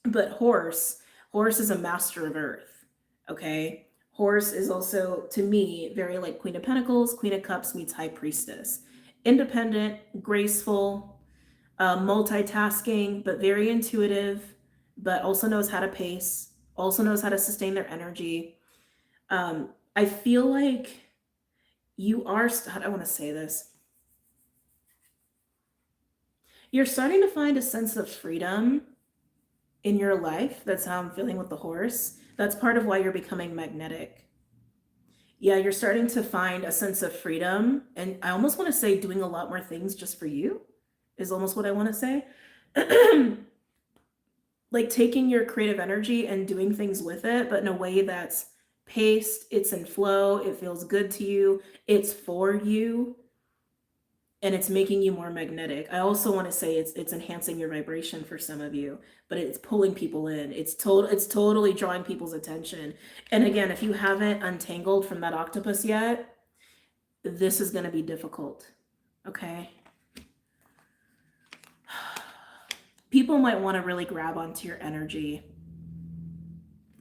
But horse is a master of earth, okay? Horse is also, to me, very like Queen of Pentacles, Queen of Cups meets High Priestess. Independent, graceful, multitasking, but very intuitive, but also knows how to pace, also knows how to sustain their energy. I feel like you are, how do I want to say this? You're starting to find a sense of freedom in your life. That's how I'm feeling with the horse. That's part of why you're becoming magnetic. Yeah, you're starting to find a sense of freedom. And I almost want to say doing a lot more things just for you is almost what I want to say. Like taking your creative energy and doing things with it, but in a way that's paced, it's in flow, it feels good to you, it's for you, and it's making you more magnetic. I also want to say it's enhancing your vibration for some of you, but it's pulling people in. It's totally drawing people's attention. And again, if you haven't untangled from that octopus yet, this is going to be difficult. Okay? People might want to really grab onto your energy.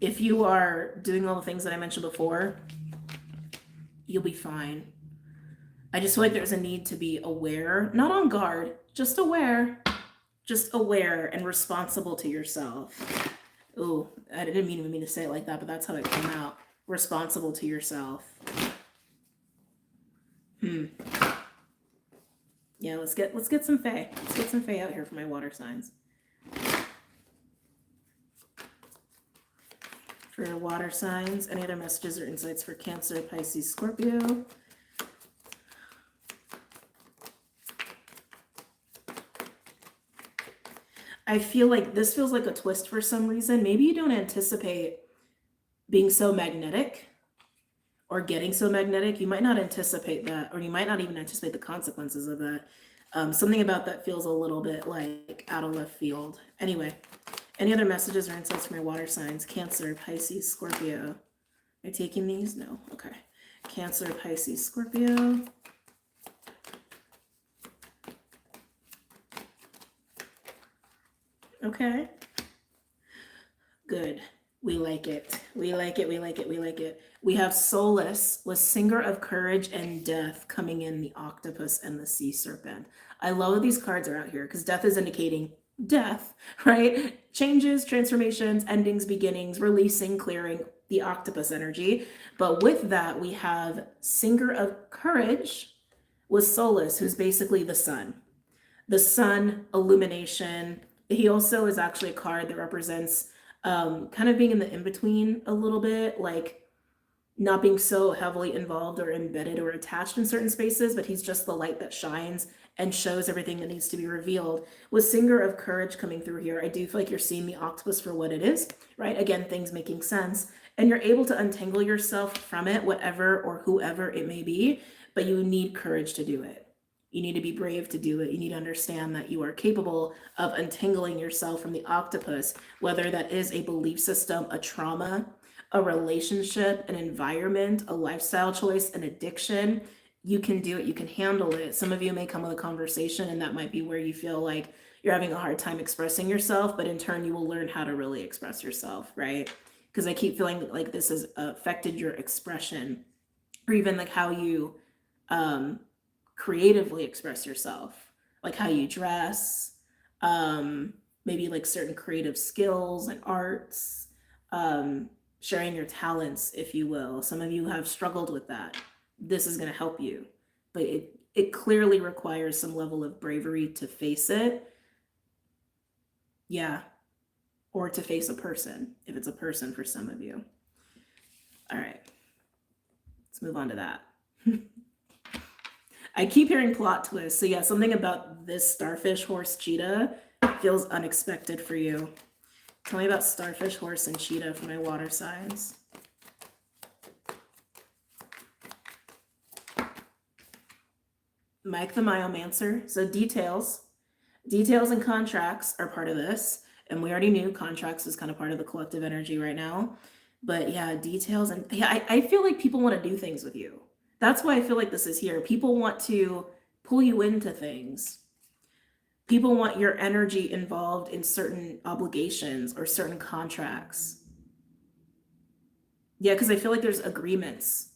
If you are doing all the things that I mentioned before, you'll be fine. I just feel like there's a need to be aware, not on guard, just aware and responsible to yourself. Oh, I didn't even mean to say it like that, but that's how it came out. Responsible to yourself. Yeah, let's get some fae. Let's get some fae out here for my water signs. For water signs, any other messages or insights for Cancer, Pisces, Scorpio? I feel like this feels like a twist for some reason. Maybe you don't anticipate being so magnetic or getting so magnetic. You might not anticipate that, or you might not even anticipate the consequences of that. Something about that feels a little bit like out of left field. Anyway, any other messages or insights from my water signs? Cancer, Pisces, Scorpio. Am I taking these? No. Okay. Cancer, Pisces, Scorpio. Okay. Good. We like it. We like it. We like it. We like it. We have Solace with Singer of Courage and Death coming in the octopus and the sea serpent. I love that these cards are out here because death is indicating death, right? Changes, transformations, endings, beginnings, releasing, clearing, the octopus energy. But with that, we have Singer of Courage was Solus, who's basically the sun. The sun, illumination. He also is actually a card that represents kind of being in the in-between a little bit, like not being so heavily involved or embedded or attached in certain spaces, but he's just the light that shines and shows everything that needs to be revealed. With Singer of Courage coming through here, I do feel like you're seeing the octopus for what it is, right? Again, things making sense. And you're able to untangle yourself from it, whatever or whoever it may be, but you need courage to do it. You need to be brave to do it. You need to understand that you are capable of untangling yourself from the octopus, whether that is a belief system, a trauma, a relationship, an environment, a lifestyle choice, an addiction. You can do it. You can handle it. Some of you may come with a conversation, and that might be where you feel like you're having a hard time expressing yourself, but in turn, you will learn how to really express yourself, right? Because I keep feeling like this has affected your expression, or even like how you creatively express yourself, like how you dress, maybe like certain creative skills and arts, sharing your talents, if you will. Some of you have struggled with that. This is going to help you, but it clearly requires some level of bravery to face it. Yeah. Or to face a person, if it's a person for some of you. All right. Let's move on to that. I keep hearing plot twists. So yeah, something about this starfish, horse, cheetah feels unexpected for you. Tell me about starfish, horse, and cheetah for my water signs. Mike the Myomancer. So details and contracts are part of this. And we already knew contracts is kind of part of the collective energy right now. But yeah, details. And yeah, I feel like people want to do things with you. That's why I feel like this is here. People want to pull you into things. People want your energy involved in certain obligations or certain contracts. Yeah, because I feel like there's agreements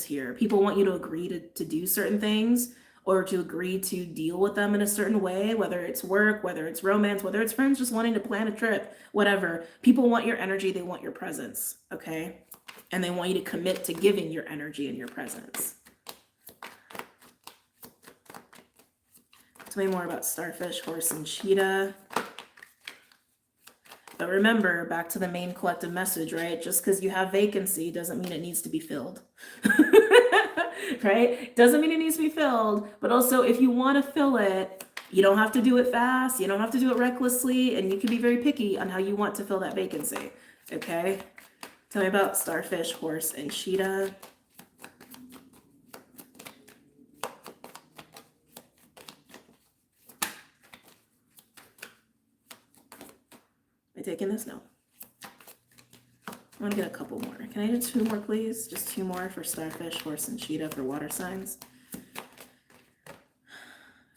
here. People want you to agree to do certain things, or to agree to deal with them in a certain way, whether it's work, whether it's romance, whether it's friends just wanting to plan a trip, whatever. People want your energy, they want your presence, okay? And they want you to commit to giving your energy and your presence. Tell me more about starfish, horse, and cheetah. But remember, back to the main collective message, right? Just because you have vacancy doesn't mean it needs to be filled. Right? Doesn't mean it needs to be filled. But also, if you want to fill it, you don't have to do it fast. You don't have to do it recklessly. And you can be very picky on how you want to fill that vacancy. Okay? Tell me about starfish, horse, and cheetah. Am I taking this? No. I want to get a couple more. Can I do 2 more, please? Just 2 more for starfish, horse, and cheetah for water signs.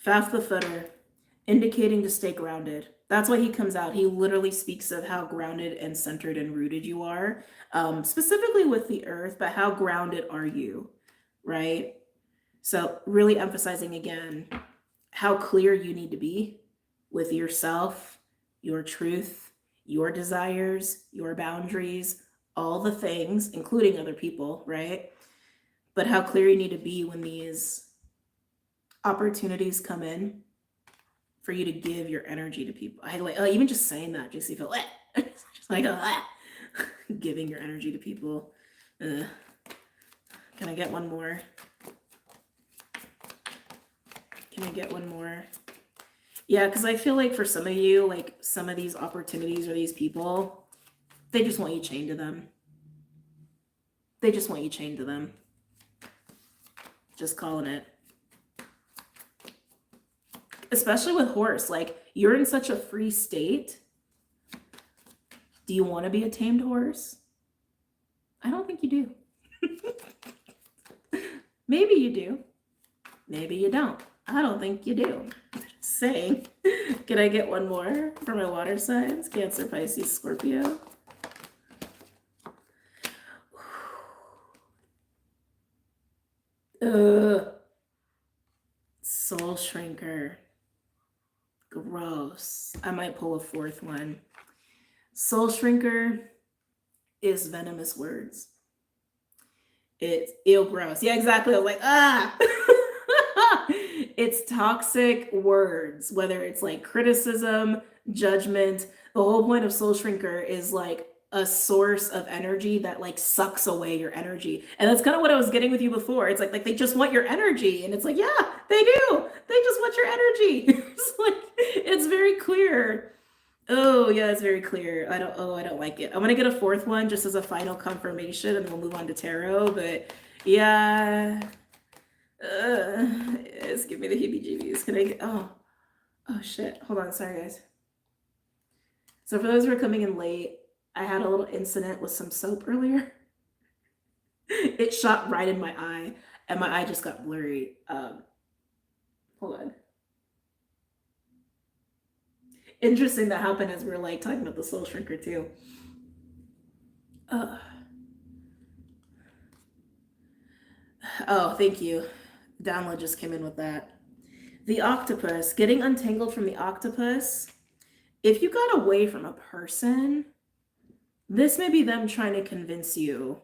Faf the Footer, indicating to stay grounded. That's why he comes out. He literally speaks of how grounded and centered and rooted you are, specifically with the earth, but how grounded are you, right? So really emphasizing again how clear you need to be with yourself, your truth, your desires, your boundaries, all the things, including other people, right? But how clear you need to be when these opportunities come in for you to give your energy to people. I like even just saying that, just you feel just like giving your energy to people. Can I get one more? Can I get one more? Yeah, because I feel like for some of you, like some of these opportunities or these people, they just want you chained to them. They just want you chained to them. Just calling it. Especially with horse, like you're in such a free state. Do you want to be a tamed horse? I don't think you do. Maybe you do. Maybe you don't. I don't think you do. Just saying. Can I get one more for my water signs? Cancer, Pisces, Scorpio. Soul Shrinker. Gross. I might pull a 4th one. Soul Shrinker is venomous words. It's ill gross. Yeah, exactly. I was like, It's toxic words, whether it's like criticism, judgment. The whole point of Soul Shrinker is like a source of energy that like sucks away your energy. And that's kind of what I was getting with you before. It's like they just want your energy. And it's like, yeah, they do. They just want your energy. It's like it's very clear. Oh, yeah, it's very clear. I don't like it. I'm gonna get a fourth one just as a final confirmation and then we'll move on to tarot. But yeah, it's giving me the heebie-jeebies. Can I get, oh shit. Hold on, sorry guys. So for those who are coming in late, I had a little incident with some soap earlier. It shot right in my eye and my eye just got blurry. Hold on. Interesting that happened as we were like talking about the Soul Shrinker too. Oh, thank you. Download just came in with that. The octopus, getting untangled from the octopus. If you got away from a person, this may be them trying to convince you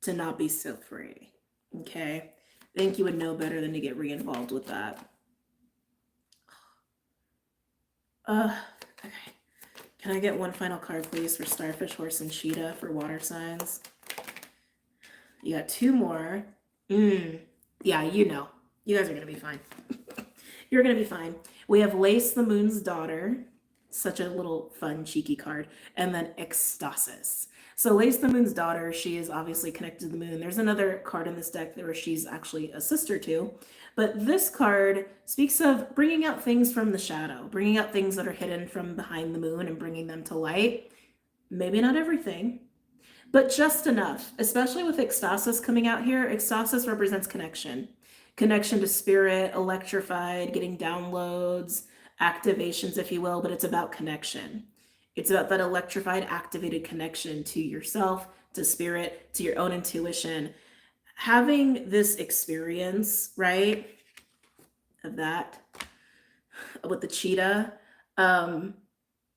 to not be so free. Okay? I think you would know better than to get re-involved with that. Okay. Can I get one final card, please, for Starfish, Horse, and Cheetah for water signs? You got two more. Yeah, you know. You guys are going to be fine. You're going to be fine. We have Lace, the Moon's Daughter. Such a little fun, cheeky card. And then Ecstasis. So Lace, the Moon's Daughter, she is obviously connected to the moon. There's another card in this deck where she's actually a sister to. But this card speaks of bringing out things from the shadow, bringing out things that are hidden from behind the moon and bringing them to light. Maybe not everything, but just enough, especially with Ecstasis coming out here. Ecstasis represents connection. Connection to spirit, electrified, getting downloads, activations, if you will, but it's about connection. It's about that electrified, activated connection to yourself, to spirit, to your own intuition. Having this experience, right, of that with the cheetah,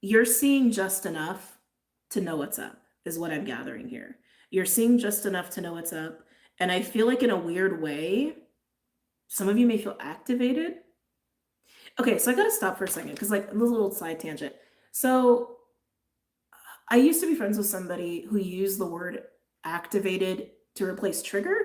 you're seeing just enough to know what's up, is what I'm gathering here. You're seeing just enough to know what's up. And I feel like in a weird way, some of you may feel activated. Okay, so I gotta stop for a second because like a little side tangent. So I used to be friends with somebody who used the word activated to replace trigger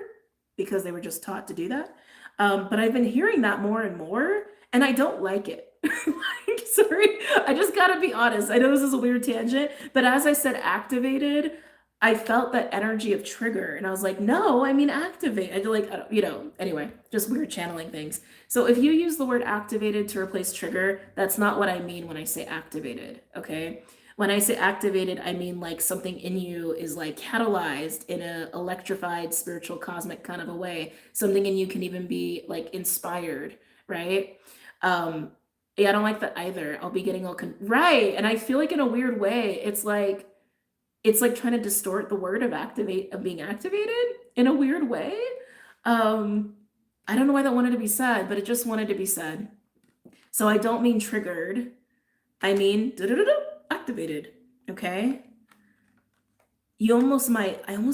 because they were just taught to do that. But I've been hearing that more and more, and I don't like it. Like, sorry, I just gotta be honest. I know this is a weird tangent, but as I said activated, I felt that energy of trigger, and I was like, no, I mean activate. I like, you know, anyway, just weird channeling things. So if you use the word activated to replace trigger, that's not what I mean when I say activated, okay? When I say activated, I mean like something in you is like catalyzed in a electrified, spiritual, cosmic kind of a way. Something in you can even be like inspired, right? Yeah, I don't like that either. I'll be getting all right, and I feel like in a weird way, it's like trying to distort the word of being activated in a weird way. I don't know why that wanted to be said, but it just wanted to be said. So I don't mean triggered. I mean activated. Okay. I almost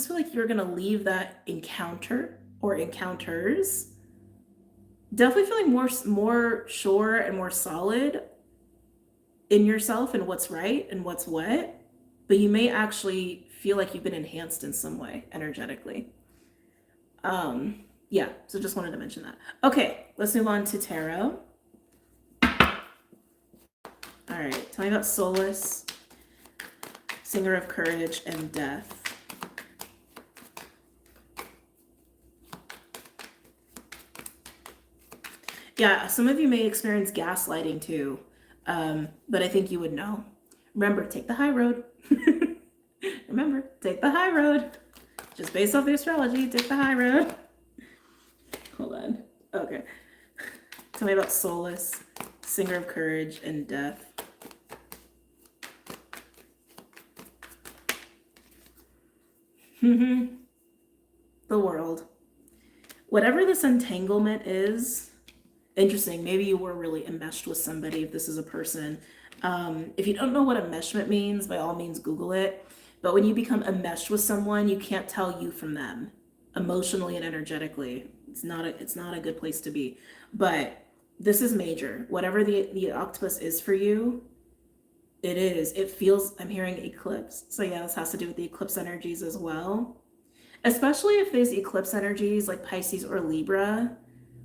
feel like you're gonna leave that encounter or encounters definitely feeling more sure and more solid in yourself and what's right and what's what. But you may actually feel like you've been enhanced in some way energetically. Yeah, so just wanted to mention that. Okay, let's move on to tarot. All right, tell me about Solace, Singer of Courage, and Death. Yeah, some of you may experience gaslighting too, but I think you would know. Remember, take the high road. Remember, take the high road. Just based off the astrology, take the high road. Hold on. Okay. Tell me about Solace, Singer of Courage, and Death. The World. Whatever this entanglement is, interesting. Maybe you were really enmeshed with somebody if this is a person. If you don't know what enmeshment means, by all means, Google it. But when you become enmeshed with someone, you can't tell you from them, emotionally and energetically. It's not a good place to be. But this is major. Whatever the octopus is for you, it is. It feels, I'm hearing eclipse. So yeah, this has to do with the eclipse energies as well. Especially if these eclipse energies like Pisces or Libra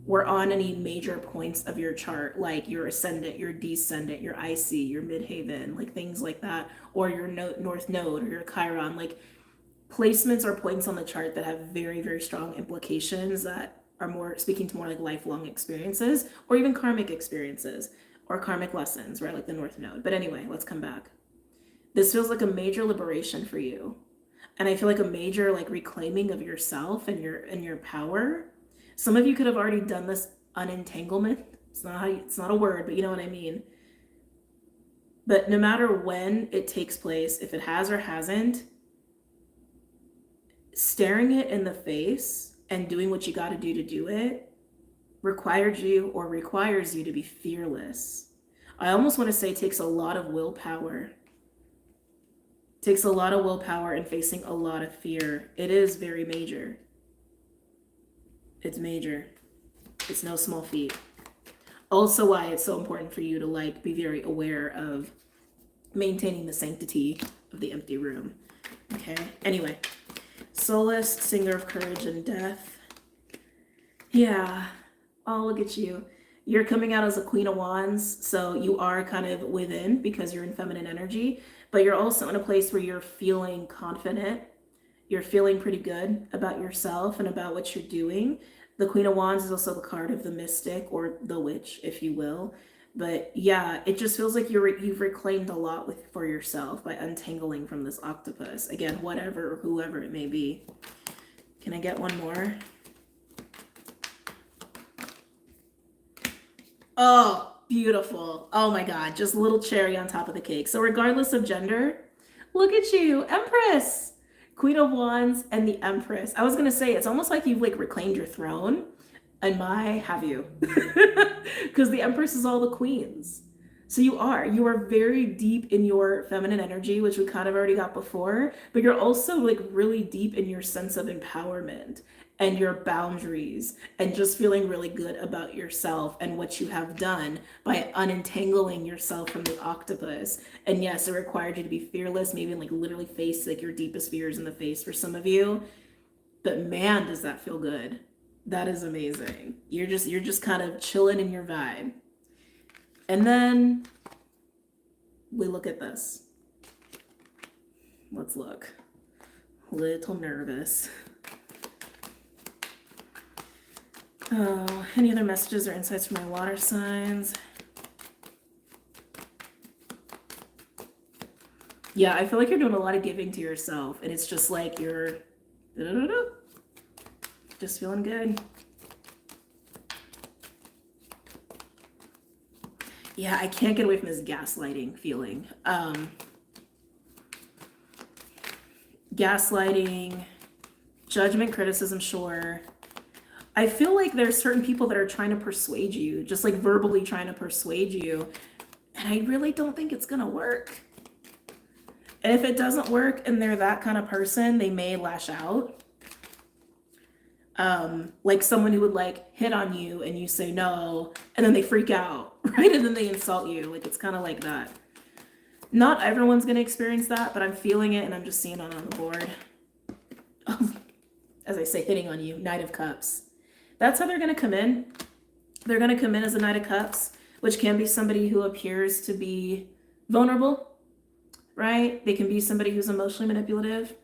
were on any major points of your chart, like your ascendant, your descendant, your IC, your midhaven, like things like that, or your north node or your Chiron, like placements or points on the chart that have very, very strong implications that are more speaking to more like lifelong experiences or even karmic experiences or karmic lessons, right? Like the north node. But anyway, let's come back. This feels like a major liberation for you. And I feel like a major like reclaiming of yourself and your power. Some of you could have already done this unentanglement. It's not a word, but you know what I mean. But no matter when it takes place, if it has or hasn't, staring it in the face and doing what you got to do it requires you to be fearless. I almost want to say it takes a lot of willpower. It takes a lot of willpower and facing a lot of fear. It is very major. It's major. It's no small feat. Also why it's so important for you to like be very aware of maintaining the sanctity of the empty room. Okay. Anyway, Solace, Singer of Courage and Death. Yeah. Oh, look at you. You're coming out as a Queen of Wands, so you are kind of within because you're in feminine energy, but you're also in a place where you're feeling confident. You're feeling pretty good about yourself and about what you're doing. The Queen of Wands is also the card of the mystic or the witch, if you will. But yeah, it just feels like you've reclaimed a lot for yourself by untangling from this octopus. Again, whatever or whoever it may be. Can I get one more? Oh, beautiful. Oh my God, just a little cherry on top of the cake. So regardless of gender, look at you, Empress. Queen of Wands and the Empress. I was going to say, it's almost like you've like reclaimed your throne. And have you? Because the Empress is all the queens. So you are very deep in your feminine energy, which we kind of already got before, but you're also like really deep in your sense of empowerment and your boundaries and just feeling really good about yourself and what you have done by unentangling yourself from the octopus. And yes, it required you to be fearless, maybe like literally face like your deepest fears in the face for some of you. But man, does that feel good. That is amazing. You're just kind of chilling in your vibe. And then we look at this. Let's look. Little nervous. Oh, any other messages or insights from my water signs? Yeah, I feel like you're doing a lot of giving to yourself, and it's just like you're just feeling good. Yeah, I can't get away from this gaslighting feeling. Gaslighting, judgment, criticism, sure. I feel like there's certain people that are trying to persuade you, just like verbally trying to persuade you. And I really don't think it's going to work. And if it doesn't work and they're that kind of person, they may lash out. Like someone who would like hit on you and you say no, and then they freak out, right? And then they insult you. Like it's kind of like that. Not everyone's going to experience that, but I'm feeling it and I'm just seeing it on the board. As I say, hitting on you, Knight of Cups. That's how they're going to come in. They're going to come in as a Knight of Cups, which can be somebody who appears to be vulnerable, right? They can be somebody who's emotionally manipulative.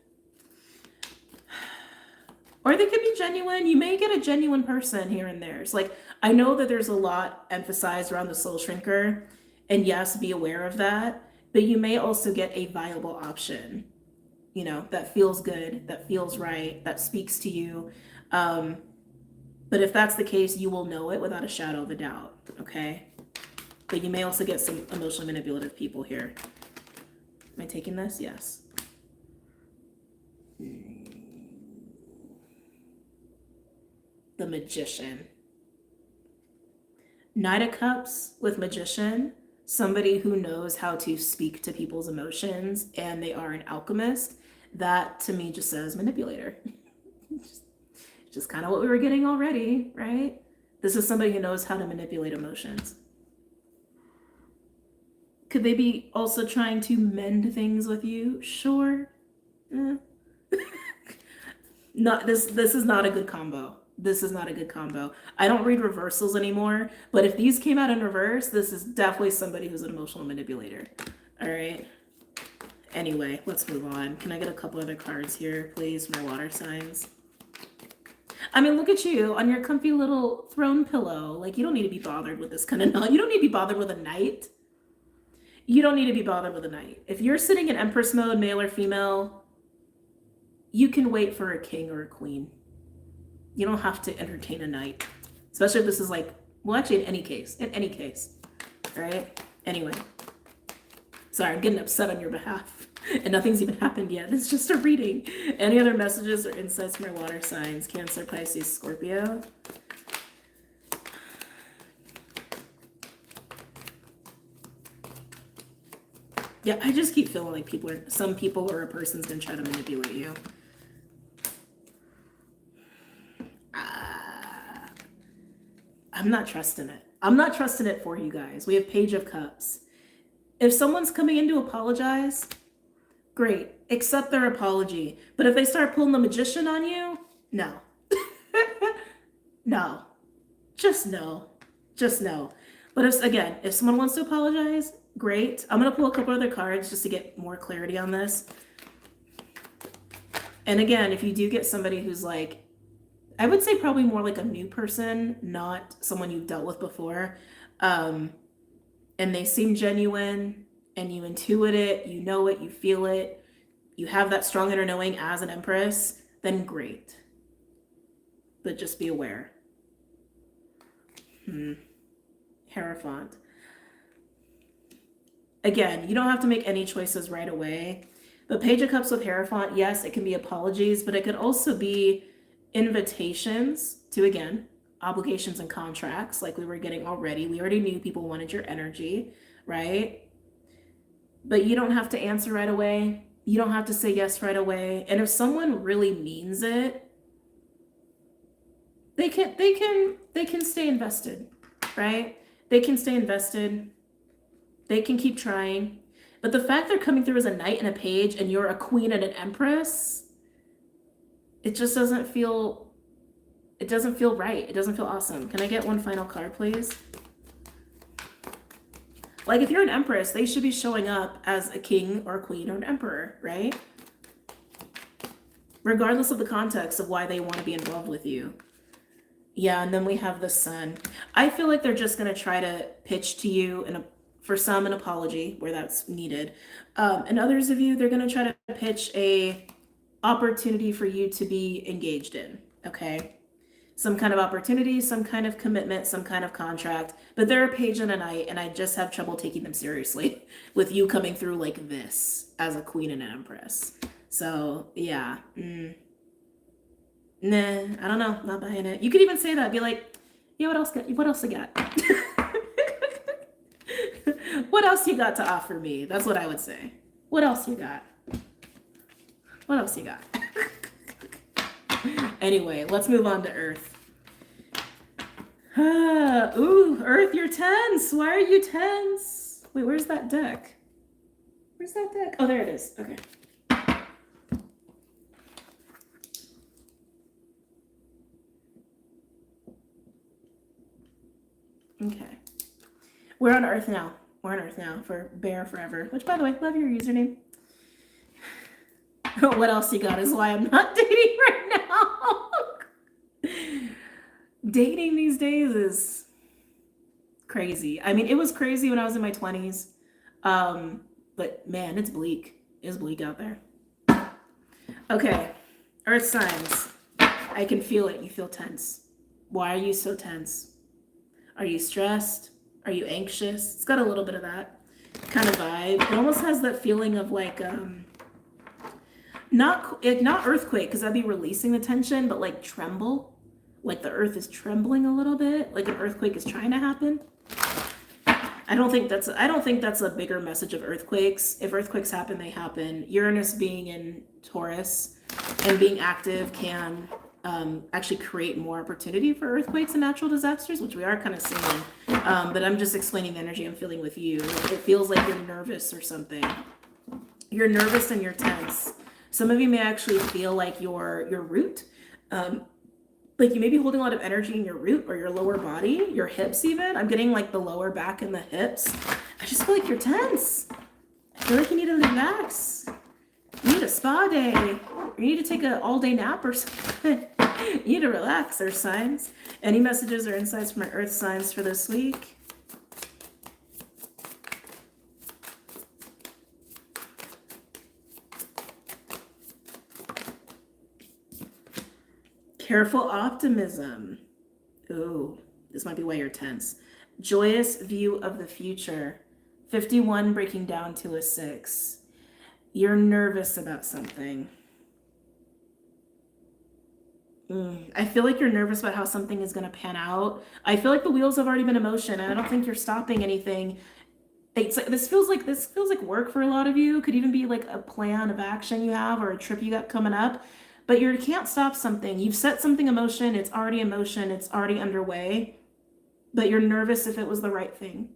Or they could be genuine. You may get a genuine person here and there. It's like, I know that there's a lot emphasized around the soul shrinker, and yes, be aware of that, but you may also get a viable option, you know, that feels good, that feels right, that speaks to you. But if that's the case, you will know it without a shadow of a doubt, okay? But you may also get some emotionally manipulative people here. Am I taking this? Yes. The Magician. Knight of Cups with Magician, somebody who knows how to speak to people's emotions and they are an alchemist. That to me just says manipulator. just Just kind of what we were getting already, right? This is somebody who knows how to manipulate emotions. Could they be also trying to mend things with you? Sure. Not this is not a good combo. This is not a good combo. I don't read reversals anymore, but if these came out in reverse, this is definitely somebody who's an emotional manipulator. All right. Anyway, let's move on. Can I get a couple other cards here, please, for my water signs? I mean, look at you on your comfy little throne pillow. Like, you don't need to be bothered with this kind of you don't need to be bothered with a knight. You don't need to be bothered with a knight. If you're sitting in Empress mode, male or female, you can wait for a king or a queen. You don't have to entertain a knight. Especially if this is like, well, actually in any case, all right? Anyway, sorry, I'm getting upset on your behalf and nothing's even happened yet. It's just a reading. Any other messages or insights from your water signs? Cancer, Pisces, Scorpio. Yeah, I just keep feeling like some people or a person's gonna try to manipulate you. I'm not trusting it. I'm not trusting it for you guys. We have Page of Cups. If someone's coming in to apologize, great. Accept their apology. But if they start pulling the Magician on you, no. No. Just no. Just no. But if someone wants to apologize, great. I'm going to pull a couple other cards just to get more clarity on this. And again, if you do get somebody who's like, I would say probably more like a new person, not someone you've dealt with before. And they seem genuine and you intuit it, you know it, you feel it, you have that strong inner knowing as an Empress, then great. But just be aware. Hierophant. Again, you don't have to make any choices right away. But Page of Cups with Hierophant, yes, it can be apologies, but it could also be invitations to, again, obligations and contracts like we were getting already. We already knew people wanted your energy, right? But you don't have to answer right away. You don't have to say yes right away. And if someone really means it, they can stay invested, right? They can stay invested. They can keep trying. But the fact they're coming through as a knight and a page and you're a queen and an empress, it just doesn't feel, right. It doesn't feel awesome. Can I get one final card, please? Like, if you're an empress, they should be showing up as a king or a queen or an emperor, right? Regardless of the context of why they want to be involved with you. Yeah, and then we have the Sun. I feel like they're just going to try to pitch to you, for some, an apology where that's needed. And others of you, they're going to try to pitch a opportunity for you to be engaged in, okay? Some kind of opportunity, some kind of commitment, some kind of contract, but they're a page and a knight, and I just have trouble taking them seriously with you coming through like this as a queen and an empress. So yeah, nah, I don't know, not buying it. You could even say that, be like, yeah, what else you got? What else you got to offer me? That's what I would say. What else you got? What else you got? Anyway, let's move on to Earth. Ooh, Earth, you're tense. Why are you tense? Wait, where's that deck? Where's that deck? Oh, there it is. Okay. Okay. We're on Earth now. We're on Earth now for Bear Forever, which, by the way, love your username. What else you got is why I'm not dating right now. Dating these days is crazy. I mean, it was crazy when I was in my 20s. But man, it's bleak. It's bleak out there. Okay. Earth signs. I can feel it. You feel tense. Why are you so tense? Are you stressed? Are you anxious? It's got a little bit of that kind of vibe. It almost has that feeling of like, not earthquake, because that'd be releasing the tension, but like tremble, like the earth is trembling a little bit, like an earthquake is trying to happen. I don't think that's a bigger message of earthquakes. If earthquakes happen, they happen. Uranus being in Taurus and being active can actually create more opportunity for earthquakes and natural disasters, which we are kind of seeing. But I'm just explaining the energy I'm feeling with you. It feels like you're nervous or something. You're nervous and you're tense. Some of you may actually feel like your root, like you may be holding a lot of energy in your root or your lower body, your hips even. I'm getting like the lower back and the hips. I just feel like you're tense. I feel like you need to relax. You need a spa day. Or you need to take an all-day nap or something. You need to relax. There's signs. Any messages or insights from my earth signs for this week? Careful optimism. Ooh, this might be why you're tense. Joyous view of the future. 51 breaking down to a 6. You're nervous about something. I feel like you're nervous about how something is going to pan out. I feel like the wheels have already been in motion, and I don't think you're stopping anything. It's like this feels like work for a lot of you. Could even be like a plan of action you have or a trip you got coming up. But you can't stop something. You've set something in motion. It's already in motion. It's already underway. But you're nervous if it was the right thing.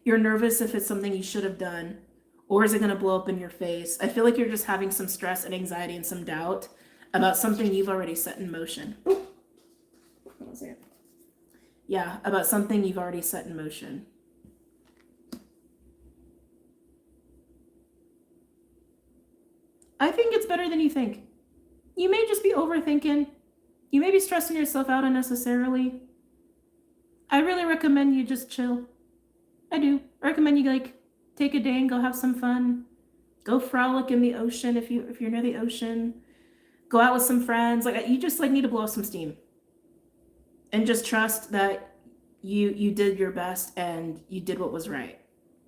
You're nervous if it's something you should have done. Or is it going to blow up in your face? I feel like you're just having some stress and anxiety and some doubt about something you've already set in motion. What was it? Yeah, about something you've already set in motion. I think it's better than you think. You may just be overthinking. You may be stressing yourself out unnecessarily. I really recommend you just chill. I do. I recommend you like take a day and go have some fun. Go frolic in the ocean if you're near the ocean. Go out with some friends. Like you just like need to blow some steam. And just trust that you did your best and you did what was right.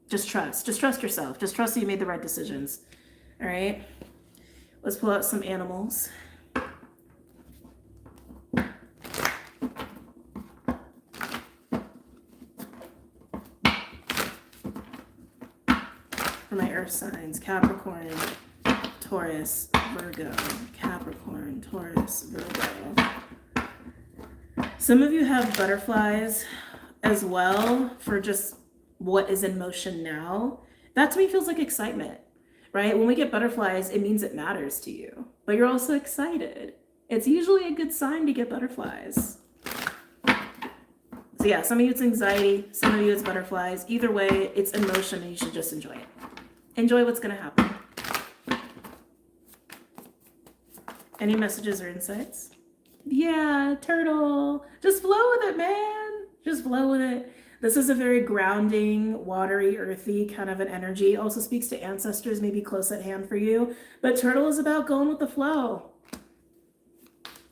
Just trust yourself. Just trust that you made the right decisions. All right. Let's pull out some animals. For my earth signs, Capricorn, Taurus, Virgo. Capricorn, Taurus, Virgo. Some of you have butterflies as well for just what is in motion now. That to me feels like excitement. Right? When we get butterflies, it means it matters to you, but you're also excited. It's usually a good sign to get butterflies. So yeah, some of you it's anxiety, some of you it's butterflies. Either way, it's in motion and you should just enjoy it. Enjoy what's going to happen. Any messages or insights? Yeah, turtle. Just flow with it, man. Just flow with it. This is a very grounding, watery, earthy kind of an energy. It also speaks to ancestors, maybe close at hand for you. But turtle is about going with the flow.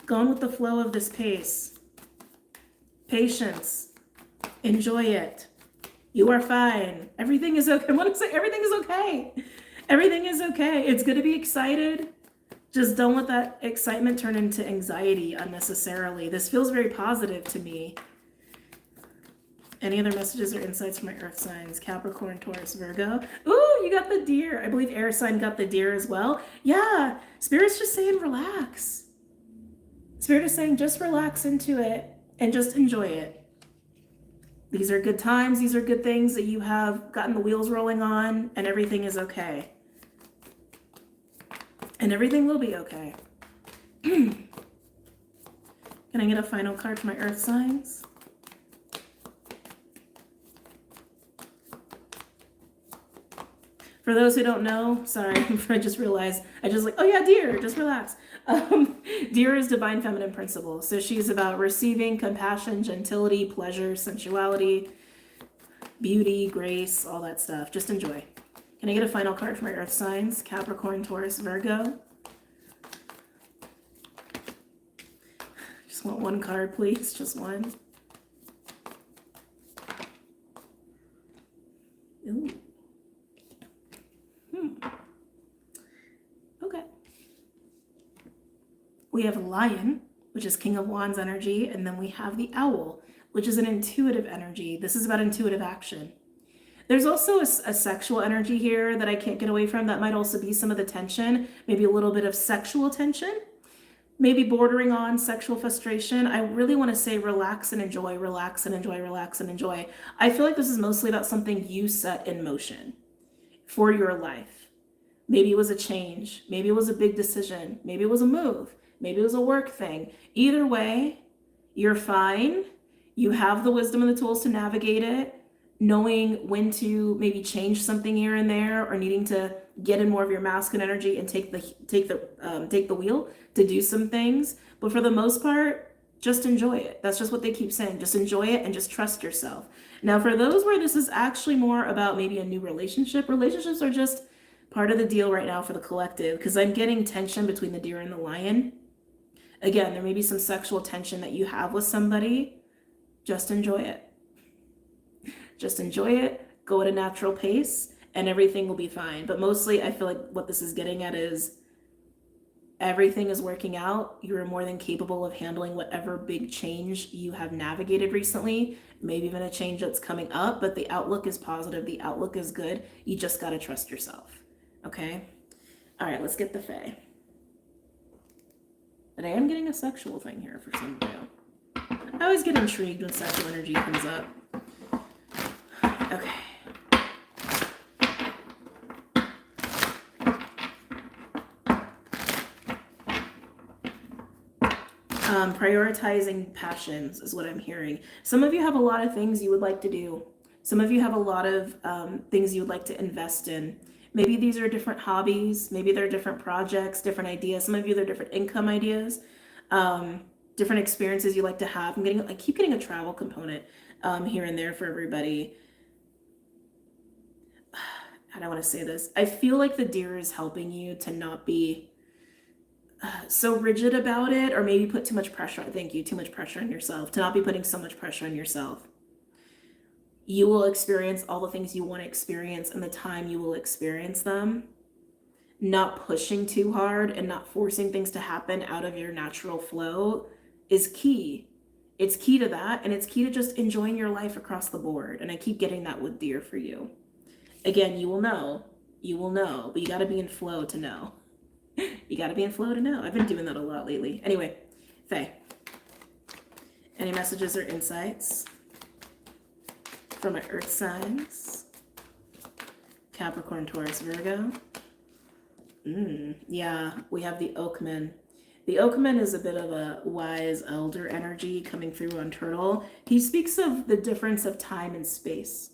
Going with the flow of this pace. Patience. Enjoy it. You are fine. Everything is okay. I want to say everything is okay. Everything is okay. It's good to be excited. Just don't let that excitement turn into anxiety unnecessarily. This feels very positive to me. Any other messages or insights from my earth signs? Capricorn, Taurus, Virgo. Ooh, you got the deer. I believe air sign got the deer as well. Yeah, Spirit's just saying relax. Spirit is saying just relax into it and just enjoy it. These are good times. These are good things that you have gotten the wheels rolling on, and everything is okay. And everything will be okay. Can I get a final card for my earth signs? For those who don't know, sorry, I just realized, oh yeah, deer, just relax. Deer is divine feminine principle. So she's about receiving, compassion, gentility, pleasure, sensuality, beauty, grace, all that stuff. Just enjoy. Can I get a final card for my earth signs? Capricorn, Taurus, Virgo. Just want one card, please. Just one. Ooh. Okay. We have Lion, which is King of Wands energy, and then we have the Owl, which is an intuitive energy. This is about intuitive action. There's also a sexual energy here that I can't get away from. That might also be some of the tension, maybe a little bit of sexual tension. maybe bordering on sexual frustration, I really want to say relax and enjoy, relax and enjoy, relax and enjoy. I feel like this is mostly about something you set in motion for your life. Maybe it was a change. Maybe it was a big decision. Maybe it was a move. Maybe it was a work thing. Either way, you're fine. You have the wisdom and the tools to navigate it, knowing when to maybe change something here and there, or needing to get in more of your masculine energy and take the wheel to do some things. But for the most part, just enjoy it. That's just what they keep saying. Just enjoy it and just trust yourself. Now, for those where this is actually more about maybe a new relationship, relationships are just part of the deal right now for the collective, because I'm getting tension between the deer and the lion. Again, there may be some sexual tension that you have with somebody. Just enjoy it. Just enjoy it, go at a natural pace, and everything will be fine. But mostly, I feel like what this is getting at is everything is working out. You're more than capable of handling whatever big change you have navigated recently, maybe even a change that's coming up, but the outlook is positive. The outlook is good. You just got to trust yourself. Okay? All right, let's get the Fae. But I am getting a sexual thing here for some of you. I always get intrigued when sexual energy comes up. Okay. Prioritizing passions is what I'm hearing. Some of you have a lot of things you would like to do. Some of you have a lot of things you would like to invest in. Maybe these are different hobbies. Maybe they're different projects, different ideas. Some of you, they're different income ideas, different experiences you like to have. I keep getting a travel component here and there for everybody. How do I want to say this? I feel like the deer is helping you to not be so rigid about it, or maybe put too much pressure on yourself, to not be putting so much pressure on yourself. You will experience all the things you want to experience in the time you will experience them. Not pushing too hard and not forcing things to happen out of your natural flow is key. It's key to that, and it's key to just enjoying your life across the board. And I keep getting that with deer for you. Again, you will know, but you got to be in flow to know. You got to be in flow to know. I've been doing that a lot lately. Anyway, Faye, any messages or insights for my earth signs? Capricorn, Taurus, Virgo. Yeah, we have the Oakman. The Oakman is a bit of a wise elder energy coming through on Turtle. He speaks of the difference of time and space.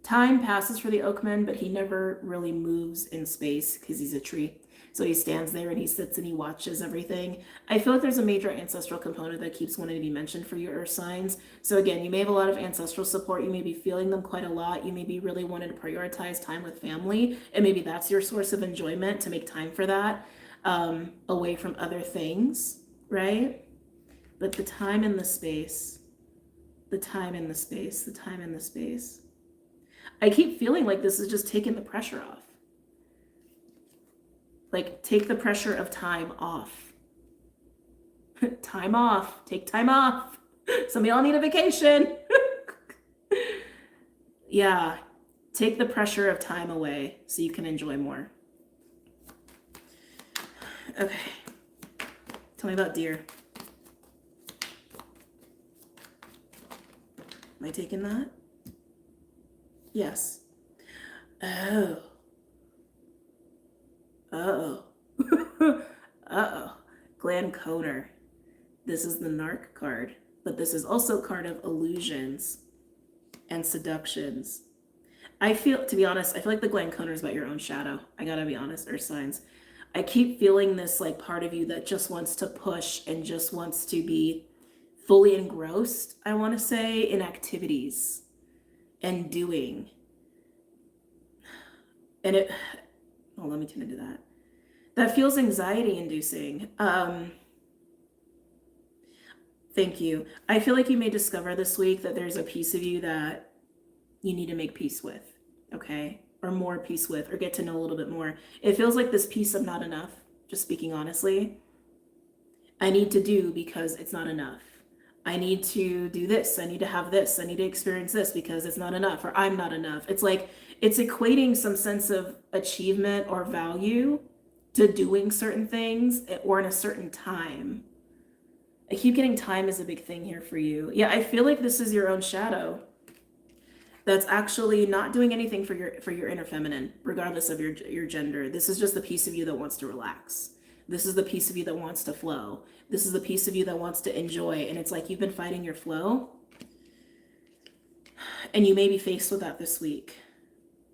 Time passes for the Oakman, but he never really moves in space because he's a tree. So he stands there and he sits and he watches everything. I feel like there's a major ancestral component that keeps wanting to be mentioned for your earth signs. So again, you may have a lot of ancestral support. You may be feeling them quite a lot. You may be really wanting to prioritize time with family. And maybe that's your source of enjoyment, to make time for that, away from other things, right? But the time and the space, the time and the space, the time and the space. I keep feeling like this is just taking the pressure off. Like, take the pressure of time off. Time off. Take time off. Some of y'all need a vacation. Yeah. Take the pressure of time away so you can enjoy more. Okay. Tell me about deer. Am I taking that? Yes. Oh. Uh-oh. Uh-oh. Glenn Coner. This is the Narc card, but this is also a card of illusions and seductions. To be honest, I feel like the Glenn Coner is about your own shadow. I gotta be honest, earth signs. I keep feeling this like part of you that just wants to push and just wants to be fully engrossed, I want to say, in activities and doing. And let me tune into that. That feels anxiety inducing. Thank you. I feel like you may discover this week that there's a piece of you that you need to make peace with, okay? Or more peace with, or get to know a little bit more. It feels like this piece of not enough, just speaking honestly. I need to do because it's not enough. I need to do this. I need to have this. I need to experience this because it's not enough, or I'm not enough. It's like, it's equating some sense of achievement or value to doing certain things or in a certain time. I keep getting time is a big thing here for you. Yeah, I feel like this is your own shadow that's actually not doing anything for your inner feminine, regardless of your gender. This is just the piece of you that wants to relax. This is the piece of you that wants to flow. This is the piece of you that wants to enjoy. And it's like you've been fighting your flow. And you may be faced with that this week,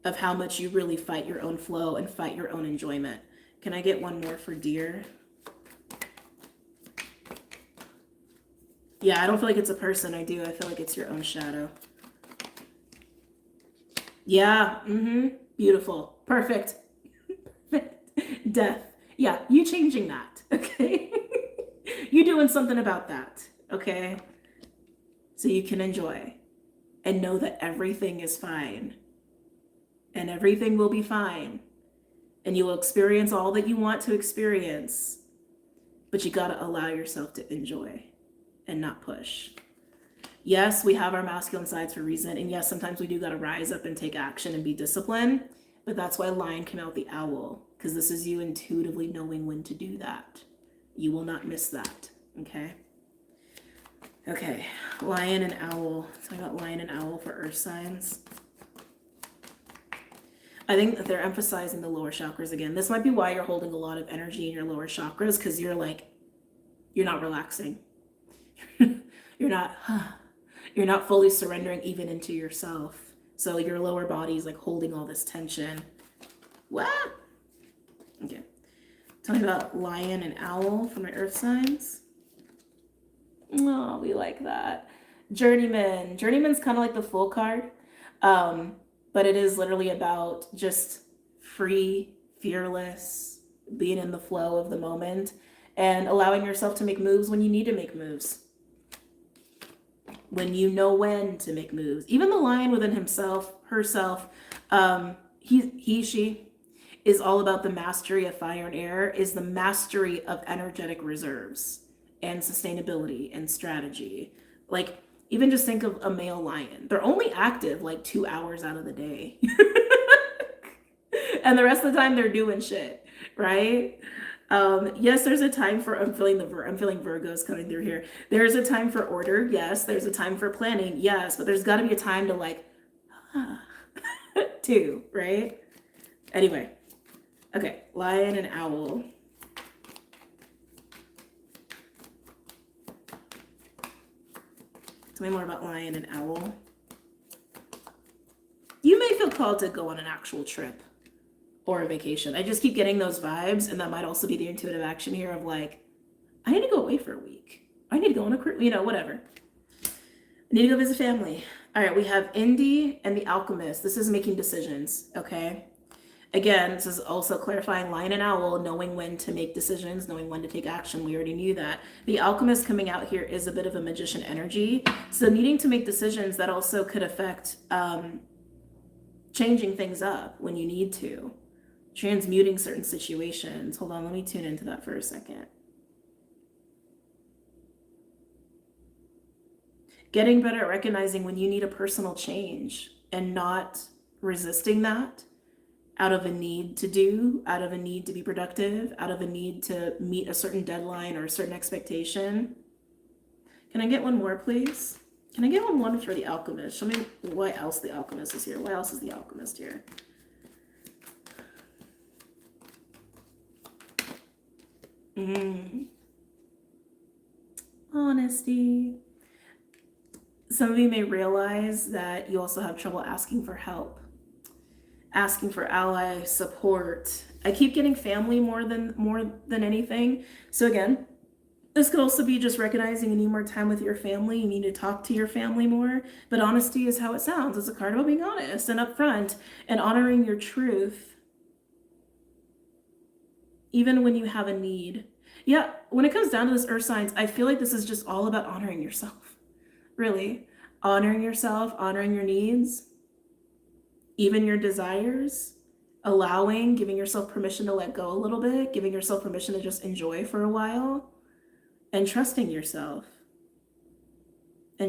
of how much you really fight your own flow and fight your own enjoyment. Can I get one more for deer? Yeah, I don't feel like it's a person. I do. I feel like it's your own shadow. Yeah. Beautiful. Perfect. Death. Yeah, you changing that. Okay. You doing something about that. Okay. So you can enjoy and know that everything is fine. And everything will be fine. And you will experience all that you want to experience. But you got to allow yourself to enjoy and not push. Yes, we have our masculine sides for a reason. And yes, sometimes we do got to rise up and take action and be disciplined. But that's why lion came out with the owl. Because this is you intuitively knowing when to do that. You will not miss that. Okay? Okay. Lion and owl. So I got lion and owl for earth signs. I think that they're emphasizing the lower chakras again. This might be why you're holding a lot of energy in your lower chakras, because you're not relaxing. You're not fully surrendering even into yourself. So your lower body is like holding all this tension. What? Okay. Tell me about lion and owl for my earth signs. Oh, we like that. Journeyman. Journeyman's kind of like the Fool card. But it is literally about just free, fearless, being in the flow of the moment and allowing yourself to make moves when you need to make moves. When you know when to make moves. Even the lion within herself, she is all about the mastery of fire and air, is the mastery of energetic reserves and sustainability and strategy. Like, even just think of a male lion. They're only active like 2 hours out of the day. And the rest of the time they're doing shit, right? Yes, there's a time for, I'm feeling Virgos coming through here. There's a time for order. Yes. There's a time for planning. Yes. But there's got to be a time to too, right? Anyway. Okay. Lion and owl. Tell me more about lion and owl. You may feel called to go on an actual trip or a vacation. I just keep getting those vibes, and that might also be the intuitive action here of like, I need to go away for a week. I need to go on a cruise, whatever. I need to go visit family. All right, we have Indy and the Alchemist. This is making decisions, okay? Again, this is also clarifying lion and owl, knowing when to make decisions, knowing when to take action. We already knew that. The Alchemist coming out here is a bit of a magician energy. So needing to make decisions that also could affect changing things up when you need to. Transmuting certain situations. Hold on, let me tune into that for a second. Getting better at recognizing when you need a personal change and not resisting that. Out of a need to do, out of a need to be productive, out of a need to meet a certain deadline or a certain expectation. Can I get one more, please? Can I get one for the Alchemist? Show me why else the Alchemist is here. Why else is the Alchemist here? Honesty. Some of you may realize that you also have trouble asking for help. Asking for ally support. I keep getting family more than anything. So again, this could also be just recognizing you need more time with your family. You need to talk to your family more. But honesty is how it sounds. It's a card about being honest and upfront and honoring your truth. Even when you have a need. Yeah, when it comes down to this earth signs, I feel like this is just all about honoring yourself. Really. Honoring yourself, honoring your needs. Even your desires, giving yourself permission to let go a little bit, giving yourself permission to just enjoy for a while, and trusting yourself. I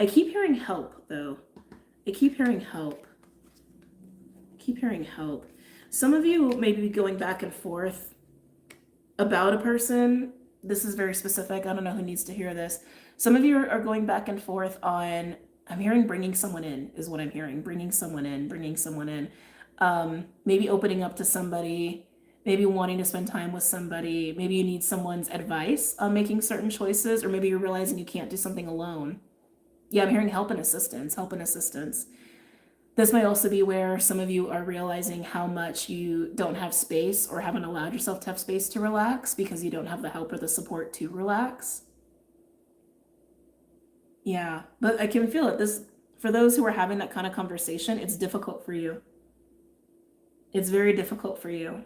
keep hearing help, though. I keep hearing help. Some of you may be going back and forth about a person. This is very specific. I don't know who needs to hear this. Some of you are going back and forth on, I'm hearing bringing someone in is what I'm hearing. Bringing someone in. Maybe opening up to somebody, maybe wanting to spend time with somebody. Maybe you need someone's advice on making certain choices, or maybe you're realizing you can't do something alone. Yeah, I'm hearing help and assistance. This might also be where some of you are realizing how much you don't have space or haven't allowed yourself to have space to relax because you don't have the help or the support to relax. Yeah, but I can feel it. For those who are having that kind of conversation, it's difficult for you. It's very difficult for you.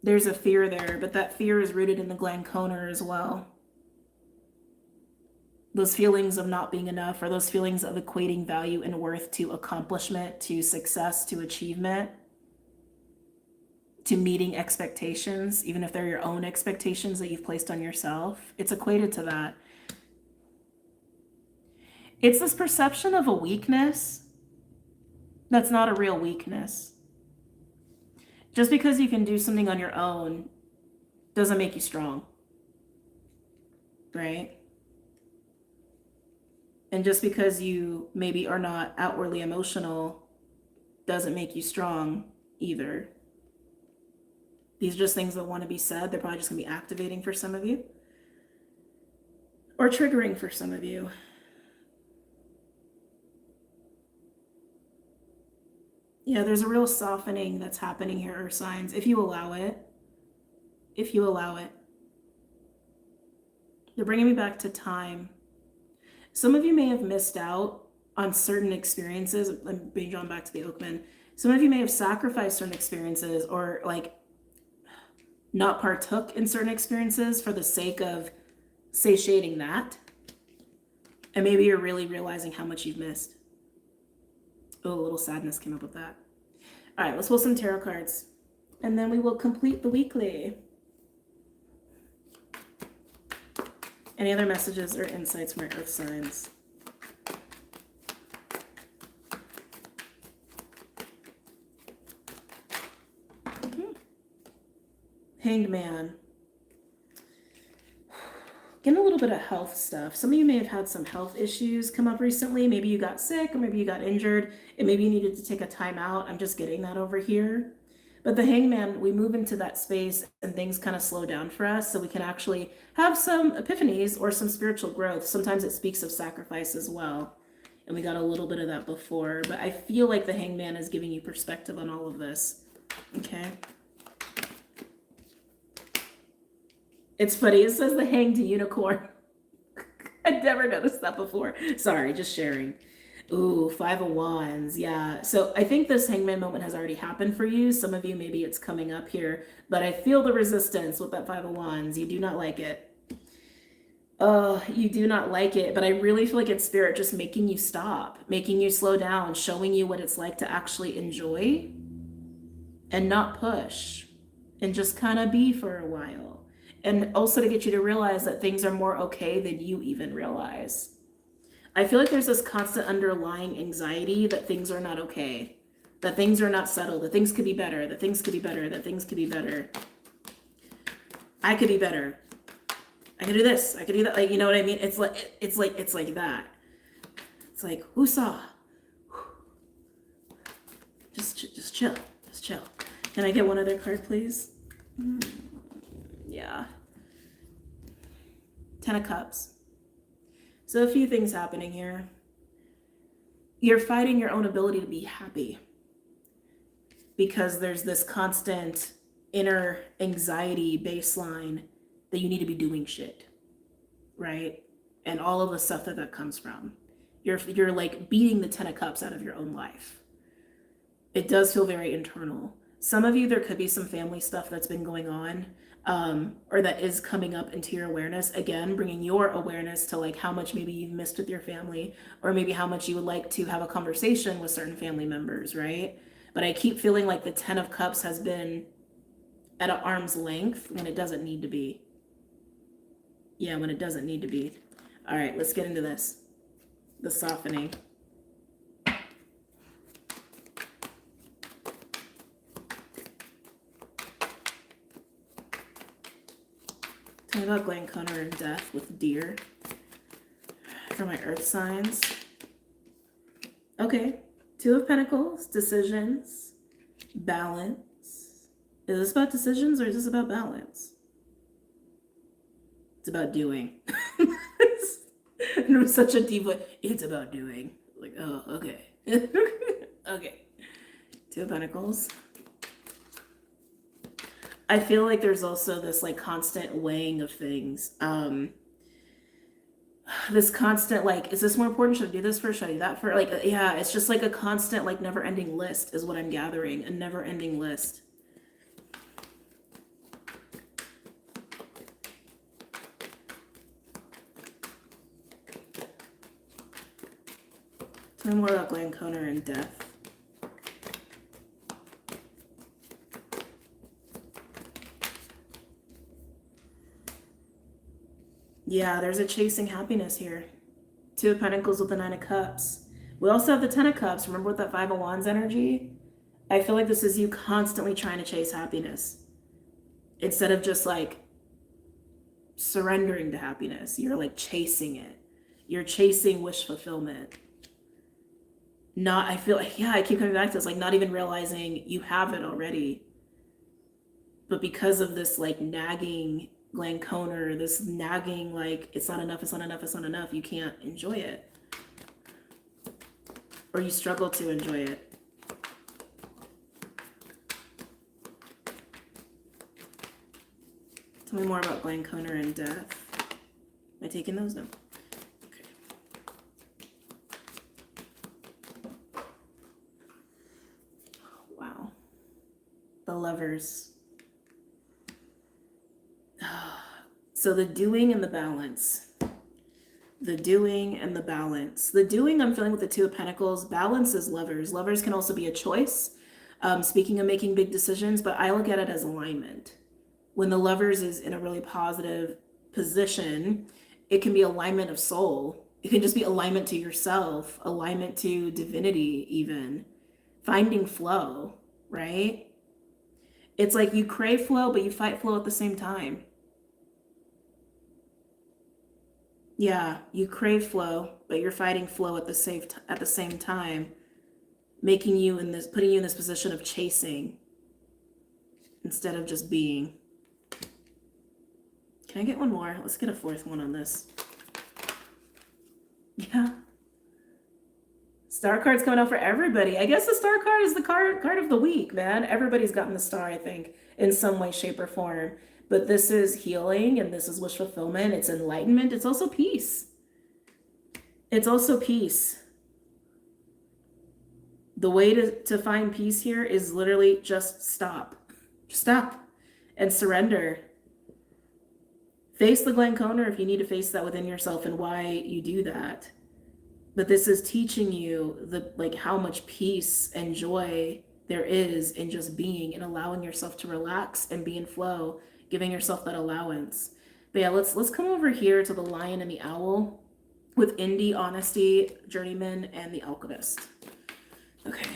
There's a fear there, but that fear is rooted in the gland conner as well. Those feelings of not being enough, or those feelings of equating value and worth to accomplishment, to success, to achievement, to meeting expectations, even if they're your own expectations that you've placed on yourself. It's equated to that. It's this perception of a weakness that's not a real weakness. Just because you can do something on your own doesn't make you strong, right? And just because you maybe are not outwardly emotional doesn't make you strong either. These are just things that want to be said. They're probably just going to be activating for some of you or triggering for some of you. Yeah, there's a real softening that's happening here, Earth signs, if you allow it. If you allow it. They're bringing me back to time. Some of you may have missed out on certain experiences. I'm being drawn back to the Oakman. Some of you may have sacrificed certain experiences or like not partook in certain experiences for the sake of satiating that. And maybe you're really realizing how much you've missed. Oh, a little sadness came up with that. All right, let's pull some tarot cards. And then we will complete the weekly. Any other messages or insights from our Earth signs? Hanged Man. Getting a little bit of health stuff. Some of you may have had some health issues come up recently. Maybe you got sick or maybe you got injured and maybe you needed to take a time out. I'm just getting that over here. But the Hangman, we move into that space and things kind of slow down for us so we can actually have some epiphanies or some spiritual growth. Sometimes it speaks of sacrifice as well. And we got a little bit of that before. But I feel like the Hangman is giving you perspective on all of this. Okay. It's funny. It says the Hanged Unicorn. I'd never noticed that before. Sorry, just sharing. Ooh, 5 of Wands. Yeah. So I think this Hangman moment has already happened for you. Some of you, maybe it's coming up here, but I feel the resistance with that 5 of Wands. You do not like it. You do not like it, but I really feel like it's Spirit just making you stop, making you slow down, showing you what it's like to actually enjoy and not push and just kind of be for a while. And also to get you to realize that things are more okay than you even realize. I feel like there's this constant underlying anxiety that things are not okay, that things are not settled, that things could be better, that things could be better, that things could be better. I could be better. I could do this. I could do that. Like, you know what I mean? It's like that. It's like, woosah. Just chill. Just chill. Can I get one other card, please? Yeah. 10 of Cups. So a few things happening here. You're fighting your own ability to be happy because there's this constant inner anxiety baseline that you need to be doing shit, right? And all of the stuff that comes from. You're like beating the 10 of Cups out of your own life. It does feel very internal. Some of you, there could be some family stuff that's been going on. Or that is coming up into your awareness, again, bringing your awareness to like how much maybe you've missed with your family, or maybe how much you would like to have a conversation with certain family members, right? But I keep feeling like the 10 of Cups has been at an arm's length when it doesn't need to be. Yeah, when it doesn't need to be. All right, let's get into this. The softening. me about Glanconer and death with deer for my earth signs. Okay. Two of Pentacles, decisions, balance. Is this about decisions or is this about balance? It's about doing. It was such a deep way. It's about doing. Like, oh, okay. Okay. Two of Pentacles. I feel like there's also this like constant weighing of things. This constant like, is this more important? Should I do this first? Should I do that first? Like, yeah, it's just like a constant like never-ending list is what I'm gathering. A never-ending list. Tell me more about Glanconer and death. Yeah, there's a chasing happiness here. Two of Pentacles with the Nine of Cups. We also have the Ten of Cups. Remember with that Five of Wands energy? I feel like this is you constantly trying to chase happiness. Instead of just like surrendering to happiness. You're like chasing it. You're chasing wish fulfillment. I feel like, yeah, I keep coming back to this, like not even realizing you have it already. But because of this like nagging Glanconer, this nagging like it's not enough, it's not enough, it's not enough, you can't enjoy it. Or you struggle to enjoy it. Tell me more about Glanconer and death. Am I taking those? No. Okay. Wow. The Lovers. So the doing and the balance. The doing and the balance. The doing I'm feeling with the Two of Pentacles. Balance is Lovers. Lovers can also be a choice. Speaking of making big decisions, but I look at it as alignment. When the Lovers is in a really positive position, it can be alignment of soul. It can just be alignment to yourself, alignment to divinity even. Finding flow, right? It's like you crave flow, but you fight flow at the same time. Yeah, you crave flow, but you're fighting flow at the same time, putting you in this position of chasing instead of just being. Can I get one more? Let's get a fourth one on this. Yeah. Star card's coming out for everybody. I guess the star card is the card of the week, man. Everybody's gotten the star, I think, in some way, shape, or form. But this is healing and this is wish fulfillment. It's enlightenment. It's also peace. It's also peace. The way to find peace here is literally just stop. Just stop and surrender. Face the Glanconer if you need to face that within yourself and why you do that. But this is teaching you how much peace and joy there is in just being and allowing yourself to relax and be in flow, giving yourself that allowance. But yeah, let's come over here to the Lion and the Owl with Indie, Honesty, Journeyman, and the Alchemist. Okay.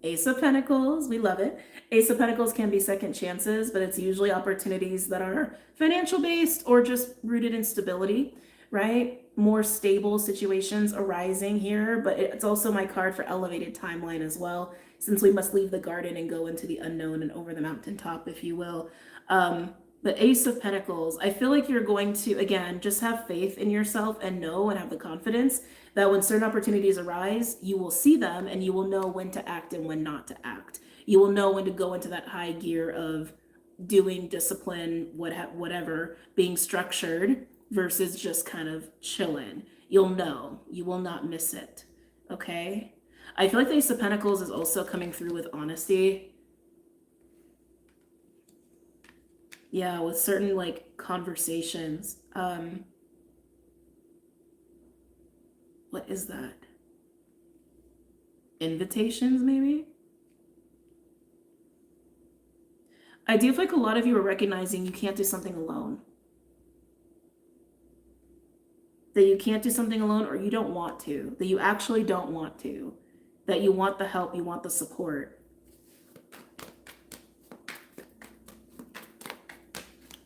Ace of Pentacles, we love it. Ace of Pentacles can be second chances, but it's usually opportunities that are financial based or just rooted in stability, right? More stable situations arising here, but it's also my card for elevated timeline as well, since we must leave the garden and go into the unknown and over the mountaintop, if you will. But Ace of Pentacles, I feel like you're going to, again, just have faith in yourself and know and have the confidence that when certain opportunities arise, you will see them and you will know when to act and when not to act. You will know when to go into that high gear of doing discipline, whatever, being structured versus just kind of chilling. You'll know. You will not miss it. Okay? I feel like the Ace of Pentacles is also coming through with honesty. Yeah, with certain conversations. What is that? Invitations, maybe? I do feel like a lot of you are recognizing you can't do something alone. that you can't do something alone, or you don't want to, that you actually don't want to, that you want the help, you want the support.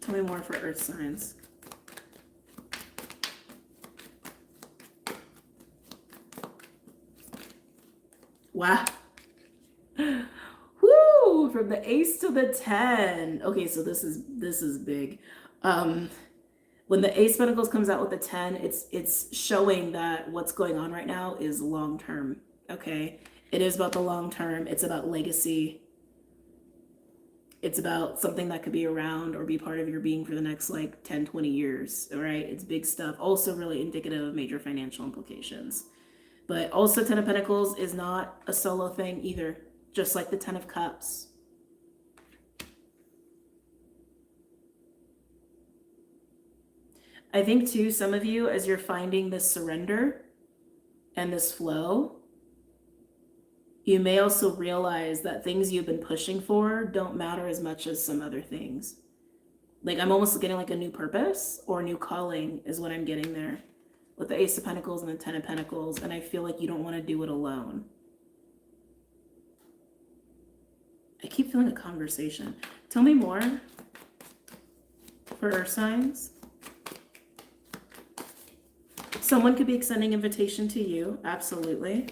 Tell me more for earth signs. Wow. Woo! From the ace to the 10. Okay, so this is big. When the Ace of Pentacles comes out with the 10, it's showing that what's going on right now is long term. Okay, it is about the long term. It's about legacy. It's about something that could be around or be part of your being for the next like 10, 20 years. All right, it's big stuff. Also really indicative of major financial implications. But also 10 of Pentacles is not a solo thing either, just like the 10 of Cups. I think too, some of you, as you're finding this surrender and this flow, you may also realize that things you've been pushing for don't matter as much as some other things. Like I'm almost getting like a new purpose or a new calling is what I'm getting there with the Ace of Pentacles and the 10 of Pentacles. And I feel like you don't want to do it alone. I keep feeling a conversation. Tell me more for earth signs. Someone could be extending invitation to you. Absolutely.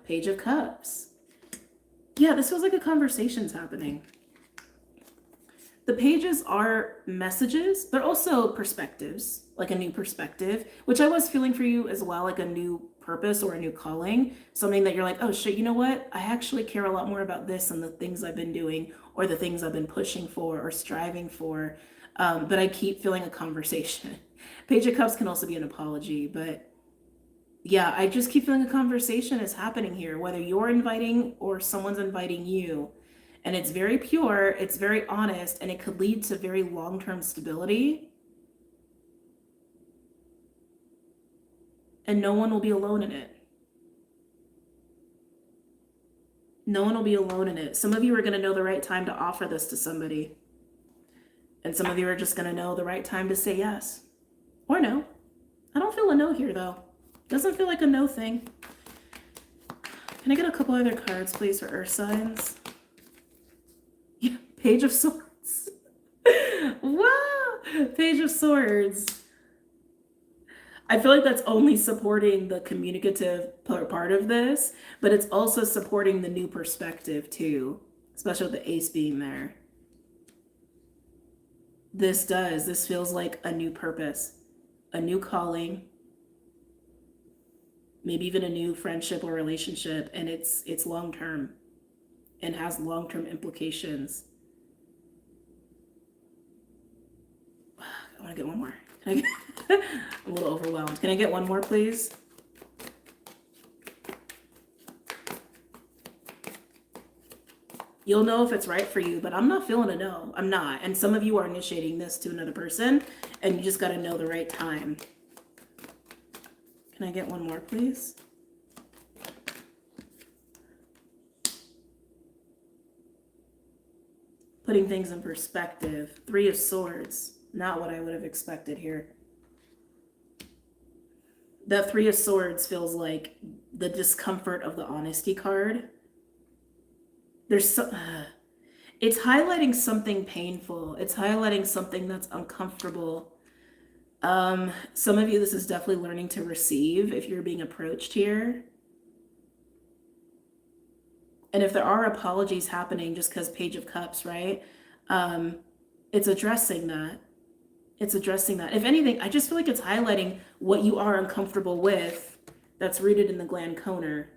Page of Cups. Yeah, this feels like a conversation's happening. The pages are messages. They're also perspectives, like a new perspective, which I was feeling for you as well, like a new purpose or a new calling. Something that you're like, oh shit, you know what? I actually care a lot more about this and the things I've been doing or the things I've been pushing for or striving for. But I keep feeling a conversation. Page of Cups can also be an apology, but yeah, I just keep feeling a conversation is happening here, whether you're inviting or someone's inviting you. And it's very pure, it's very honest, and it could lead to very long-term stability. And no one will be alone in it. No one will be alone in it. Some of you are going to know the right time to offer this to somebody. And some of you are just going to know the right time to say yes. Or no. I don't feel a no here, though. Doesn't feel like a no thing. Can I get a couple other cards, please, for earth signs? Yeah, Page of Swords. Wow! Page of Swords. I feel like that's only supporting the communicative part of this, but it's also supporting the new perspective, too. Especially with the ace being there. This feels like a new purpose, a new calling, maybe even a new friendship or relationship, and it's long-term and has long-term implications. I want to get one more. I'm a little overwhelmed. Can I get one more, please? You'll know if it's right for you, but I'm not feeling a no. I'm not. And some of you are initiating this to another person, and you just got to know the right time. Can I get one more, please? Putting things in perspective. 3 of Swords. Not what I would have expected here. That 3 of Swords feels like the discomfort of the honesty card. There's it's highlighting something painful. It's highlighting something that's uncomfortable. Some of you, this is definitely learning to receive if you're being approached here. And if there are apologies happening just because Page of Cups, right? It's addressing that. It's addressing that. If anything, I just feel like it's highlighting what you are uncomfortable with that's rooted in the gland conner,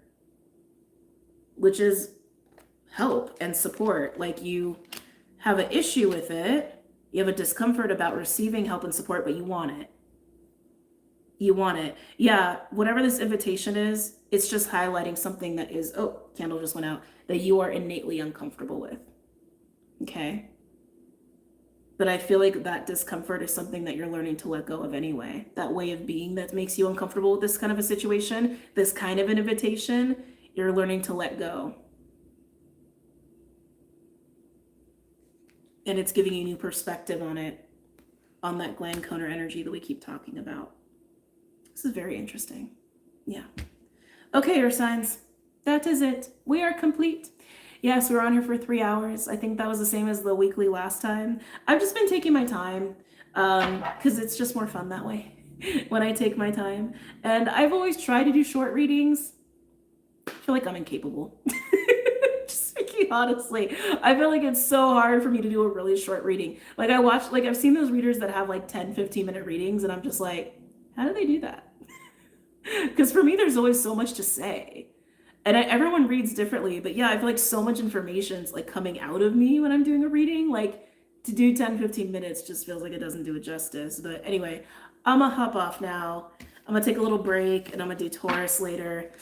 which is help and support. Like you have an issue with it. You have a discomfort about receiving help and support, but you want it. You want it. Yeah, whatever this invitation is, it's just highlighting something that is, oh, candle just went out, that you are innately uncomfortable with. Okay? But I feel like that discomfort is something that you're learning to let go of anyway. That way of being that makes you uncomfortable with this kind of a situation, this kind of an invitation, you're learning to let go. And it's giving you new perspective on it, on that gland conner energy that we keep talking about. This is very interesting. Yeah. Okay, Earth signs. That is it. We are complete. Yes, we're on here for 3 hours. I think that was the same as the weekly last time. I've just been taking my time because it's just more fun that way when I take my time. And I've always tried to do short readings. I feel like I'm incapable. Just speaking honestly, I feel like it's so hard for me to do a really short reading. Like I've seen those readers that have like 10, 15-minute readings, and I'm just like, how do they do that? Because for me, there's always so much to say. And everyone reads differently, but yeah, I feel like so much information's like coming out of me when I'm doing a reading. Like to do 10, 15 minutes just feels like it doesn't do it justice. But anyway, I'm gonna hop off now. I'm gonna take a little break and I'm gonna do Taurus later,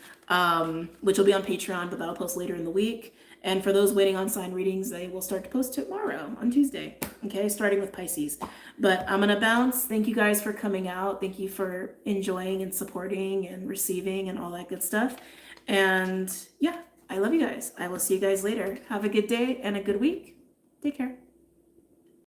which will be on Patreon, but that'll post later in the week. And for those waiting on sign readings, they will start to post tomorrow on Tuesday. Okay, starting with Pisces. But I'm gonna bounce. Thank you guys for coming out. Thank you for enjoying and supporting and receiving and all that good stuff. And yeah, I love you guys. I will see you guys later. Have a good day and a good week. Take care.